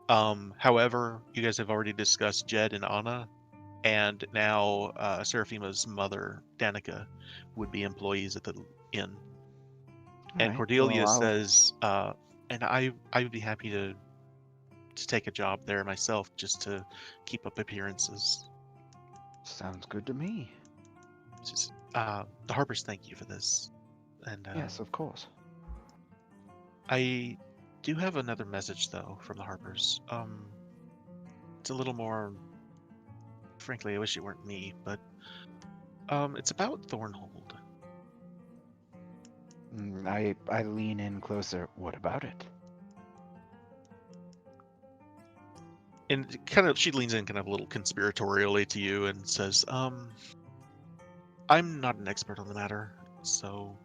However, you guys have already discussed Jed and Anna, and now Seraphima's mother, Danica, would be employees at the inn. And Cordelia says, and I would be happy to take a job there myself, just to keep up appearances. Sounds good to me. Just, the Harpers thank you for this. And Yes, of course. I do have another message though from the Harpers. It's a little more. Frankly, I wish it weren't me, but it's about Thornhold. I lean in closer. What about it? And kind of, she leans in kind of a little conspiratorially to you and says, I'm not an expert on the matter, so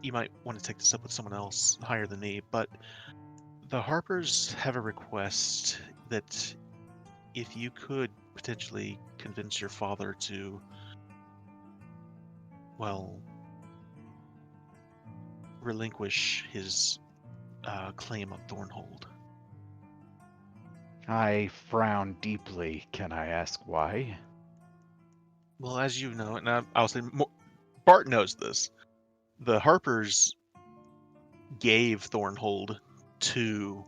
you might want to take this up with someone else higher than me, but the Harpers have a request that if you could potentially convince your father to, well, relinquish his claim on Thornhold. I frown deeply. Can I ask why? Well, as you know, and I'll say, Bart knows this. The Harpers gave Thornhold to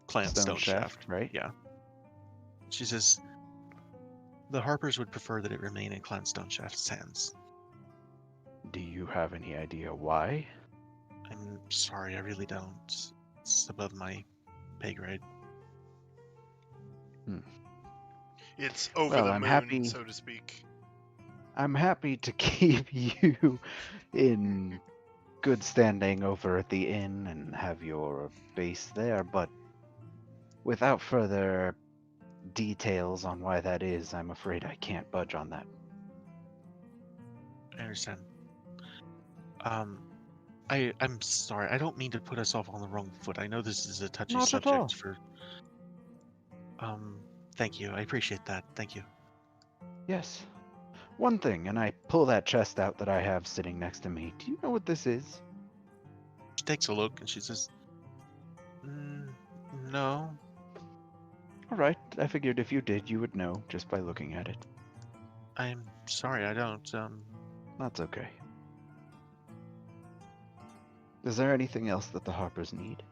Clan Stoneshaft, right? Yeah. She says, the Harpers would prefer that it remain in Clan Stoneshaft's hands. Do you have any idea why? I'm sorry, I really don't. It's above my pay grade. It's over Well, the I'm moon, happy- so to speak. I'm happy to keep you in good standing over at the inn and have your base there, but without further details on why that is, I'm afraid I can't budge on that. I understand. I'm sorry. I don't mean to put us off on the wrong foot. I know this is a touchy Not at all. subject for. Thank you. I appreciate that. Thank you. Yes. One thing, and I pull that chest out that I have sitting next to me. Do you know what this is? She takes a look and she says, "No." All right, I figured if you did, you would know just by looking at it. I'm sorry. I don't. That's okay. Is there anything else that the Harpers need?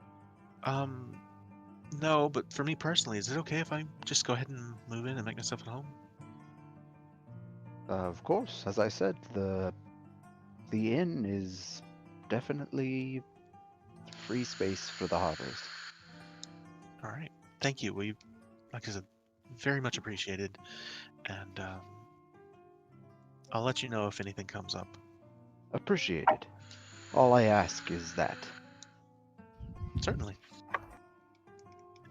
No. But for me personally, is it okay if I just go ahead and move in and make myself at home? Of course, as I said, the inn is definitely free space for the Harpers. All right. Thank you. We, like I said, very much appreciated, and I'll let you know if anything comes up. Appreciated. All I ask is that. Certainly.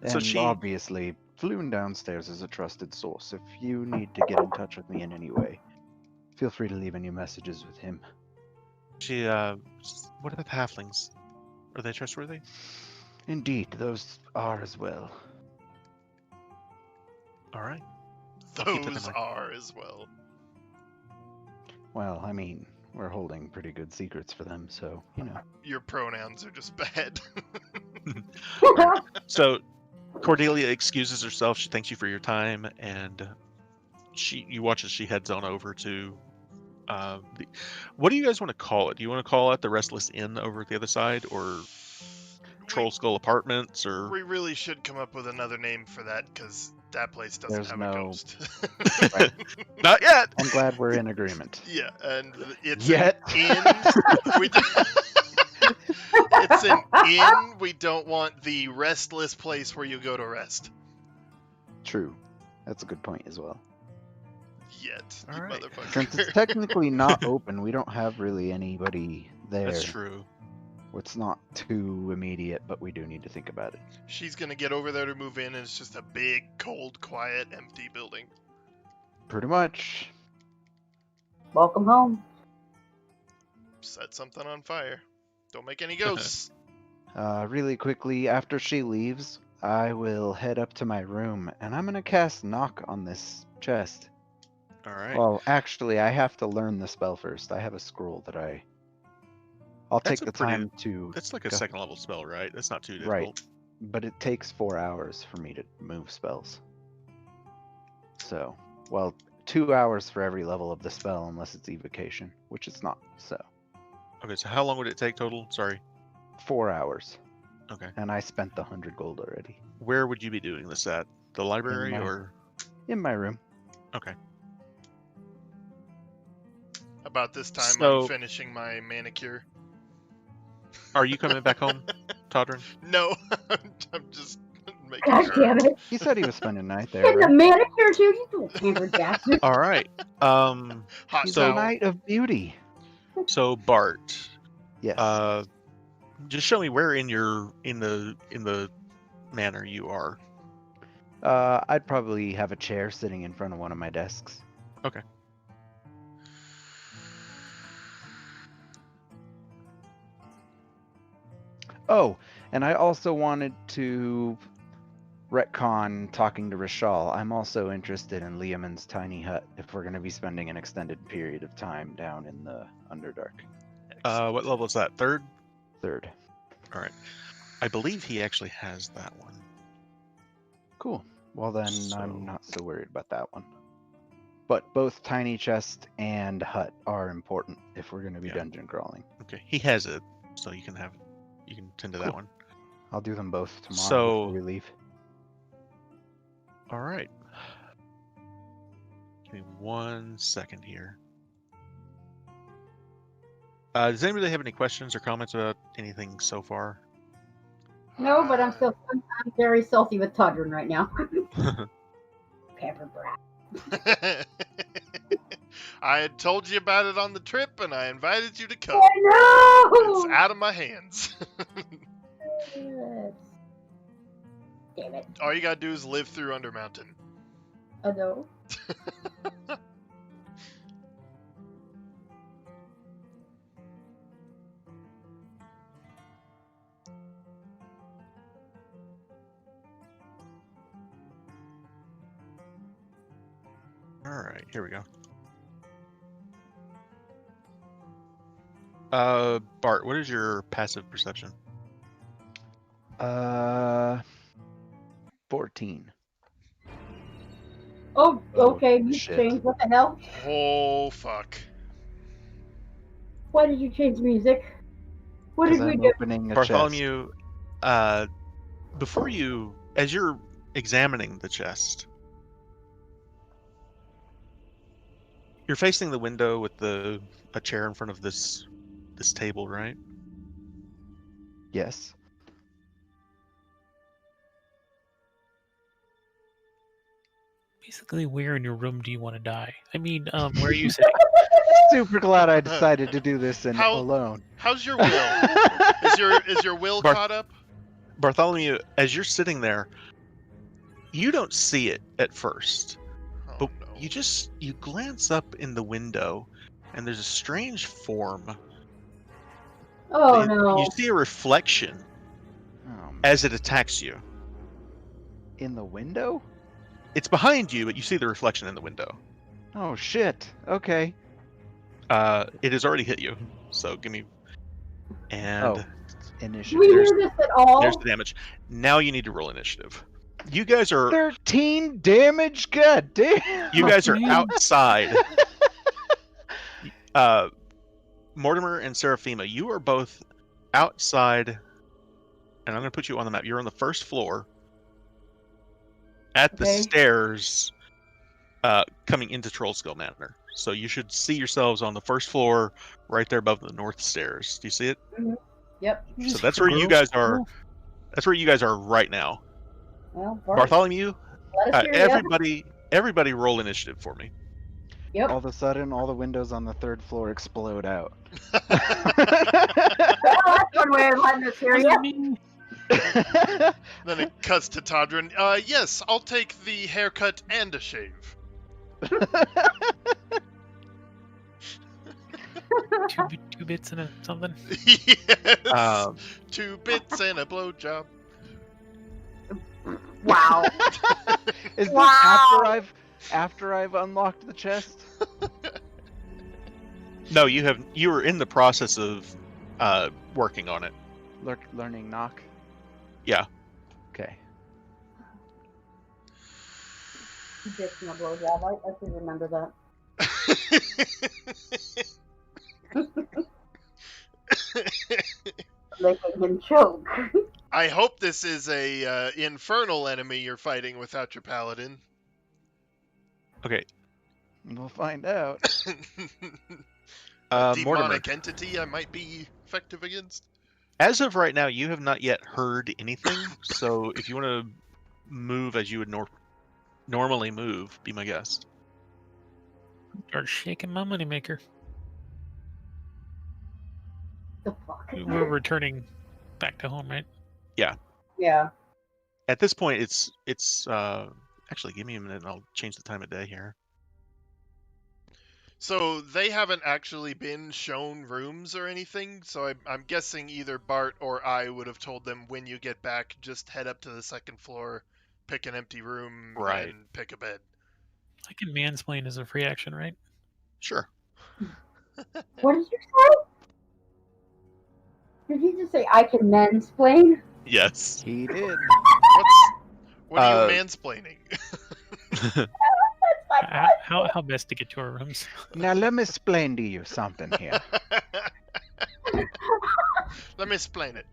And obviously, Floon downstairs is a trusted source. If you need to get in touch with me in any way, feel free to leave any messages with him. What about the halflings? Are they trustworthy? Indeed, those are as well. All right. I'll keep that in Those mind. are as well. Well, I mean, we're holding pretty good secrets for them, so, you know. Your pronouns are just bad. So Cordelia excuses herself. She thanks you for your time, and you watch as she heads on over to what do you guys want to call it? Do you want to call it the Restless Inn over at the other side, or Troll Skull Apartments, or We really should come up with another name for that, because that place doesn't There's have no- a ghost. Right. not yet? I'm glad we're in agreement. Yeah, and it's Yet. an inn. It's an inn. We don't want the restless place where you go to rest. True. That's a good point as well. yet, All you right. motherfucker. Since it's technically not open, we don't have really anybody there. That's true. It's not too immediate, but we do need to think about it. She's gonna get over there to move in, and it's just a big, cold, quiet, empty building. Pretty much. Welcome home. Set something on fire. Don't make any ghosts. Really quickly, after she leaves, I will head up to my room, and I'm gonna cast Knock on this chest. All right. Well, actually, I have to learn the spell first. I have a scroll that I'll That's take a the pretty- time to... That's like a go- second level spell, right? That's not too difficult. Right. But it takes 4 hours for me to move spells. So, well, 2 hours for every level of the spell, unless it's evocation, which it's not. So, Okay, so how long would it take total? Sorry. 4 hours. Okay. And I spent the 100 gold already. Where would you be doing this at? The library my- or? In my room. Okay. About this time, So- I'm finishing my manicure. Are you coming back home, Todrin? No, I'm just making Gosh sure. damn it. He said he was spending the night there, Getting a right? manicure too, you little pampered bastard. All right. Hot He's So- a towel. knight of beauty. So Bart, Yes. just show me where in the manor you are. I'd probably have a chair sitting in front of one of my desks. Okay. Oh, and I also wanted to retcon talking to Rishal. I'm also interested in Liamon's tiny hut if we're going to be spending an extended period of time down in the Underdark. What level is that? Third? Third. All right. I believe he actually has that one. Cool. Well, then So- I'm not so worried about that one. But both tiny chest and hut are important if we're going to be Yeah. dungeon crawling. Okay, he has it, so you can tend to that Cool. one. I'll do them both tomorrow So- before we leave. All right. Give me 1 second here. Does anybody have any questions or comments about anything so far? No, but I'm very salty with Todrin right now. Pampered brat. I had told you about it on the trip, and I invited you to come. Oh It's out of my hands. no! Damn it. All you gotta do is live through Undermountain. Oh no. All right, here we go. Bart, what is your passive perception? 14. Oh, Oh, okay, you shit. changed. What the hell? Oh, fuck. Why did you change music? What Because did we I'm do? opening a chest. Bartholomew, as you're examining the chest, you're facing the window with a chair in front of this table, right? Yes. Basically, where in your room do you want to die? I mean, where are you sitting? Super glad I decided to do this alone. How's your will? is your will Barth- caught up? Bartholomew, as you're sitting there, you don't see it at first, Oh, but no. you glance up in the window, and there's a strange form. Oh you, no. You see a reflection as it attacks you. In the window? It's behind you, but you see the reflection in the window. Oh shit. Okay. It has already hit you, so give me. And Oh, Do initiative. we there's- hear this at all? there's the damage. Now you need to roll initiative. You guys are 13 damage? God damn. you guys are man. outside. Mortimer and Seraphima, you are both outside, and I'm going to put you on the map. You're on the first floor at the Okay. stairs coming into Trollskull Manor. So you should see yourselves on the first floor right there above the north stairs. Do you see it? Yep. So that's where you guys are. That's where you guys are right now. Well, Bart, Bartholomew, let us hear ya. everybody roll initiative for me. Yep. All of a sudden, all the windows on the 3rd floor explode out. Well, that's one way of letting us hear Wasn't you. me. Then it cuts to Todrin. Yes, I'll take the haircut and a shave. 2 bits and a something. Yes. Um, 2 bits and a blowjob. Wow. Is this Wow. after I've unlocked the chest? no, you were in the process of working on it. Learning knock? Yeah. Okay. Just in a blowjob. I should remember that. Making him choke. I hope this is a infernal enemy you're fighting without your paladin. Okay. We'll find out. A Mortimer, demonic entity I might be effective against. as of right now, you have not yet heard anything. So if you want to move as you would normally move, be my guest. Start shaking my moneymaker. The fuck? We're returning back to home, right? Yeah. At this point, it's actually give me a minute and I'll change the time of day here. So they haven't actually been shown rooms or anything, so I'm guessing either Bart or I would have told them when you get back, just head up to the 2nd floor, pick an empty room, Right. and pick a bed. I can mansplain as a free action, right? Sure. What did you say? Did he just say I can mansplain? Yes. He did. What are Uh, you mansplaining? That's my How best to get to our rooms? Now let me explain to you something here. Let me explain it.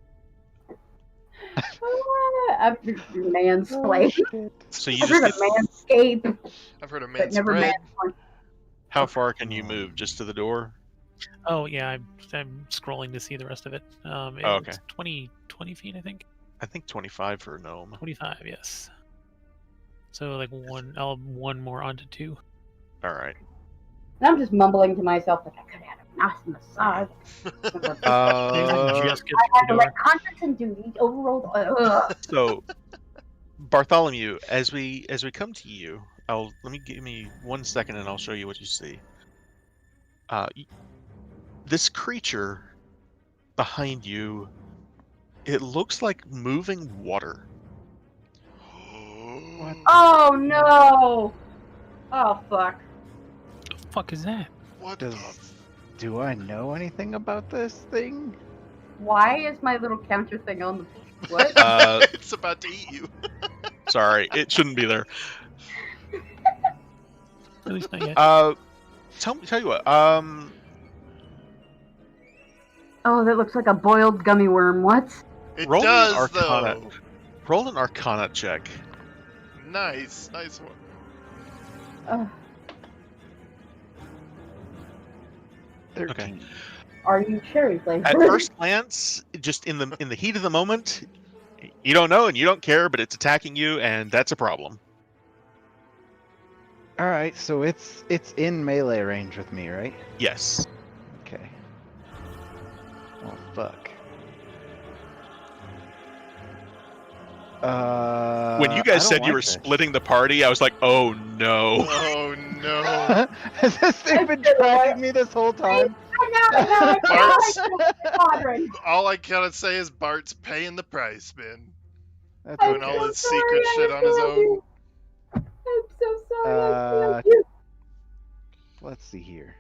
I've heard mansplain. So you I've just heard of manscape, I've heard of but never manspread. mansplain. how far can you move? Just to the door? Oh yeah, I'm scrolling to see the rest of it. Oh, It's 20 feet, I think. I think 25 for a gnome. 25, yes. So like I'll one more onto 2. All right. And I'm just mumbling to myself like I could have a nice massage. Just get I had to to the let door. conscience and duty overrode. Ugh. So, Bartholomew, as we come to you, give me 1 second and I'll show you what you see. This creature behind you, it looks like moving water. What? Oh no! Oh fuck! The fuck is that? What Do I know anything about this thing? Why is my little counter thing on the what? It's about to eat you. Sorry, it shouldn't be there. At least not yet. Tell you what. Oh, that looks like a boiled gummy worm. What? It Roll me an does, Arcana. though. Roll an Arcana check. Nice one. Ugh. 13. Are you cherry flavored? At first glance, just in the heat of the moment, you don't know and you don't care, but it's attacking you, and that's a problem. All right, so it's in melee range with me, right? Yes. Okay. Oh fuck. When you I guys don't said you like were this. splitting the party, I was like, oh no. Oh no. Has this thing been tracking me this whole time? I Bart's- All I gotta say is Bart's paying the price, man. That's Doing okay. all his secret shit on his own. I'm so sorry. I Uh, failed you. Let's see here.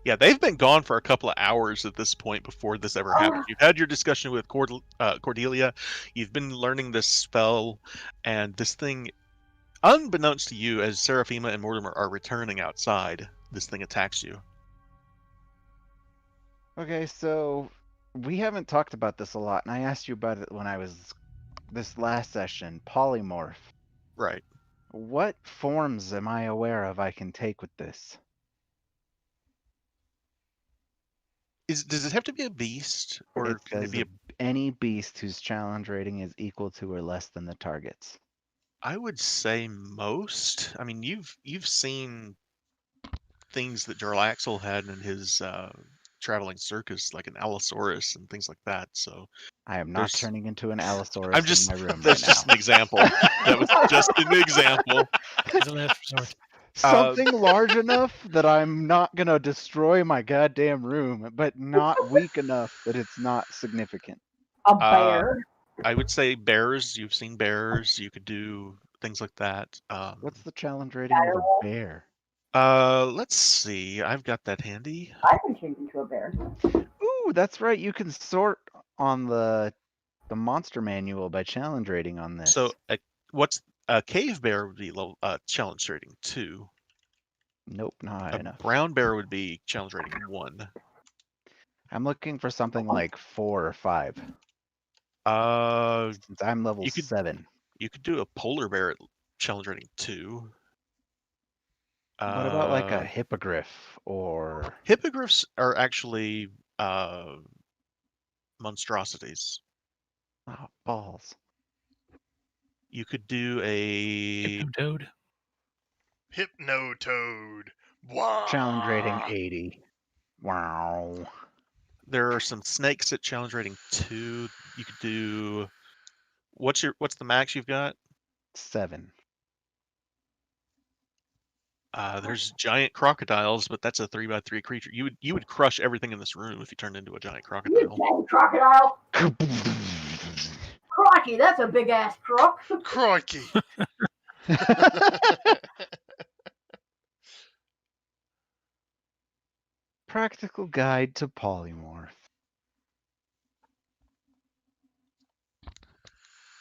Yeah, they've been gone for a couple of hours at this point before this ever happened. You've had your discussion with Cordelia. You've been learning this spell, and this thing, unbeknownst to you, as Seraphima and Mortimer are returning outside, this thing attacks you. Okay, so we haven't talked about this a lot, and I asked you about it when I was this last session. Polymorph. Right. What forms am I aware of I can take with this? Does it have to be a beast, or It can it says be any beast whose challenge rating is equal to or less than the target's. I would say most. I mean, you've seen things that Jarlaxle had in his traveling circus, like an Allosaurus and things like that. So I am not There's- turning into an Allosaurus I'm just in my room that's right just now. an example. That was just an example. As a last resort. Something large enough that I'm not gonna destroy my goddamn room, but not weak enough that it's not significant. A bear. I would say bears. You've seen bears. You could do things like that. What's the challenge rating of a Direwolf. bear? Let's see. I've got that handy. I can change into a bear. Ooh, that's right. You can sort on the monster manual by challenge rating on this. So, what's a cave bear would be challenge rating 2. Nope, not high A enough. brown bear would be challenge rating 1. I'm looking for something like 4 or 5. Since I'm level You could- 7. You could do a polar bear at challenge rating 2. What about like a hippogriff or Hippogriffs are actually monstrosities. oh, balls? You could do a Hypnotoad. Hypnotoad. Wow. Challenge rating 80. Wow. there are some snakes at challenge rating 2. You could do what's the max you've got? 7. There's giant crocodiles, but that's a 3x3 creature. You would crush everything in this room if you turned into a giant You crocodile. dang crocodile. Crikey, that's a big ass croc. Crikey. Practical guide to polymorph.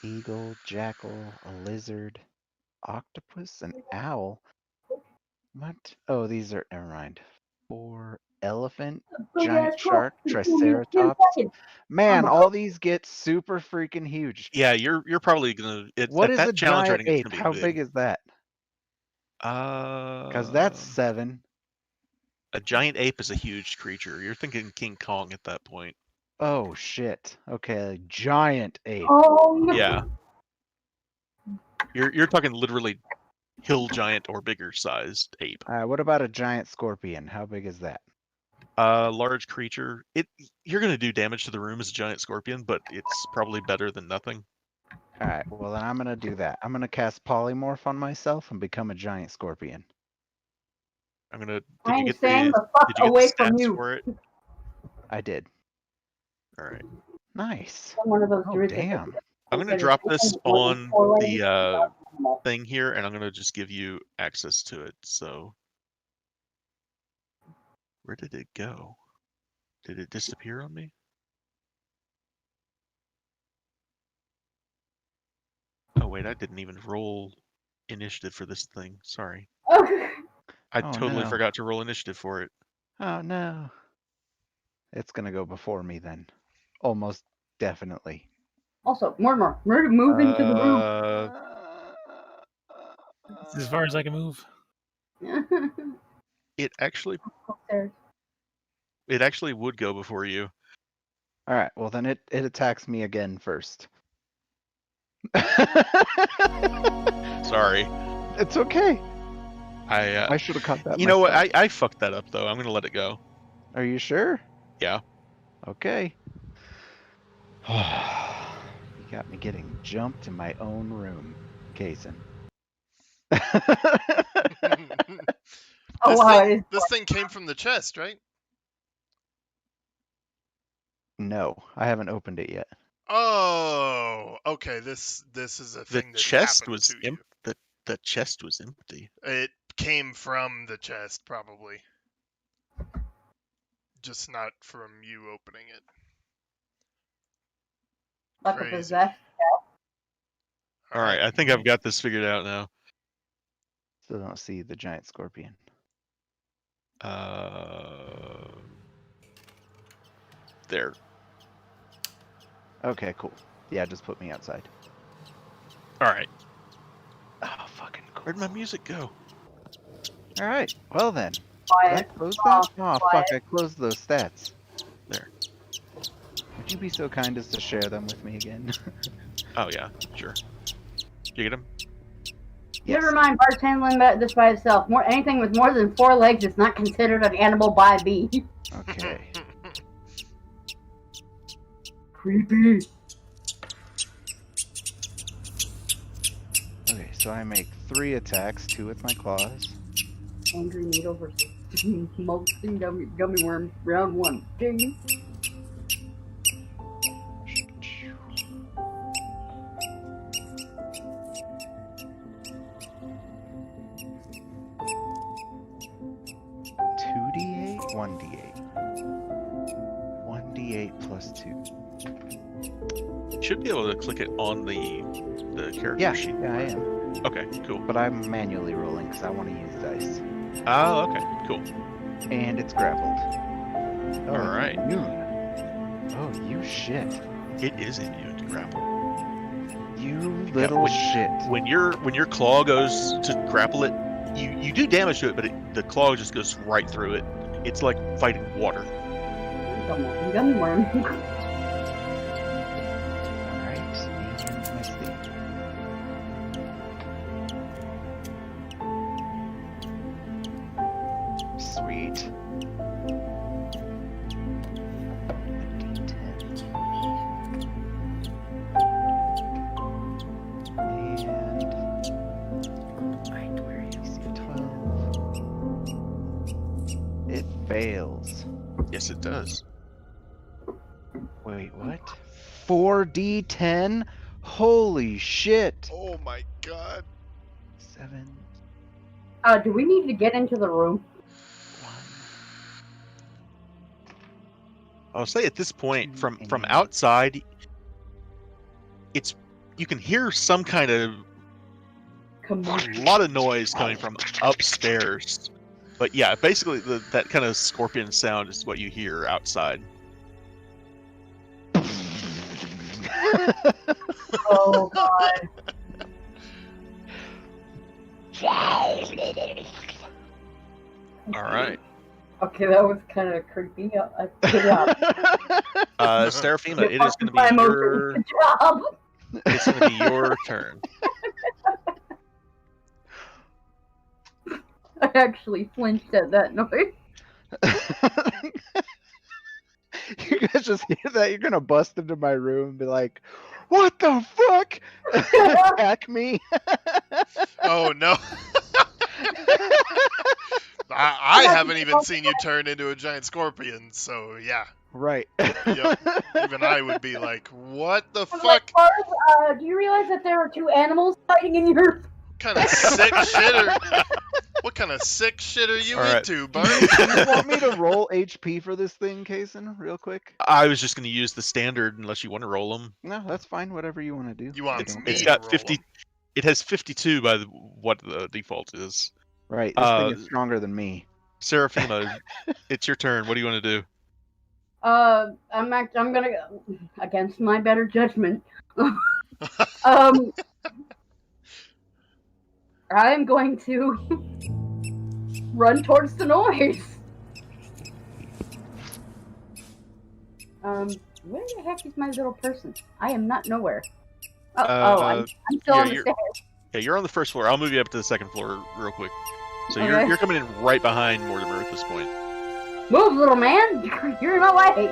Eagle, jackal, a lizard, octopus, an owl. What? Oh, these are, never mind. 4 elephant, Big giant ass croc. shark, It's gonna be in 10 triceratops. seconds. Man, I'm a- all these get super freaking huge. Yeah, you're probably gonna. What at is that a challenge giant rating, it's ape? gonna be How big is that? Because that's 7. A giant ape is a huge creature. You're thinking King Kong at that point. Oh shit. Okay, giant ape. Oh, no. Yeah. You're talking literally hill giant or bigger sized ape. What about a giant scorpion? How big is that? Large creature. You're gonna do damage to the room as a giant scorpion, but it's probably better than nothing. All right, well then I'm gonna do that. I'm gonna cast polymorph on myself and become a giant scorpion. I'm gonna. I Did you am get staying the? the fuck Did you get away the from stats you. for it? I did. All right. Nice. I'm one of those Oh druids damn. that- I'm gonna that drop is this more than on 4 the lanes. thing here, and I'm gonna just give you access to it. So, where did it go? Did it disappear on me? Oh wait, I didn't even roll initiative for this thing. Sorry, Okay. I Oh, totally no. forgot to roll initiative for it. Oh no. It's gonna go before me then. Almost definitely. Also, Mortimer, move into the room. This is as far as I can move. It actually Upstairs. would go before you. All right, well then it attacks me again first. Sorry, It's okay. I I should have caught that. you know what? myself. I fucked that up though. I'm gonna let it go. Are you sure? Yeah. Okay. You got me getting jumped in my own room, Kaysen. Oh, This wow. thing, this thing came from the chest, right? No, I haven't opened it yet. Oh, okay. This is a The thing that chest happened was to you. the chest was empty. It came from the chest, probably. Just not from you opening it. Like a Crazy. possessed. All right, I think I've got this figured out now. Still don't see the giant scorpion. There. Okay, cool. Yeah, just put me outside. All right. Oh, fucking cool. Where'd my music go? All right. Well then. Did I Quiet. close that? Oh, fuck, quiet. I closed those stats. There. Would you be so kind as to share them with me again? Oh yeah, sure. Did you get him? Never mind, Bart's handling this by itself. Anything with more than 4 legs is not considered an animal by me. Okay. Creepy. Okay, so I make 3 attacks, 2 with my claws. Angry needle versus molting gummy worm. Round 1. Ding. $2d8, 1d8. 1d8 plus 2. You should be able to click it on the character sheet. Yeah, I am. Okay, cool. But I'm manually rolling because I want to use dice. Oh, okay, cool. And it's grappled. Oh, All right. Immune. Oh, you shit. It is immune to grapple. You little shit. When your claw goes to grapple it, you do damage to it, but the claw just goes right through it. It's like fighting water. Gummy worm. Alright, and my state. Sweet. It fails. Yes, it does. Wait, what? 4d10? Holy shit! Oh my god. 7, Do we need to get into the room? 1. I'll say at this point, from Any- outside, you can hear some kind of Come on. a lot of noise coming from upstairs. But yeah, basically that kind of scorpion sound is what you hear outside. Oh god. All right, Okay, that was kind of creepy. Good job. Seraphina, it is going to My be emotions. your Good job. it's going to be your turn. I actually flinched at that noise. You guys just hear that? You're gonna bust into my room and be like, "What the fuck?" Attack me. Oh no. I haven't even seen you turn into a giant scorpion, so yeah. Right. Yep. Even I would be like, what the I'm like, fuck? Barb, do you realize that there are 2 animals fighting in your... Kind of sick shit what kind of sick shit are you All right. into, Bart? You want me to roll HP for this thing, Kaysen, real quick? I was just going to use the standard unless you want to roll them. No, that's fine. Whatever you want to do. You want It's, me it's to got roll 50. 'em? It has 52 by what the default is. Right. This thing is stronger than me. Seraphina, it's your turn. What do you want to do? I'm gonna go against my better judgment. I'm going to run towards the noise. Where the heck is my little person? I am not nowhere. I'm still on the stairs. Yeah, you're on the first floor. I'll move you up to the second floor real quick. So Okay. you're coming in right behind Mortimer at this point. Move, little man! You're in my way!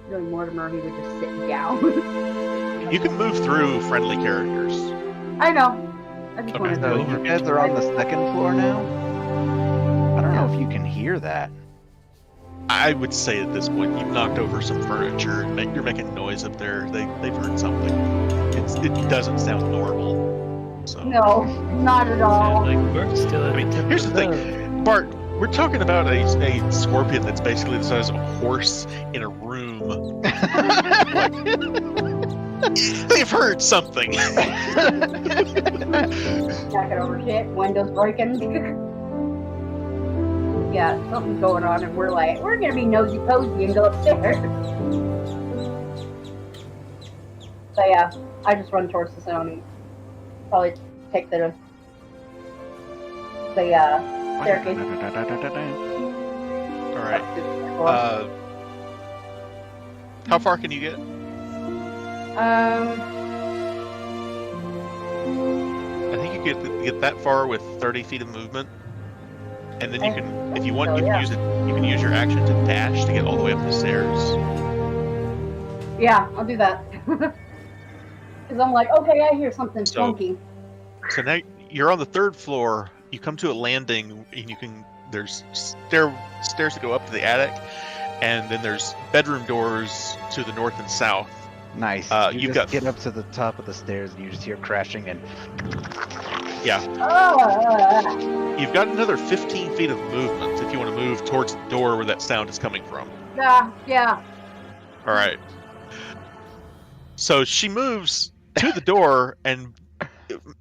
Really, Mortimer, he would just sit down. You can move through friendly characters. I know. I just Okay. want to So go. you guys are on the second floor now? I don't know if you can hear that. I would say at this point you've knocked over some furniture and you're making noise up there. They've heard something. It doesn't sound normal. So No, not at all. Like we're still at I mean, the here's the thing, Bart. We're talking about a scorpion that's basically the size of a horse in a room. Like, they've heard something. Knocking over shit, windows breaking. Yeah, something's going on, and we're gonna be nosy cozy and go upstairs. So yeah, I just run towards the sound and probably take the staircase. All right. How far can you get? I think you get that far with 30 feet of movement, and then you I can, if you think want, so, you can yeah. use it. You can use your action to dash to get all the way up the stairs. Yeah, I'll do that. Because I'm like, okay, I hear something So- funky. So now you're on the 3rd floor. You come to a landing, and you can. There's stairs that go up to the attic, and then there's bedroom doors to the north and south. Nice. You You've just got- get up to the top of the stairs and you just hear crashing and You've got another 15 feet of movement if you want to move towards the door where that sound is coming from. Yeah. All right. So she moves to the door, and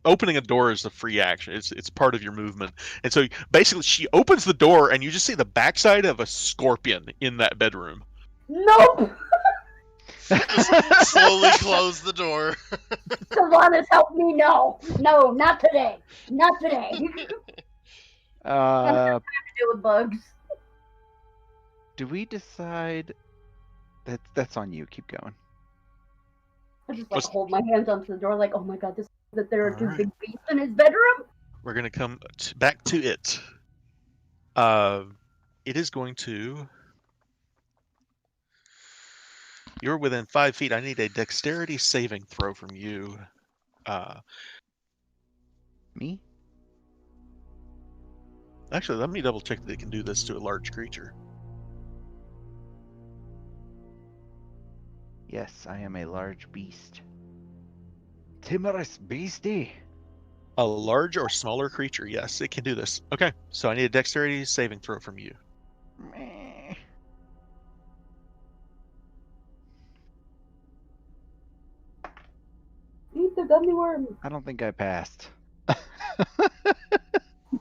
opening a door is a free action. It's part of your movement. And so basically she opens the door, and you just see the backside of a scorpion in that bedroom. Nope. Just slowly close the door. Sylvanas, help me! No, not today. Not today. uh Deal with bugs. do we decide that's on you. Keep going. I just Let's- hold my hands onto the door, like, oh my god, that there are two Alright. big beasts in his bedroom. We're going to come back to it. It is going to... You're within 5 feet. I need a dexterity saving throw from you. Me? Actually, let me double check that it can do this to a large creature. Yes, I am a large beast. Timorous beastie. A large or smaller creature, yes, it can do this. Okay, so I need a dexterity saving throw from you. Meh. Eat the gummy worm. I don't think I passed.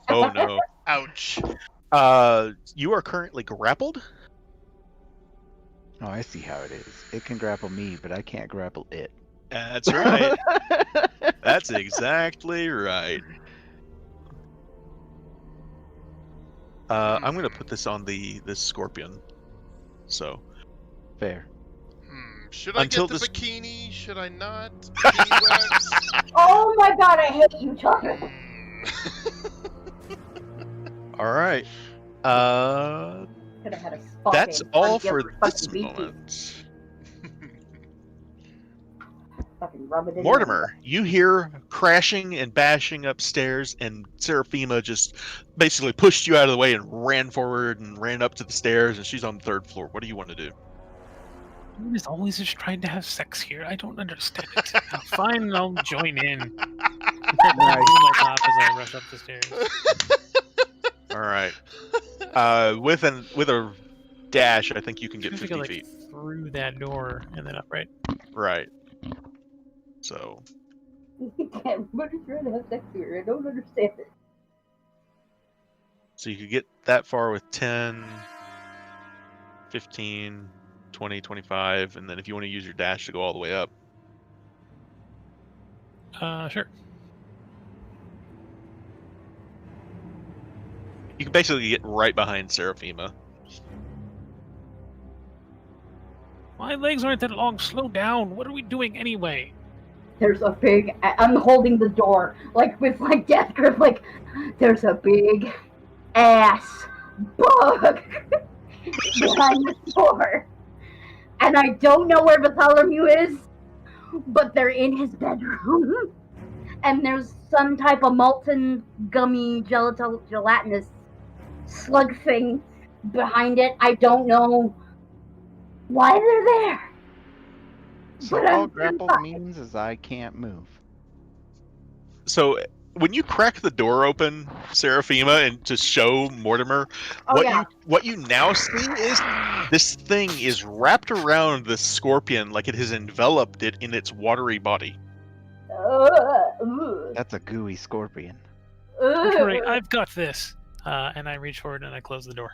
Oh no. Ouch. You are currently grappled. Oh, I see how it is. It can grapple me, but I can't grapple it. That's right. That's exactly right. I'm gonna put this on this scorpion. So Fair. Should I Until get the this- bikini? Should I not? Bikini wax? Oh my god, I hate you, Tucker. all right. Could have had a spot. That's in all front of the for other this fucking beastie. moment. Fucking rub it in. Mortimer, you hear crashing and bashing upstairs, and Seraphima just basically pushed you out of the way and ran forward and ran up to the stairs, and she's on the 3rd floor. What do you want to do? He is always just trying to have sex here. I don't understand it. Fine, I'll join in. Put my top as I rush up the stairs. All right. With a dash, I think you can get I 50 think I, feet. through that door and then up, right? Right. So Everybody's trying to have sex here. I don't understand it. you could get that far with 10, 15, 20, 25, and then if you want to use your dash to go all the way up. Sure. You can basically get right behind Seraphima. My legs aren't that long. Slow down. What are we doing anyway? There's a big. I'm holding the door, like with my death grip. Like, there's a big ass bug behind the door, and I don't know where Bartholomew is, but they're in his bedroom, and there's some type of molten, gummy, gelatinous slug thing behind it. I don't know why they're there. So But all I'm grapple fine. means is I can't move. So when you crack the door open, Seraphima, and to show Mortimer, Oh, yeah. what you now see is this thing is wrapped around the scorpion like it has enveloped it in its watery body. That's a gooey scorpion. Don't worry, I've got this. And I reach forward and I close the door.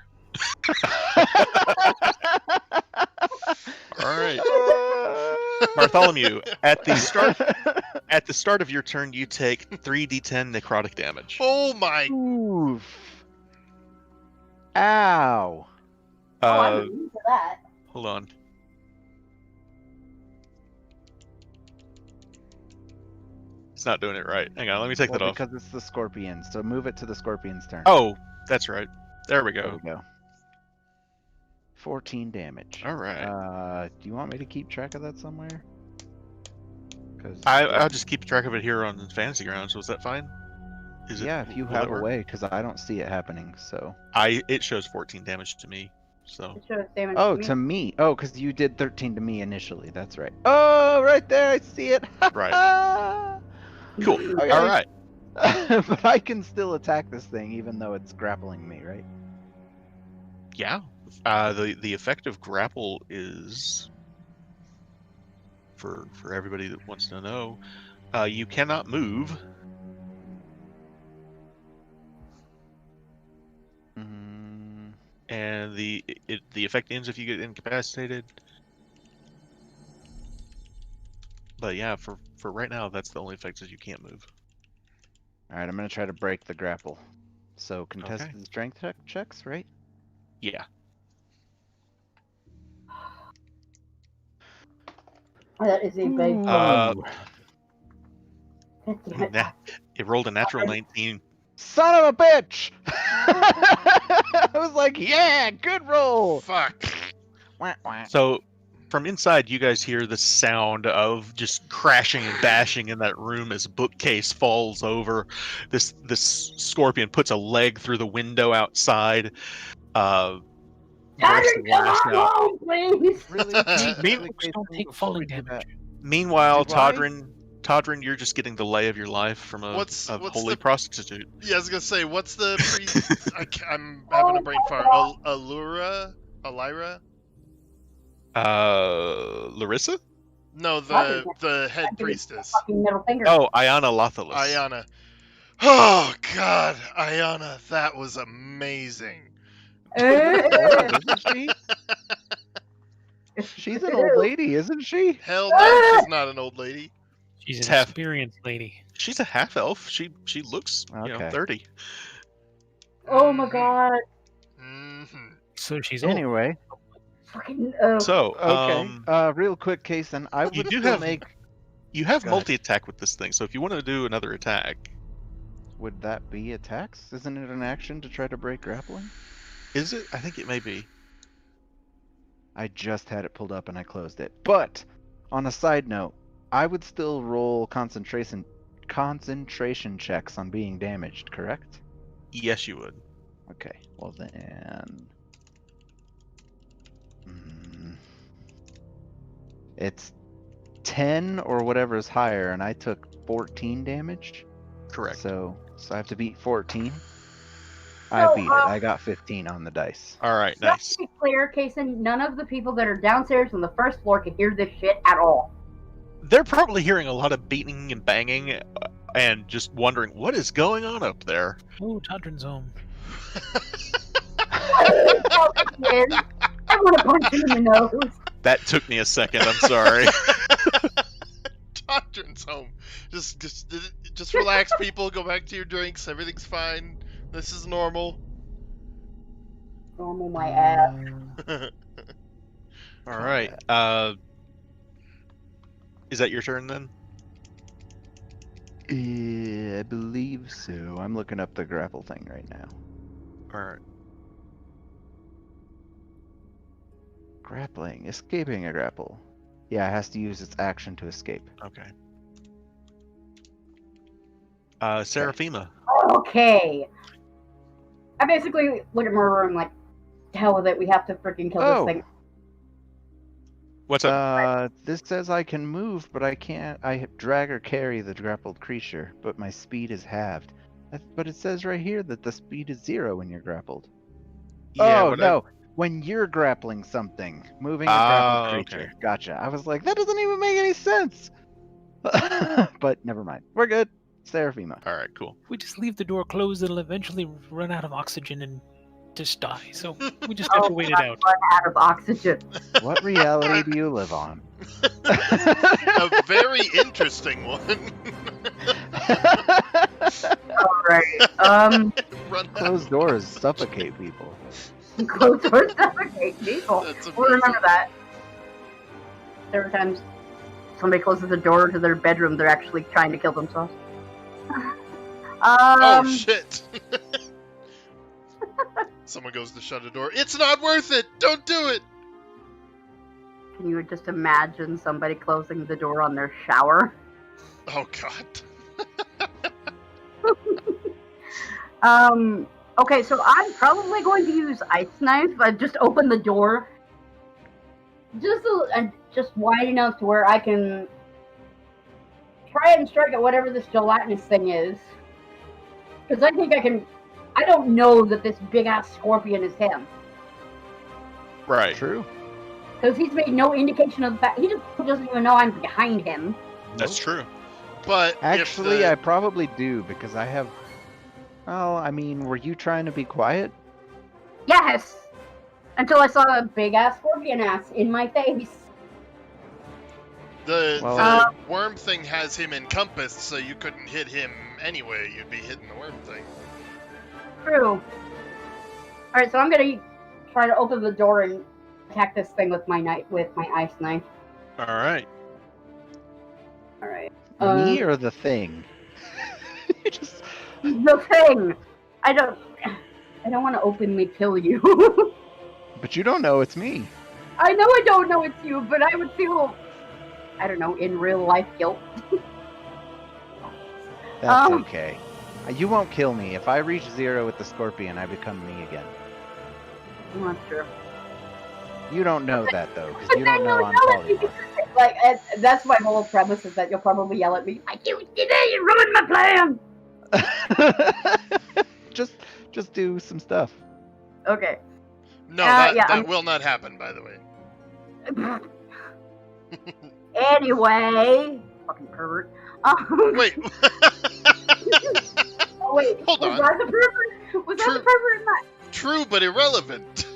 All right. Bartholomew, at the start of your turn, you take 3d10 necrotic damage. Oh my! Oof. Ow. Oh, Uh, I'm into that. hold on. It's not doing it right. Hang on, let me take that off. Because it's the scorpion, so move it to the scorpion's turn. Oh, that's right. There we There go. we go. 14 damage. All right. Do you want me to keep track of that somewhere? Cause I'll just keep track of it here on Fantasy Grounds. Was that fine? Is yeah, it, if you will have it a work? way, because I don't see it happening. So. It shows 14 damage to me. So. It shows damage Oh, to to me. me. Oh, because you did 13 to me initially. That's right. Oh, right there. I see it. Right. Cool. Okay. All right. But I can still attack this thing even though it's grappling me, right? Yeah. The effective grapple is for everybody that wants to know. You cannot move. And the effect ends if you get incapacitated. But yeah, for right now, that's the only effect is you can't move. All right, I'm gonna try to break the grapple. So contested strength checks, right? Yeah. That is a big Ooh. It rolled a natural 19. Son of a bitch! I was like, yeah, good roll. Fuck. Wah, wah. So from inside, you guys hear the sound of just crashing and bashing in that room as a bookcase falls over. This scorpion puts a leg through the window outside. Bursts the lash out. home, please. Really? Don't take falling damage. Meanwhile, Why? Todrin, you're just getting the lay of your life from a What's holy the- prostitute. Yeah, I was gonna say, what's the priest? I'm having a brain fart. Alira? Larissa? No, the head priestess. Fucking middle finger. Oh, Ayana Lothalis. Ayana. Oh God, Ayana, that was amazing. Isn't she? She's an old lady, isn't she? Hell no, she's not an old lady. She's an Tough. experienced lady. She's a half elf. She looks Okay. 30. Oh my god. Mm-hmm. So she's old. Anyway, Fucking. So okay. Real quick, Kason, I would you do still have make. you have Go ahead. multi-attack with this thing. So if you want to do another attack, Would that be attacks? Isn't it an action to try to break grappling? is it? I think it may be. I just had it pulled up and I closed it. But on a side note, I would still roll concentration checks on being damaged, correct? Yes, you would. Okay. Well then, it's 10 or whatever is higher, and I took 14 damage. Correct. So I have to beat 14. I beat it. I got 15 on the dice. All right, Just nice. to be clear, Kason, none of the people that are downstairs on the first floor can hear this shit at all. They're probably hearing a lot of beating and banging, and just wondering what is going on up there. Oh, Todrin's home. I want to punch him in the nose. That took me a second. I'm sorry. Todrin's home. Just relax, people. Go back to your drinks. Everything's fine. This is normal. Normal my ass. All right. Is that your turn then? I believe so. I'm looking up the grapple thing right now. All right. Grappling. Escaping a grapple. Yeah, it has to use its action to escape. Okay. Seraphima. Okay. I basically look at Murder and I'm like, to hell with it, we have to freaking kill Oh. this thing. What's up? This says I can move, but I can't. I drag or carry the grappled creature, but my speed is halved. But it says right here that the speed is 0 when you're grappled. Oh, no. When you're grappling something, moving a grappled creature. Okay. Gotcha. I was like, that doesn't even make any sense. But never mind. We're good. Seraphima. All right, cool. If we just leave the door closed, it'll eventually run out of oxygen and just die. So we just have to wait it out. Run out of oxygen. What reality do you live on? A very interesting one. Alright. Run out. Closed doors suffocate people. Close doors suffocate people. That's We'll remember amazing. that. Several times. somebody closes the door to their bedroom, they're actually trying to kill themselves. Oh shit! Someone goes to shut a door. It's not worth it! Don't do it! Can you just imagine somebody closing the door on their shower? Oh god. Okay, so I'm probably going to use ice knife. I just open the door, just wide enough to where I can try and strike at whatever this gelatinous thing is. Because I think I can. I don't know that this big ass scorpion is him. Right. True. Because he's made no indication of the fact. He just doesn't even know I'm behind him. That's true. But Actually, I probably do because I have. Well, I mean, were you trying to be quiet? Yes! Until I saw a big ass scorpion ass in my face. the Well, worm thing has him encompassed, so you couldn't hit him anyway. You'd be hitting the worm thing. True. Alright, so I'm gonna try to open the door and attack this thing with my ice knife. All right. Alright. Me or the thing? You just. The thing! I don't want to openly kill you. But you don't know it's me. I know I don't know it's you, but I would feel, I don't know, in real life guilt. That's okay. You won't kill me. If I reach 0 with the scorpion, I become me again. I'm not sure. You don't know that though, because But you then don't know you'll I'm yell at me. polymorph. Like, that's my whole premise, is that you'll probably yell at me. Like, you did it! You ruined my plan! just do some stuff. Okay. No, yeah, that will not happen, by the way. Anyway, fucking pervert. Wait. Oh, wait. Hold on. Was that the pervert? Was that the pervert in that? True, but irrelevant.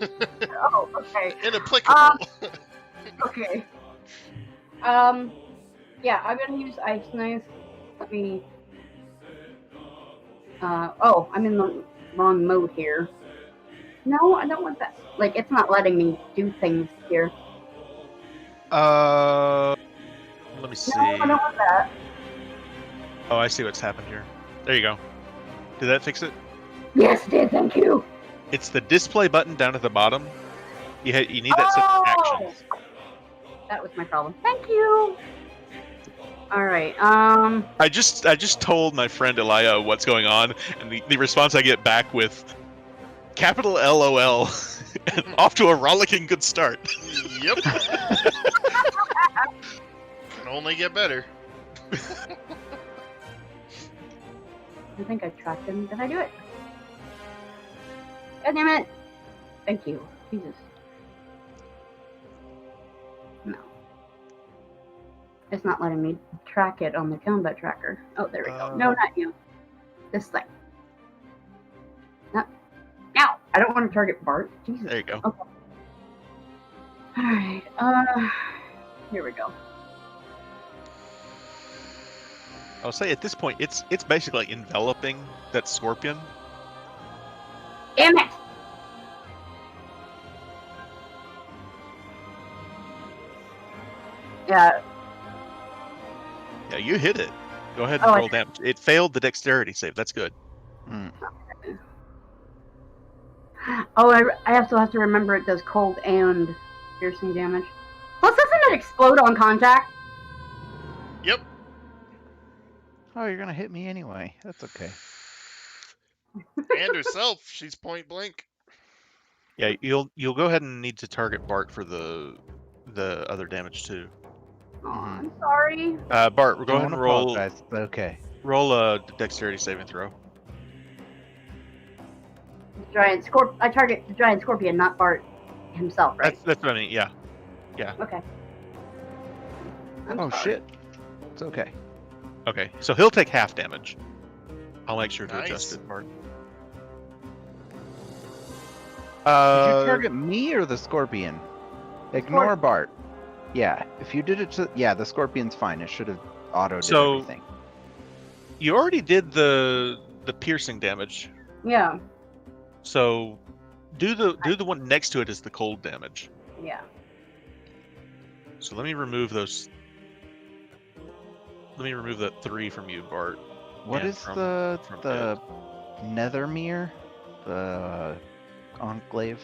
Oh, okay. Inapplicable. Okay. Yeah, I'm gonna use ice knife. Let me. Oh, I'm in the wrong mode here. No, I don't want that. Like, it's not letting me do things here. Let me see. No, I don't want that. Oh, I see what's happened here. There you go. Did that fix it? Yes, it did. Thank you. It's the display button down at the bottom. You need that set to actions. That was my problem. Thank you. All right. I just told my friend Elia what's going on, and the response I get back with capital LOL and off to a rollicking good start. Yep. Can only get better. I think I tracked him. Did I do it? God damn it. Thank you. Jesus. No. It's not letting me track it on the combat tracker. Oh, there we go. No, not you. This thing. No. Ow! I don't want to target Bart. Jesus. There you go. Okay. Alright. Here we go. I'll say at this point, it's basically enveloping that scorpion. Damn it! Yeah. Yeah, you hit it. Go ahead Oh, and I roll damage. It failed the dexterity save. That's good. Oh, I also have to remember it does cold and piercing damage. Plus, doesn't it explode on contact? Yep. Oh, you're gonna hit me anyway. That's okay. And herself, she's point blank. Yeah, you'll go ahead and need to target Bart for the other damage too. Oh, I'm sorry. Bart, go ahead Don't and roll. apologize. It's okay. Roll a dexterity saving throw. I target the giant scorpion, not Bart himself, right? That's what I mean. Yeah. Okay. I'm Oh sorry. shit. It's okay. Okay, so he'll take half damage. I'll make sure to Nice. adjust it, Bart. Did you target me or the scorpion? Ignore Scorpion. Bart. Yeah, if you did it to the scorpion's fine. It should have auto-did So- everything. You already did the piercing damage, Yeah. so do the one next to it as the cold damage. Yeah. So let me remove those Let me remove that 3 from you, Bart. What And is from the Ed. Nethermere? The Enclave?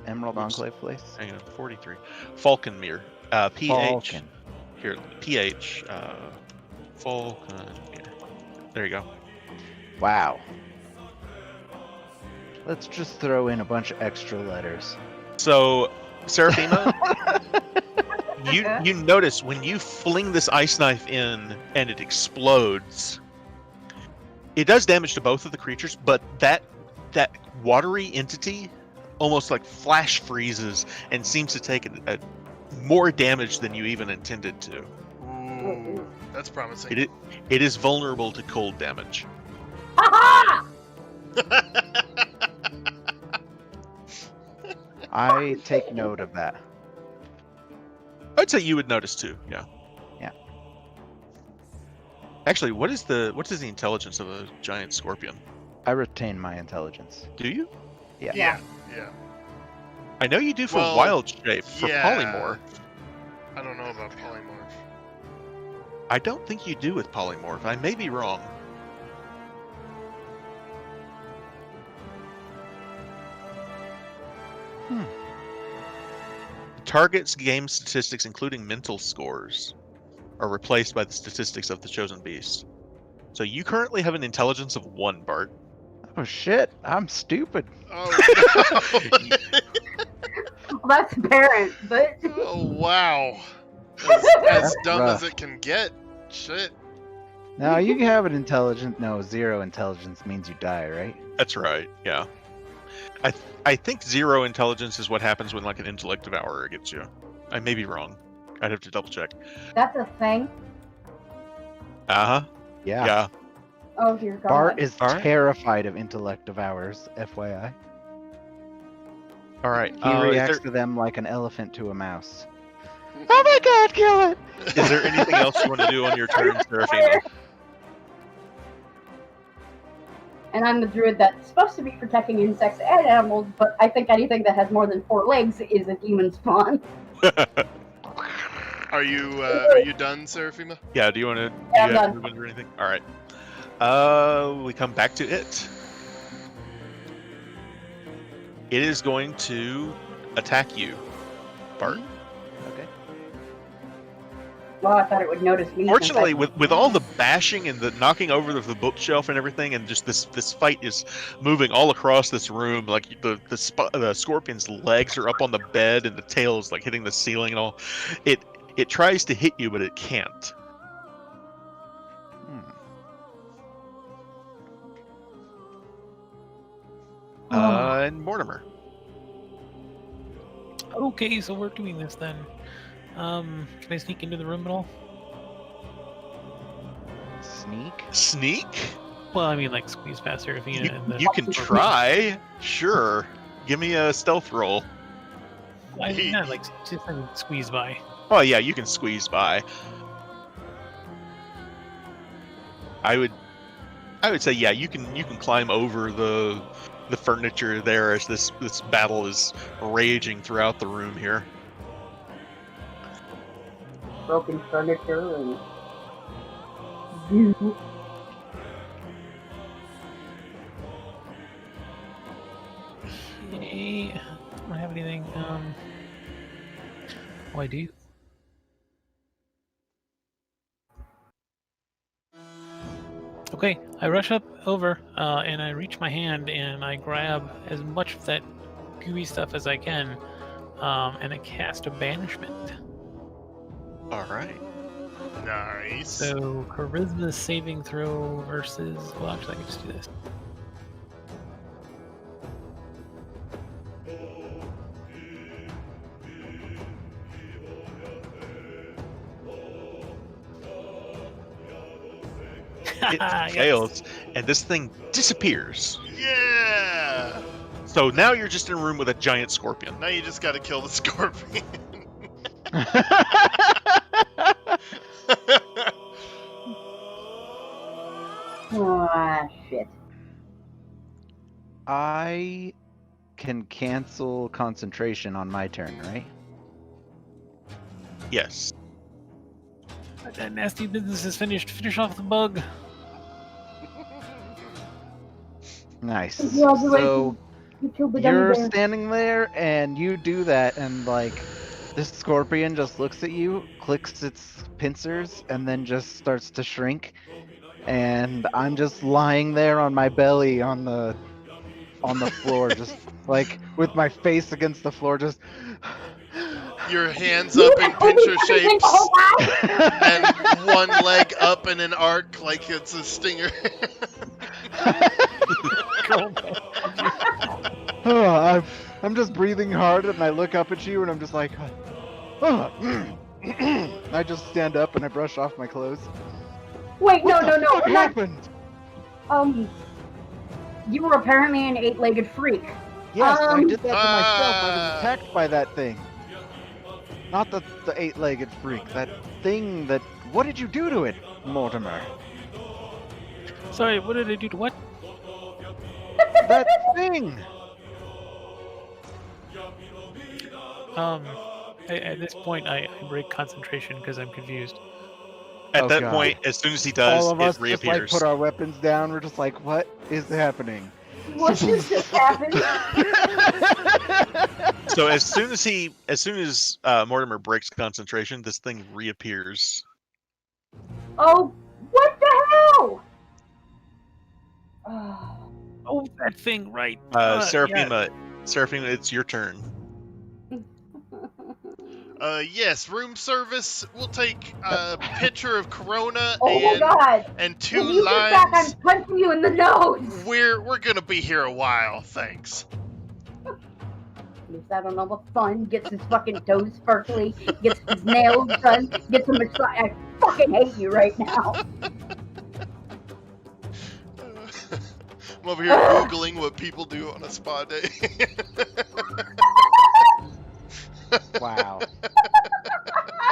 Emerald Oops. Enclave place? Hang on, 43. Falconmere. PH. Falcon. Here, PH. Falconmere. There you go. Wow. Let's just throw in a bunch of extra letters. So, Seraphima, you notice when you fling this ice knife in and it explodes, it does damage to both of the creatures, but that watery entity almost like flash freezes and seems to take a more damage than you even intended to. Ooh, that's promising. It is vulnerable to cold damage. Ha I take note of that. I'd say you would notice too. Yeah. Yeah. Actually, what is the intelligence of a giant scorpion? I retain my intelligence. Do you? Yeah. Yeah. I know you do for Well, wild shape. For yeah. polymorph, I don't know about polymorph. I don't think you do with polymorph. I may be wrong. Target's game statistics, including mental scores, are replaced by the statistics of the chosen beast. So you currently have an intelligence of 1, Bart. Oh shit, I'm stupid. Oh no! Well, that's apparent, but Oh wow! As That's dumb rough. as it can get. Shit. Now you can have an intelligence. No, 0 intelligence means you die, right? That's right. Yeah. I think 0 intelligence is what happens when like an intellect devourer gets you. I may be wrong. I'd have to double check. that's a thing. Uh-huh. Yeah. Yeah. Oh dear God. Bart is Bart? terrified of intellect devourers, FYI. All right. He reacts to them like an elephant to a mouse. Oh my god, kill it! Is there anything else you want to do on your turn, Seraphina? And I'm the druid that's supposed to be protecting insects and animals, but I think anything that has more than 4 legs is a demon spawn. Are you done, Seraphima? Yeah, do you want to Yeah, I'm have done. movement or anything? All right. We come back to it. It is going to attack you, Bart. Okay. Well, I thought it would notice me. Fortunately, with all the bashing and the knocking over of the bookshelf and everything, and just this fight is moving all across this room. Like the scorpion's legs are up on the bed, and the tail is like hitting the ceiling and all. It tries to hit you, but it can't. And Mortimer. Okay, so we're doing this then. Can I sneak into the room at all? Sneak? Sneak? Well, I mean, like squeeze past Seraphina and then. You can try. Sure. Give me a stealth roll. I mean, not like just squeeze by. Oh yeah, you can squeeze by. I would say yeah, you can climb over the furniture there as this battle is raging throughout the room here. Broken furniture and. Okay, don't have anything. Oh, I do. Okay, I rush up over and I reach my hand and I grab as much of that gooey stuff as I can, and I cast a banishment. All right. Nice. So charisma saving throw versus. Well, actually, I can just do this. It Yes. fails, and this thing disappears. Yeah. So now you're just in a room with a giant scorpion. Now you just got to kill the scorpion. Ah, shit. I can cancel concentration on my turn, right? Yes. That nasty business is finished. Finish off the bug. Nice. Congratulations. So You killed the gummy you're bear. standing there and you do that, and like this scorpion just looks at you, clicks its pincers, and then just starts to shrink. And I'm just lying there on my belly on the floor, just like with my face against the floor, just Your hands up in pincher shapes, and one leg up in an arc like it's a stinger. Oh, I'm just breathing hard, and I look up at you, and I'm just like, oh. I just stand up and I brush off my clothes. Wait, no, What the fuck we're not. happened? You were apparently an 8-legged freak. Yes, I did that to myself. I was attacked by that thing. Not the 8-legged freak. That thing that... What did you do to it, Mortimer? Sorry, what did I do to what? That thing! At this point, I break concentration because I'm confused. At Oh, that God. point, as soon as he does, All of it us just like reappears. put our weapons down. We're just like, what is happening? What just happened? So as soon as Mortimer breaks concentration, this thing reappears. Oh, what the hell? Oh. Oh, that thing, right. Seraphima, Seraphima, it's your turn. Yes, room service. We'll take a pitcher of Corona Oh my God! and 2 When you get back, I'm limes. punching you in the nose. We're gonna be here a while, thanks. He's having all the fun, gets his fucking toes sparkly, gets his nails done, gets a massage. I fucking hate you right now. I'm over here Googling what people do on a spa day. Wow.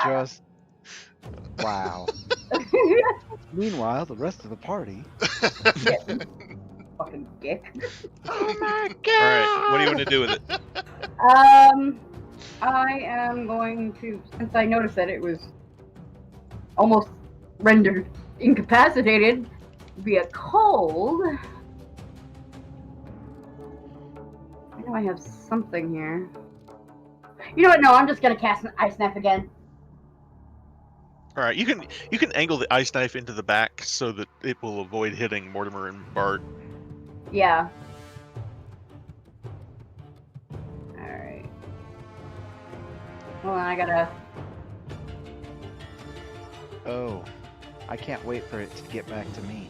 Just... Wow. Meanwhile, the rest of the party... Fucking dick. Oh my God! Alright, what do you want to do with it? I am going to, since I noticed that it was almost rendered incapacitated via cold. I know I have something here. You know what? No, I'm just gonna cast an ice knife again. Alright, you can angle the ice knife into the back so that it will avoid hitting Mortimer and Bart. Yeah. Alright. Hold on, I gotta... Oh, I can't wait for it to get back to me.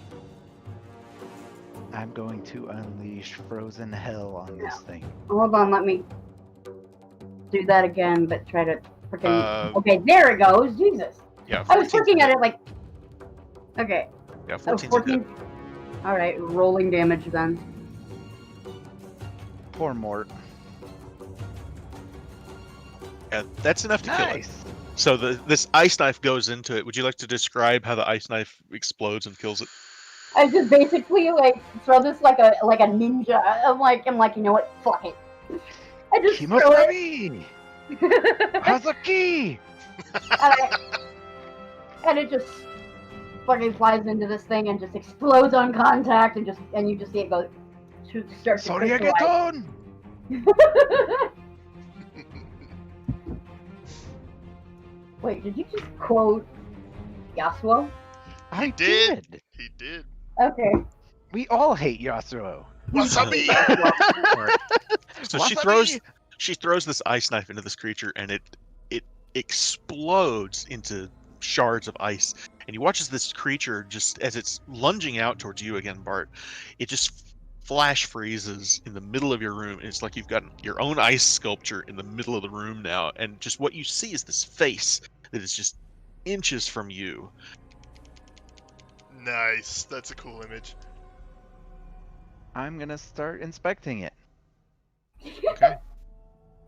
I'm going to unleash frozen hell on this thing. Hold on, let me do that again, but try to freaking... Okay, there it goes! Jesus! Yeah, I was 14's looking at good. it like... Okay. Yeah, Oh, 14's good. Alright, rolling damage then. Poor Mort. Yeah, that's enough to kill it. Nice! So this ice knife goes into it. Would you like to describe how the ice knife explodes and kills it? I just basically like throw this like a ninja. I'm like, you know what? Fuck it. I just throw it. Kimosabi! Hazuki! and it just fucking flies into this thing and just explodes on contact and you just see it go start to crystallize. Sorry, Wait, did you just quote Yasuo? I did. did. He did. Okay. We all hate Yasuo. Wasabi! So Wasabi! she throws this ice knife into this creature, and it explodes into shards of ice. And you watch as this creature, just as it's lunging out towards you again, Bart, it just flash freezes in the middle of your room. And it's like you've got your own ice sculpture in the middle of the room now, and just what you see is this face that is just inches from you. Nice. That's a cool image. I'm gonna start inspecting it. Okay.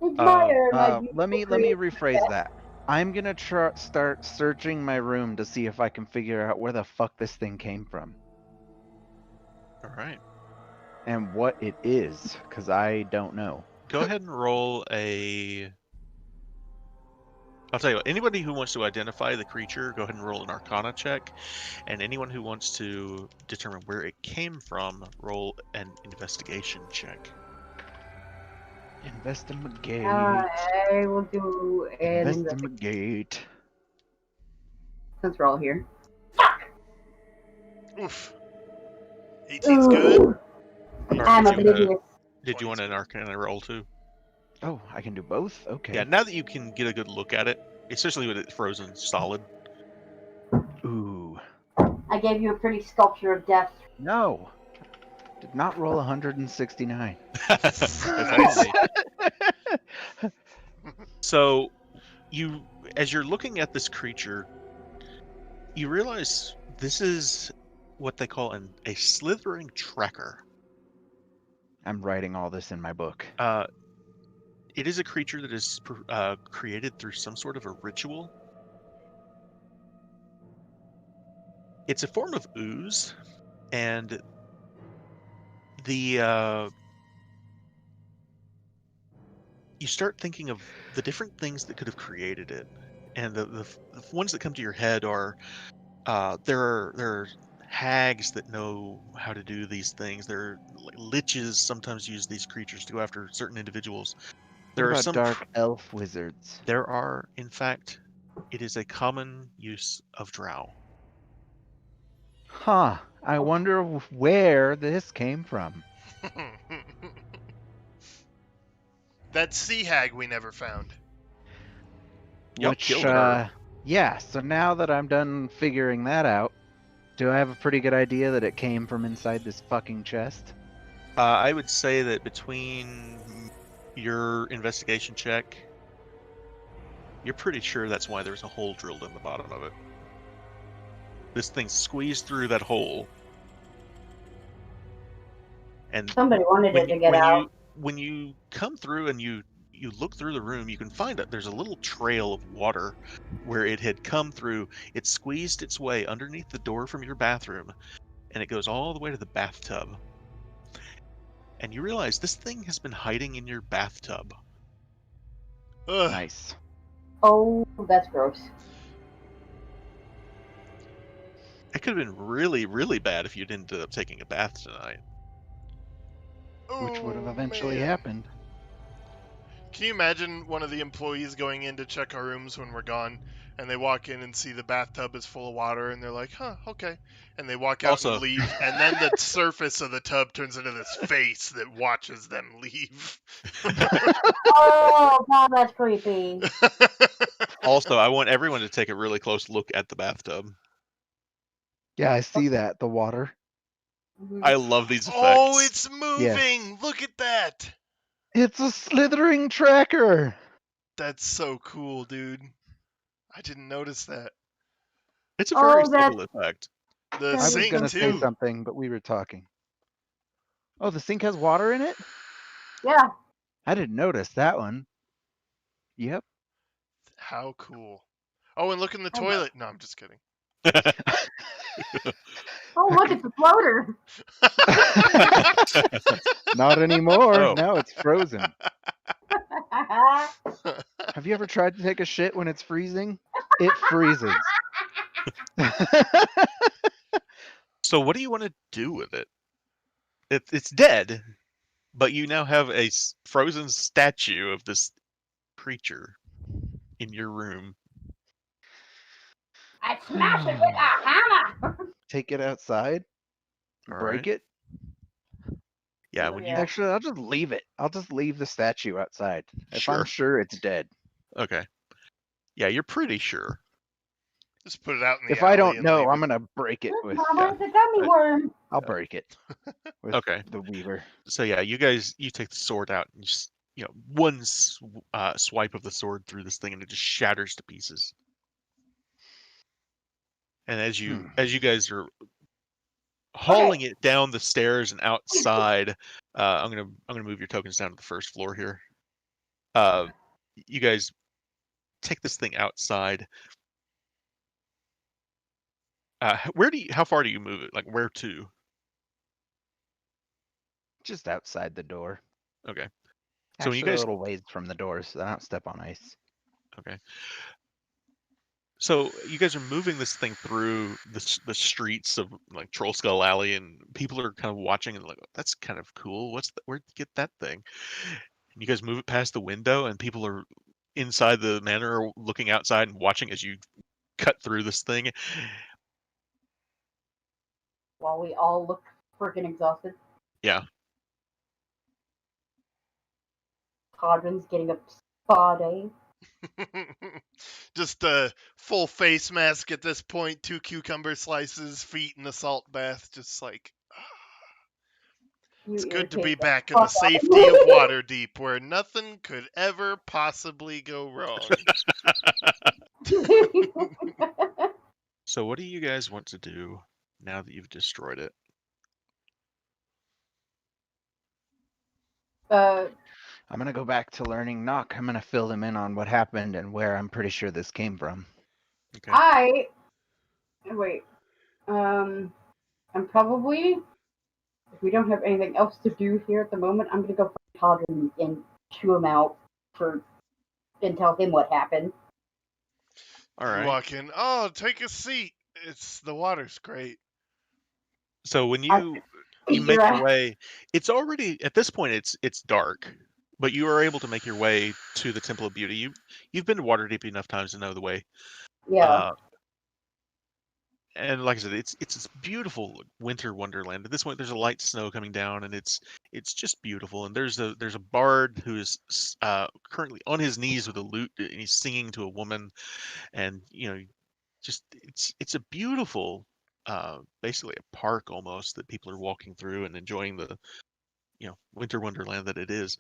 Admire my Let me beautiful rephrase that. I'm gonna start searching my room to see if I can figure out where the fuck this thing came from All right. and what it is, because I don't know. Go ahead and roll a I'll tell you what, anybody who wants to identify the creature, go ahead and roll an Arcana check. And anyone who wants to determine where it came from, roll an investigation check. Investigate. I will do an Investigate. since we're all here. Oof. 18's good. I'm Did you, oblivious. did you want an Arcana roll too? Oh, I can do both? Okay. Yeah, now that you can get a good look at it, especially with it frozen solid. Ooh. I gave you a pretty sculpture of death. No. Did not roll 169. That's Nice. funny. So, as you're looking at this creature, you realize this is what they call a slithering tracker. I'm writing all this in my book. It is a creature that is created through some sort of a ritual. It's a form of ooze, and you start thinking of the different things that could have created it, and the ones that come to your head are there are hags that know how to do these things. There are liches sometimes use these creatures to go after certain individuals. What about dark elf wizards? There are, in fact, it is a common use of drow. Huh. I wonder where this came from. That sea hag we never found. Yup, killed her. Yeah, so now that I'm done figuring that out, do I have a pretty good idea that it came from inside this fucking chest? I would say that between your investigation check, you're pretty sure that's why there's a hole drilled in the bottom of it. This thing squeezed through that hole. And Somebody wanted it to get out. When you come through and you look through the room, you can find that there's a little trail of water where it had come through. It squeezed its way underneath the door from your bathroom, and it goes all the way to the bathtub. And you realize this thing has been hiding in your bathtub. Ugh. Nice. Oh, that's gross. It could have been really, really bad if you'd ended up taking a bath tonight. Which would have Oh, eventually man. happened. Can you imagine one of the employees going in to check our rooms when we're gone, and they walk in and see the bathtub is full of water, and they're like, huh, okay. And they walk out Also- and leave, and then the surface of the tub turns into this face that watches them leave. Oh, God, that's creepy. Also, I want everyone to take a really close look at the bathtub. Yeah, I see that. The water. I love these effects. Oh, it's moving! Look at that! It's a slithering tracker. That's so cool, dude. I didn't notice that. It's a very Oh, that's- subtle effect. The I I was sink, gonna say too. something, but we were talking. Oh, the sink has water in it? Yeah. I didn't notice that one. Yep. How cool. Oh, and look in the toilet. No, I'm just kidding. Oh, look, it's a floater. Not anymore. Oh. Now it's frozen. Have you ever tried to take a shit when it's freezing? It freezes. So what do you want to do with it? It's dead, but you now have a frozen statue of this creature in your room. I smash it with a hammer. Take it outside. All Break right. it. Yeah, Oh, when yeah. you Actually, I'll just leave it. I'll just leave the statue outside. If I'm Sure. sure it's dead. Okay. Yeah, you're pretty sure. Just put it out in the If I alley don't and know, leave I'm it. gonna break it with. Mama, it's a gummy worm. I'll break it with Okay. the weaver. So yeah, you take the sword out and just one swipe of the sword through this thing and it just shatters to pieces. And as you guys are hauling it down the stairs and outside, I'm gonna move your tokens down to the first floor here. You guys take this thing outside. How far do you move it? Like where to? Just outside the door. Okay. So So when actually, you guys a little ways from the door, so I don't step on ice. Okay. So you guys are moving this thing through the streets of like Troll Skull Alley, and people are kind of watching and like, that's kind of cool. Where'd you get that thing? And you guys move it past the window, and people are inside the manor looking outside and watching as you cut through this thing. While we all look freaking exhausted. Yeah. Todrin's getting a spa day. Just a full face mask at this point, 2 cucumber slices, feet in a salt bath, just like it's good to be back in the safety of Waterdeep, where nothing could ever possibly go wrong. So what do you guys want to do now that you've destroyed it? I'm gonna go back to learning Knock. I'm gonna fill them in on what happened and where I'm pretty sure this came from. Okay. I'm probably, if we don't have anything else to do here at the moment, I'm gonna go find Todrin and chew him out and tell him what happened. All right. You walk in. Oh, take a seat. The water's great. So when you make your way, it's already at this point it's dark, but you are able to make your way to the Temple of Beauty. You've been to Waterdeep enough times to know the way. Yeah. And like I said, it's this beautiful winter wonderland. At this point, there's a light snow coming down, and it's just beautiful. And there's a bard who is currently on his knees with a lute, and he's singing to a woman, and just it's a beautiful, basically a park almost that people are walking through and enjoying the winter wonderland that it is.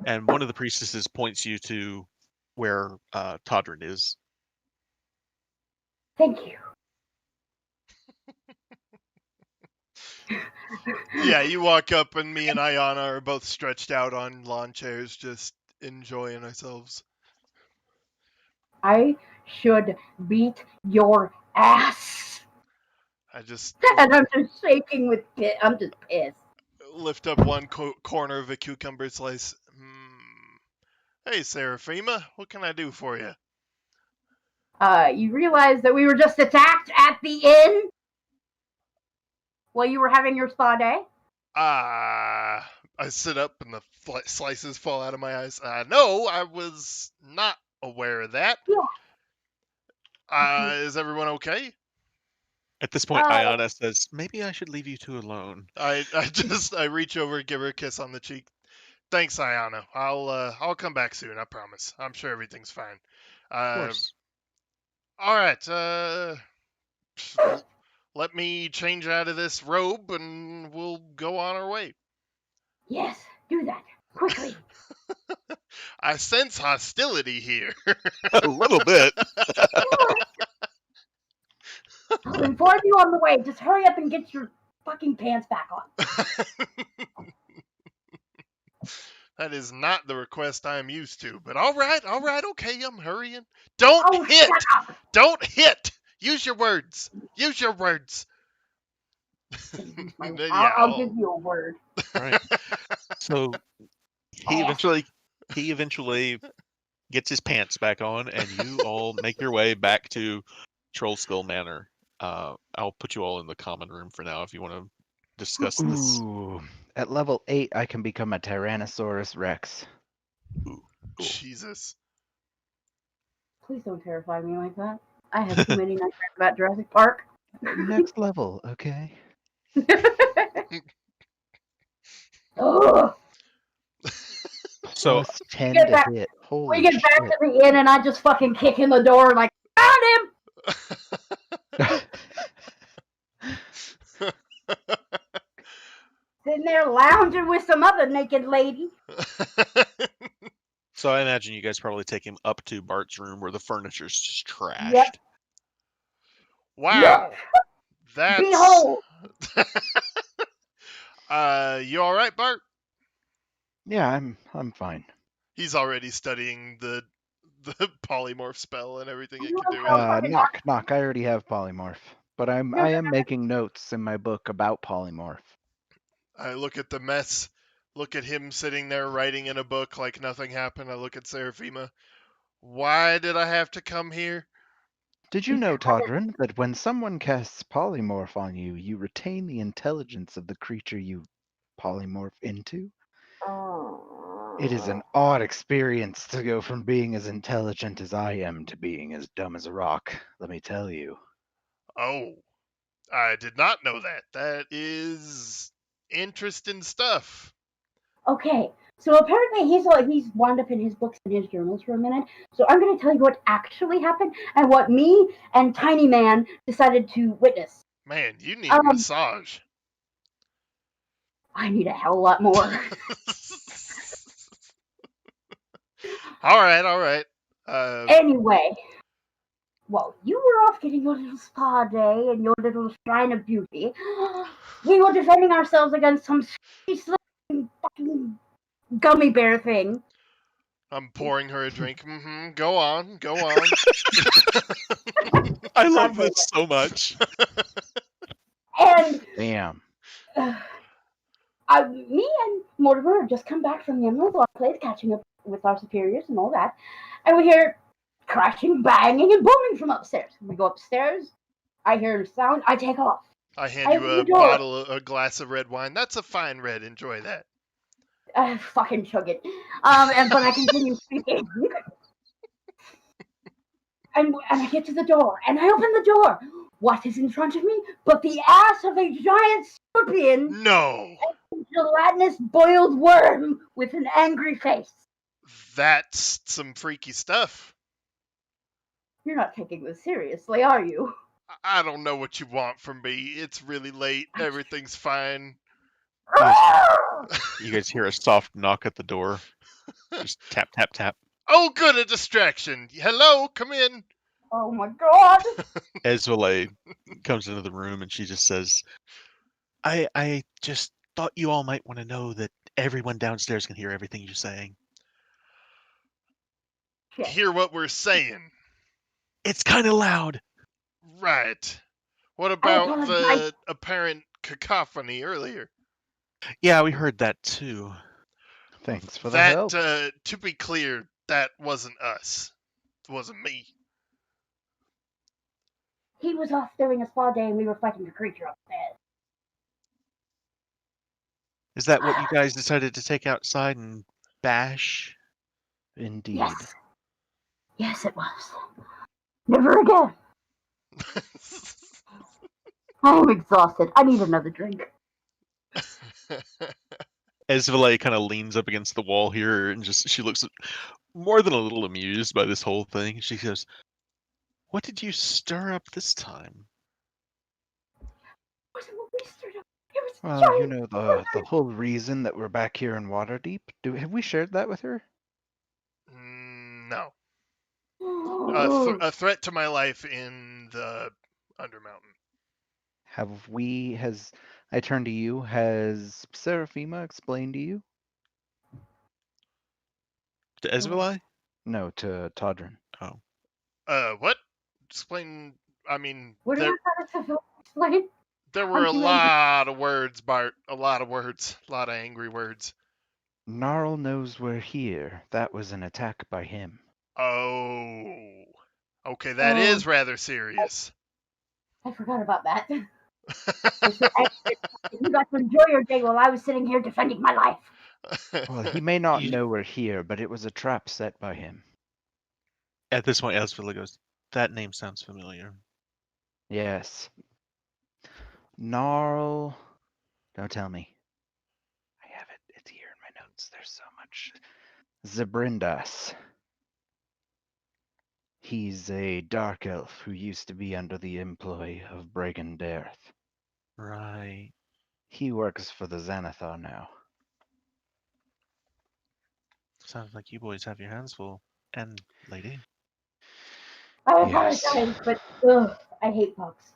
And one of the priestesses points you to where Todrin is. Thank you. Yeah, you walk up and me and Ayana are both stretched out on lawn chairs, just enjoying ourselves. I should beat your ass. And I'm just shaking with pit. I'm just pissed. Lift up one corner of a cucumber slice. Hey, Seraphima, what can I do for you? You realize that we were just attacked at the inn while you were having your spa day? I sit up and the slices fall out of my eyes. No, I was not aware of that. Yeah. Is everyone okay? At this point, Ayana says, "Maybe I should leave you two alone." I reach over and give her a kiss on the cheek. Thanks, Ayana. I'll come back soon. I promise. I'm sure everything's fine. Of course. All right. Let me change out of this robe and we'll go on our way. Yes, do that quickly. I sense hostility here. A little bit. I'll inform you on the way. Just hurry up and get your fucking pants back on. That is not the request I'm used to, but all right, okay, I'm hurrying. Don't hit! Shut up. Don't hit! Use your words. Use your words. I'll give you a word. Right. So he eventually gets his pants back on, and you all make your way back to Troll Skull Manor. I'll put you all in the common room for now if you want to discuss this. Ooh, at level 8, I can become a Tyrannosaurus Rex. Ooh, cool. Jesus. Please don't terrify me like that. I have too many nightmares about Jurassic Park. Next level, okay? Oh. So Plus 10 to hit. Holy we get back shit. to the inn and I just fucking kick in the door like, found him! Sitting there lounging with some other naked lady. So I imagine you guys probably take him up to Bart's room where the furniture's just trashed. Yep. Wow. That's... Behold! You all right, Bart? Yeah, I'm fine. He's already studying the polymorph spell and everything it can do. Knock. I already have polymorph, but I am making notes in my book about polymorph. I look at the mess, look at him sitting there writing in a book like nothing happened. I look at Seraphima. Why did I have to come here? Did you know, Todrin, that when someone casts polymorph on you, you retain the intelligence of the creature you polymorph into? It is an odd experience to go from being as intelligent as I am to being as dumb as a rock, let me tell you. Oh, I did not know that. That is interesting stuff. Okay, so apparently he's wound up in his books and his journals for a minute. So I'm going to tell you what actually happened and what me and Tiny Man decided to witness. Man, you need a massage. I need a hell lot more. All right. Anyway, well, you were off getting your little spa day and your little shrine of beauty. We were defending ourselves against some fucking gummy bear thing. I'm pouring her a drink. Go on. I love this so much. And Damn. me and Mortimer have just come back from the Emerald Rock place, catching up with our superiors and all that, and we hear crashing, banging, and booming from upstairs. We go upstairs. I hear a sound. I take off. I hand you a glass of red wine. That's a fine red. Enjoy that. Fucking chug it. But I continue speaking. And I get to the door, and I open the door. What is in front of me but the ass of a giant scorpion? No! And a gelatinous boiled worm with an angry face. That's some freaky stuff. You're not taking this seriously, are you? I don't know what you want from me. It's really late. Everything's fine. You guys hear a soft knock at the door. Just tap, tap, tap. Oh, good, a distraction. Hello, come in. Oh my god. Esvele comes into the room and she just says, I just thought you all might want to know that everyone downstairs can hear everything you're saying. Hear what we're saying. It's kind of loud. Right. What about the apparent cacophony earlier? Yeah, we heard that too. Thanks for the help. To be clear, that wasn't us. It wasn't me. He was off during a spa day and we were fighting a creature upstairs. Is that what you guys decided to take outside and bash? Indeed. Yes. Yes, it was. Never again. I'm exhausted. I need another drink. Esvele kind of leans up against the wall here and she looks more than a little amused by this whole thing. She goes, "What did you stir up this time?" Well, you know the whole reason that we're back here in Waterdeep. Have we shared that with her? No. A threat to my life in the Undermountain. I turn to you. Has Seraphima explained to you? To Esvele? No, to Todrin. Oh. What? Explain. I mean, what are you explain? There were a lot of words, Bart. A lot of words. A lot of angry words. Gnarl knows we're here. That was an attack by him. Oh. Okay, that is rather serious. I forgot about that. You got to enjoy your day while I was sitting here defending my life. Well, he may not know we're here, but it was a trap set by him. At this point, Esvele goes, "That name sounds familiar." Yes. Gnarl. Don't tell me. I have it. It's here in my notes. There's so much. Zabrindas. He's a dark elf who used to be under the employ of Bragendareth. Right. He works for the Xanathar now. Sounds like you boys have your hands full. And lady. I apologize, but I hate bugs.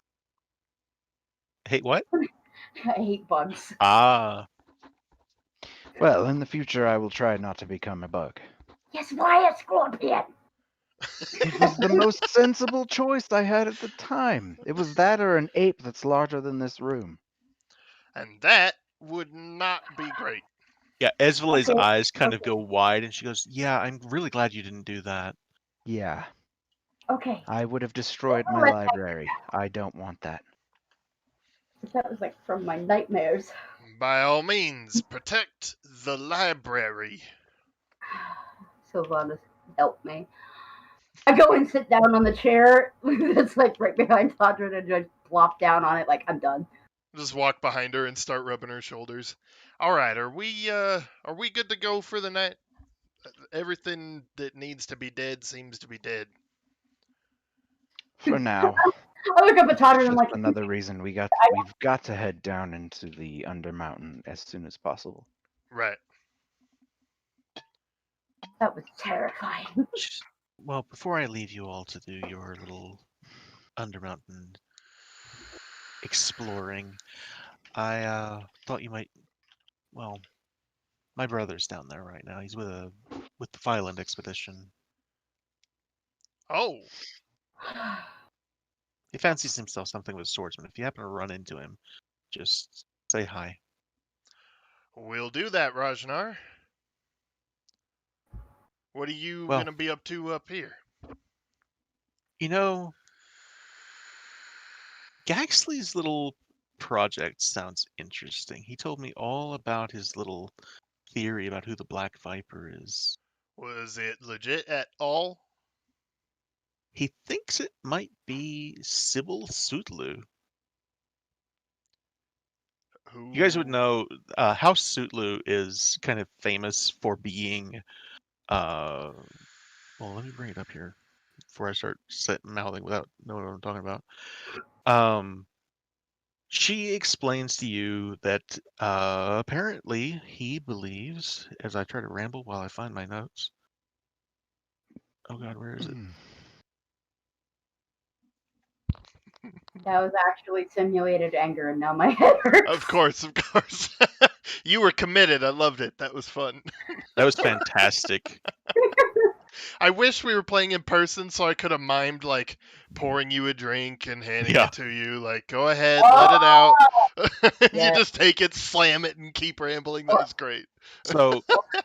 Hate what? I hate bugs. Ah. Well, in the future, I will try not to become a bug. Yes, why a scorpion? It was the most sensible choice I had at the time. It was that or an ape that's larger than this room. And that would not be great. Yeah, Esvele's eyes kind of go wide and she goes, "Yeah, I'm really glad you didn't do that." Yeah. Okay. I would have destroyed my Let's library. I don't want that. That was like from my nightmares. By all means, protect the library. Sylvanas, help me. I go and sit down on the chair that's like right behind Todrin and just plop down on it like I'm done. Just walk behind her and start rubbing her shoulders. All right, are we good to go for the night? Everything that needs to be dead seems to be dead. For now. I look up at Todrin and I'm Just like, another reason we've got to head down into the Undermountain as soon as possible. Right. that was terrifying. Well, before I leave you all to do your little Undermountain exploring, I thought you might. Well, my brother's down there right now. He's with the Fireland expedition. Oh, He fancies himself something of a swordsman. If you happen to run into him, just say hi. we'll do that, Rajnar. What are you Well, gonna be up to up here? you know, Gaxley's little project sounds interesting. He told me all about his little theory about who the Black Viper is. Was it legit at all? He thinks it might be Sybil Sutlu. Who? You guys would know House Sutlu is kind of famous for being. Well, let me bring it up here before I start mouthing without knowing what I'm talking about. She explains to you that apparently he believes, as I try to ramble while I find my notes. Oh God, where is it? That was actually simulated anger, and now my head hurts. Of course. You were committed. I loved it. That was fun. That was fantastic. I wish we were playing in person so I could have mimed like pouring you a drink and handing Yeah. it to you. Like, go ahead, let it out. Yeah. You just take it, slam it, and keep rambling. That was great. So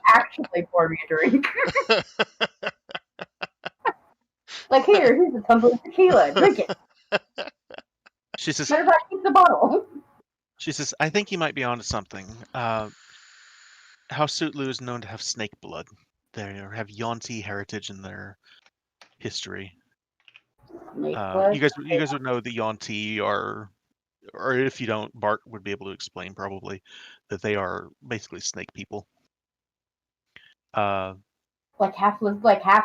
Actually, pour me a drink. Like, here's a tumbler of tequila. Drink it. she says, Matter of fact, keep the bottle. I think you might be onto something. House Sutlu is known to have snake blood. They have Yonti heritage in their history. Snake blood. You guys would know the Yonti are, or if you don't, Bart would be able to explain probably that they are basically snake people. Like half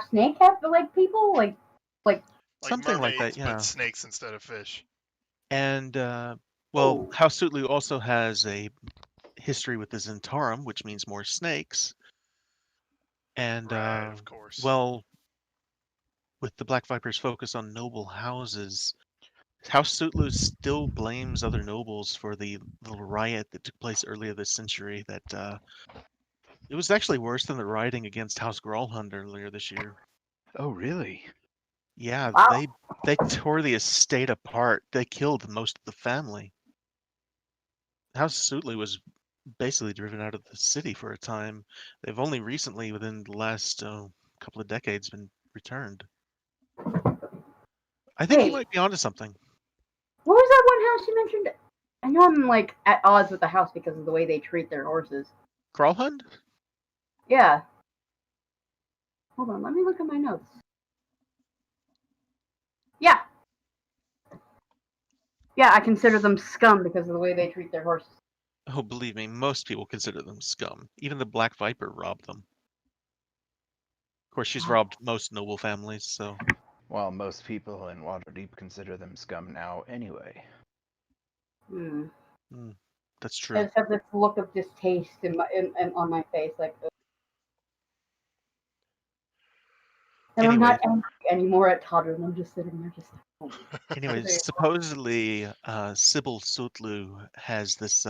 snake, half like people, like something like mermaids, that, yeah. but snakes instead of fish. And Oh. House Sutlu also has a history with the Zentarum, which means more snakes. And Right, of course. well, with the Black Viper's focus on noble houses, House Sutlu still blames other nobles for the little riot that took place earlier this century. That it was actually worse than the rioting against House Gralhund earlier this year. Oh, really? Yeah, Wow. they tore the estate apart. They killed most of the family. House Sutlu was basically driven out of the city for a time. They've only recently, within the last couple of decades, been returned. I think you Hey. might be onto something. What was that one house you mentioned? I know I'm like at odds with the house because of the way they treat their horses. Gralhund? Yeah. Hold on, let me look at my notes. Yeah. Yeah, I consider them scum because of the way they treat their horses. Oh, believe me, most people consider them scum. Even the Black Viper robbed them. Of course, she's robbed most noble families, so. Well, most people in Waterdeep consider them scum now anyway. That's true. I just have this look of distaste on my face, like. And Anyway. I'm not angry anymore at Todrin. I'm just sitting there, just. Anyways, supposedly Sybil Sutlu has this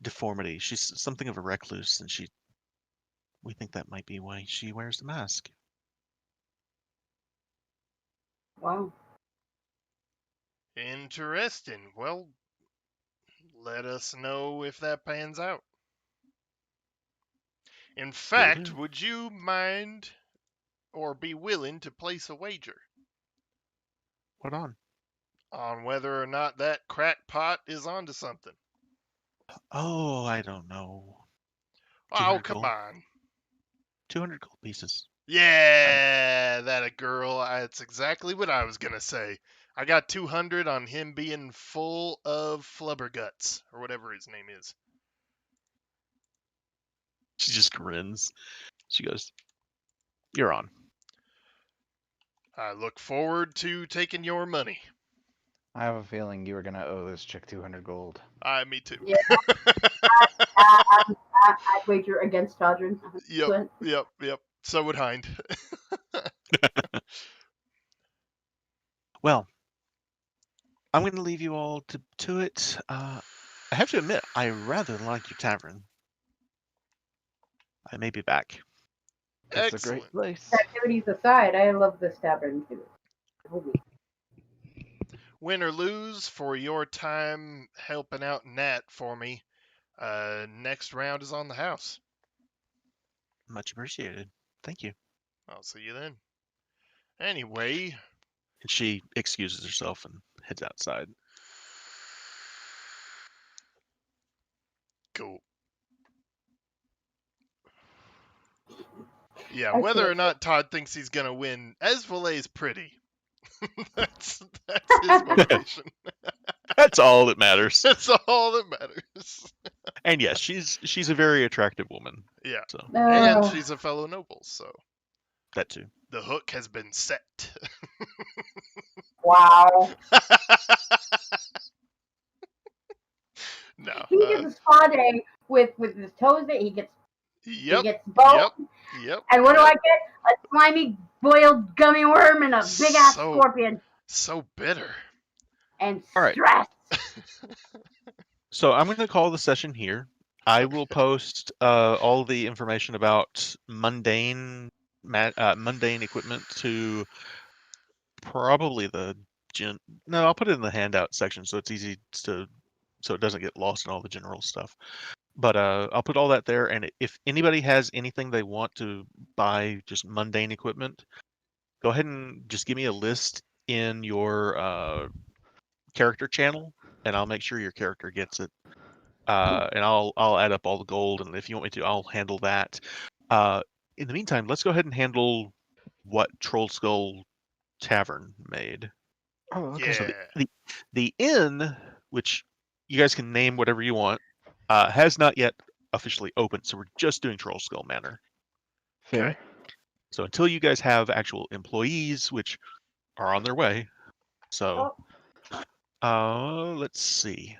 deformity. She's something of a recluse, and we think that might be why she wears the mask. Wow. Interesting. Well, let us know if that pans out. In fact, would you mind or be willing to place a wager? What on? On whether or not that crackpot is onto something. Oh, I don't know. Oh, 200 come gold. on. 200 gold pieces. Yeah, that a girl. That's exactly what I was going to say. I got 200 on him being full of flubberguts, or whatever his name is. She just grins. She goes, "You're on." I look forward to taking your money. I have a feeling you were gonna owe this chick 200 gold. Me too. Yeah. I'd wager against Todrin. Yep. So would Hind. Well, I'm going to leave you all to it. I have to admit, I rather like your tavern. I may be back. It's a Excellent. great place. Activities aside, I love this tavern too. Win or lose for your time helping out Nat for me. Next round is on the house. Much appreciated. Thank you. I'll see you then. Anyway, And she excuses herself and heads outside. cool. Yeah, Okay. whether or not Todd thinks he's gonna win, Esvalet's pretty. that's his motivation. That's all that matters. That's all that matters. And yes, she's a very attractive woman. Yeah, So and she's a fellow noble, so that too. the hook has been set. Wow. No. He gets a spa day with his toes. He gets Yep. He gets both. Yep. And what do I get? A slimy boiled gummy worm and a big ass scorpion. So bitter. And All right. stress. So I'm going to call the session here. I will post all the information about mundane equipment to probably the No, I'll put it in the handout section so it's easy so it doesn't get lost in all the general stuff. But I'll put all that there, and if anybody has anything they want to buy, just mundane equipment, go ahead and just give me a list in your character channel, and I'll make sure your character gets it. And I'll add up all the gold, and if you want me to, I'll handle that. In the meantime, let's go ahead and handle what Troll Skull Tavern made. Oh, okay. Yeah. So the inn, which you guys can name whatever you want, has not yet officially opened, so we're just doing Troll Skull Manor. Fair. Okay. So until you guys have actual employees, which are on their way, so let's see.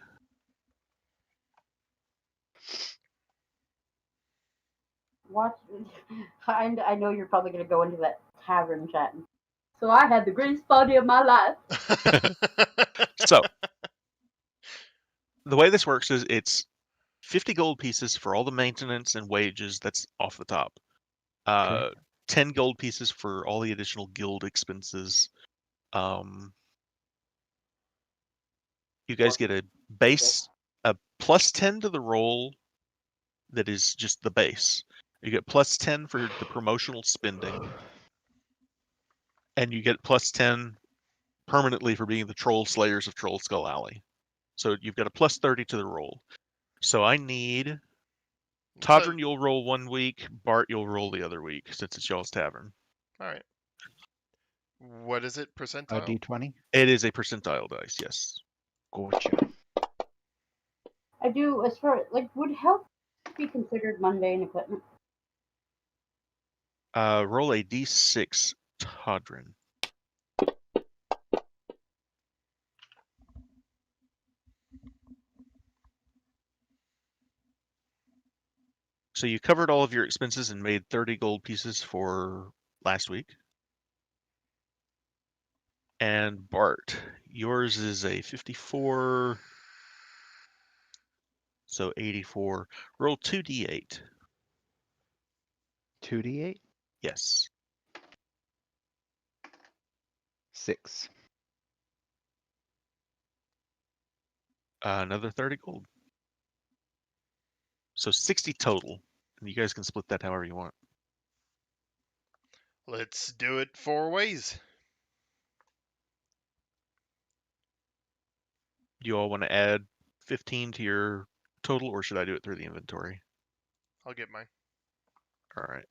Watch. I know you're probably going to go into that tavern chat. So I had the greatest party of my life. So the way this works is it's 50 gold pieces for all the maintenance and wages. That's off the top. 10 gold pieces for all the additional guild expenses. You guys get a base, a plus 10 to the roll that is just the base. You get plus 10 for the promotional spending. And you get plus 10 permanently for being the Troll Slayers of Troll Skull Alley. So you've got a plus 30 to the roll. So I need Todrin, you'll roll 1 week. Bart, you'll roll the other week since it's y'all's tavern. All right. What is it? A Percentile? D20? It is a percentile dice, yes. Gotcha. I do, as far would health be considered mundane equipment? Roll a d6, Todrin. So you covered all of your expenses and made 30 gold pieces for last week. And Bart, yours is a 54, so 84. Roll 2d8. 2d8? Yes. 6. Another 30 gold. So 60 total. And you guys can split that however you want. Let's do it 4 ways. Do you all want to add 15 to your total, or should I do it through the inventory? I'll get mine. All right.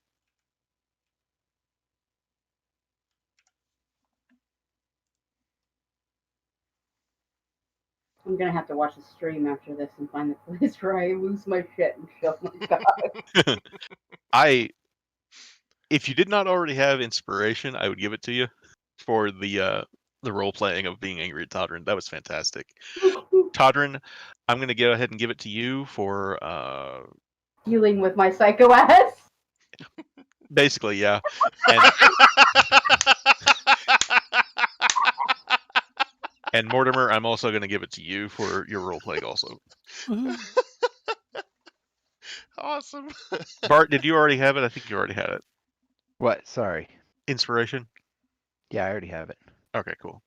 I'm gonna have to watch the stream after this and find the place where I lose my shit and show my god. If you did not already have inspiration, I would give it to you for the role playing of being angry at Todrin. That was fantastic. Todrin, I'm going to go ahead and give it to you for Dealing with my psycho ass. basically, yeah. And, and Mortimer, I'm also going to give it to you for your role playing also. Awesome. Bart, did you already have it? I think you already had it. What? Sorry. Inspiration? Yeah, I already have it. Okay, cool.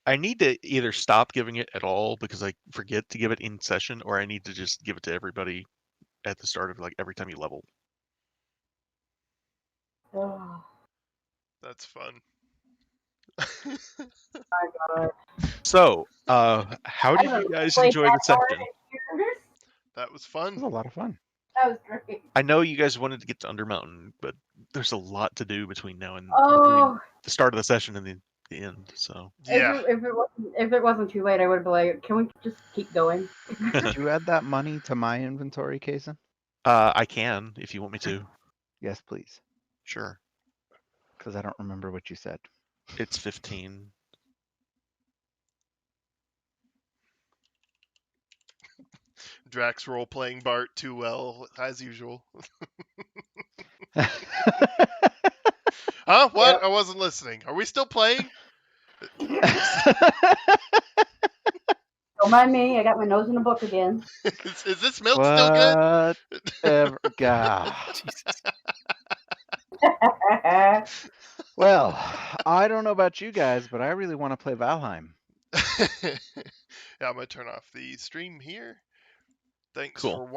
I need to either stop giving it at all because I forget to give it in session, or I need to just give it to everybody at the start of like every time you level. Oh That's fun. my god. So, how did haven't you guys played enjoy the that hard session? in years. That was It fun. was a lot of fun. That was great. I know you guys wanted to get to Undermountain, but there's a lot to do between now and Oh, the start of the session and the end. So, Yeah. if it wasn't too late, I would be like, can we just keep going? Did you add that money to my inventory, Kaysen? I can if you want me to. Yes, please. Sure, Because I don't remember what you said. it's 15. Drax role playing Bart too well as usual. Huh? What? Yep. I wasn't listening. Are we still playing? Don't mind me. I got my nose in the book again. Is this milk still good? Whatever. God. Jesus. Well, I don't know about you guys, but I really want to play Valheim. Yeah, I'm gonna turn off the stream here. Thanks Cool. for watching.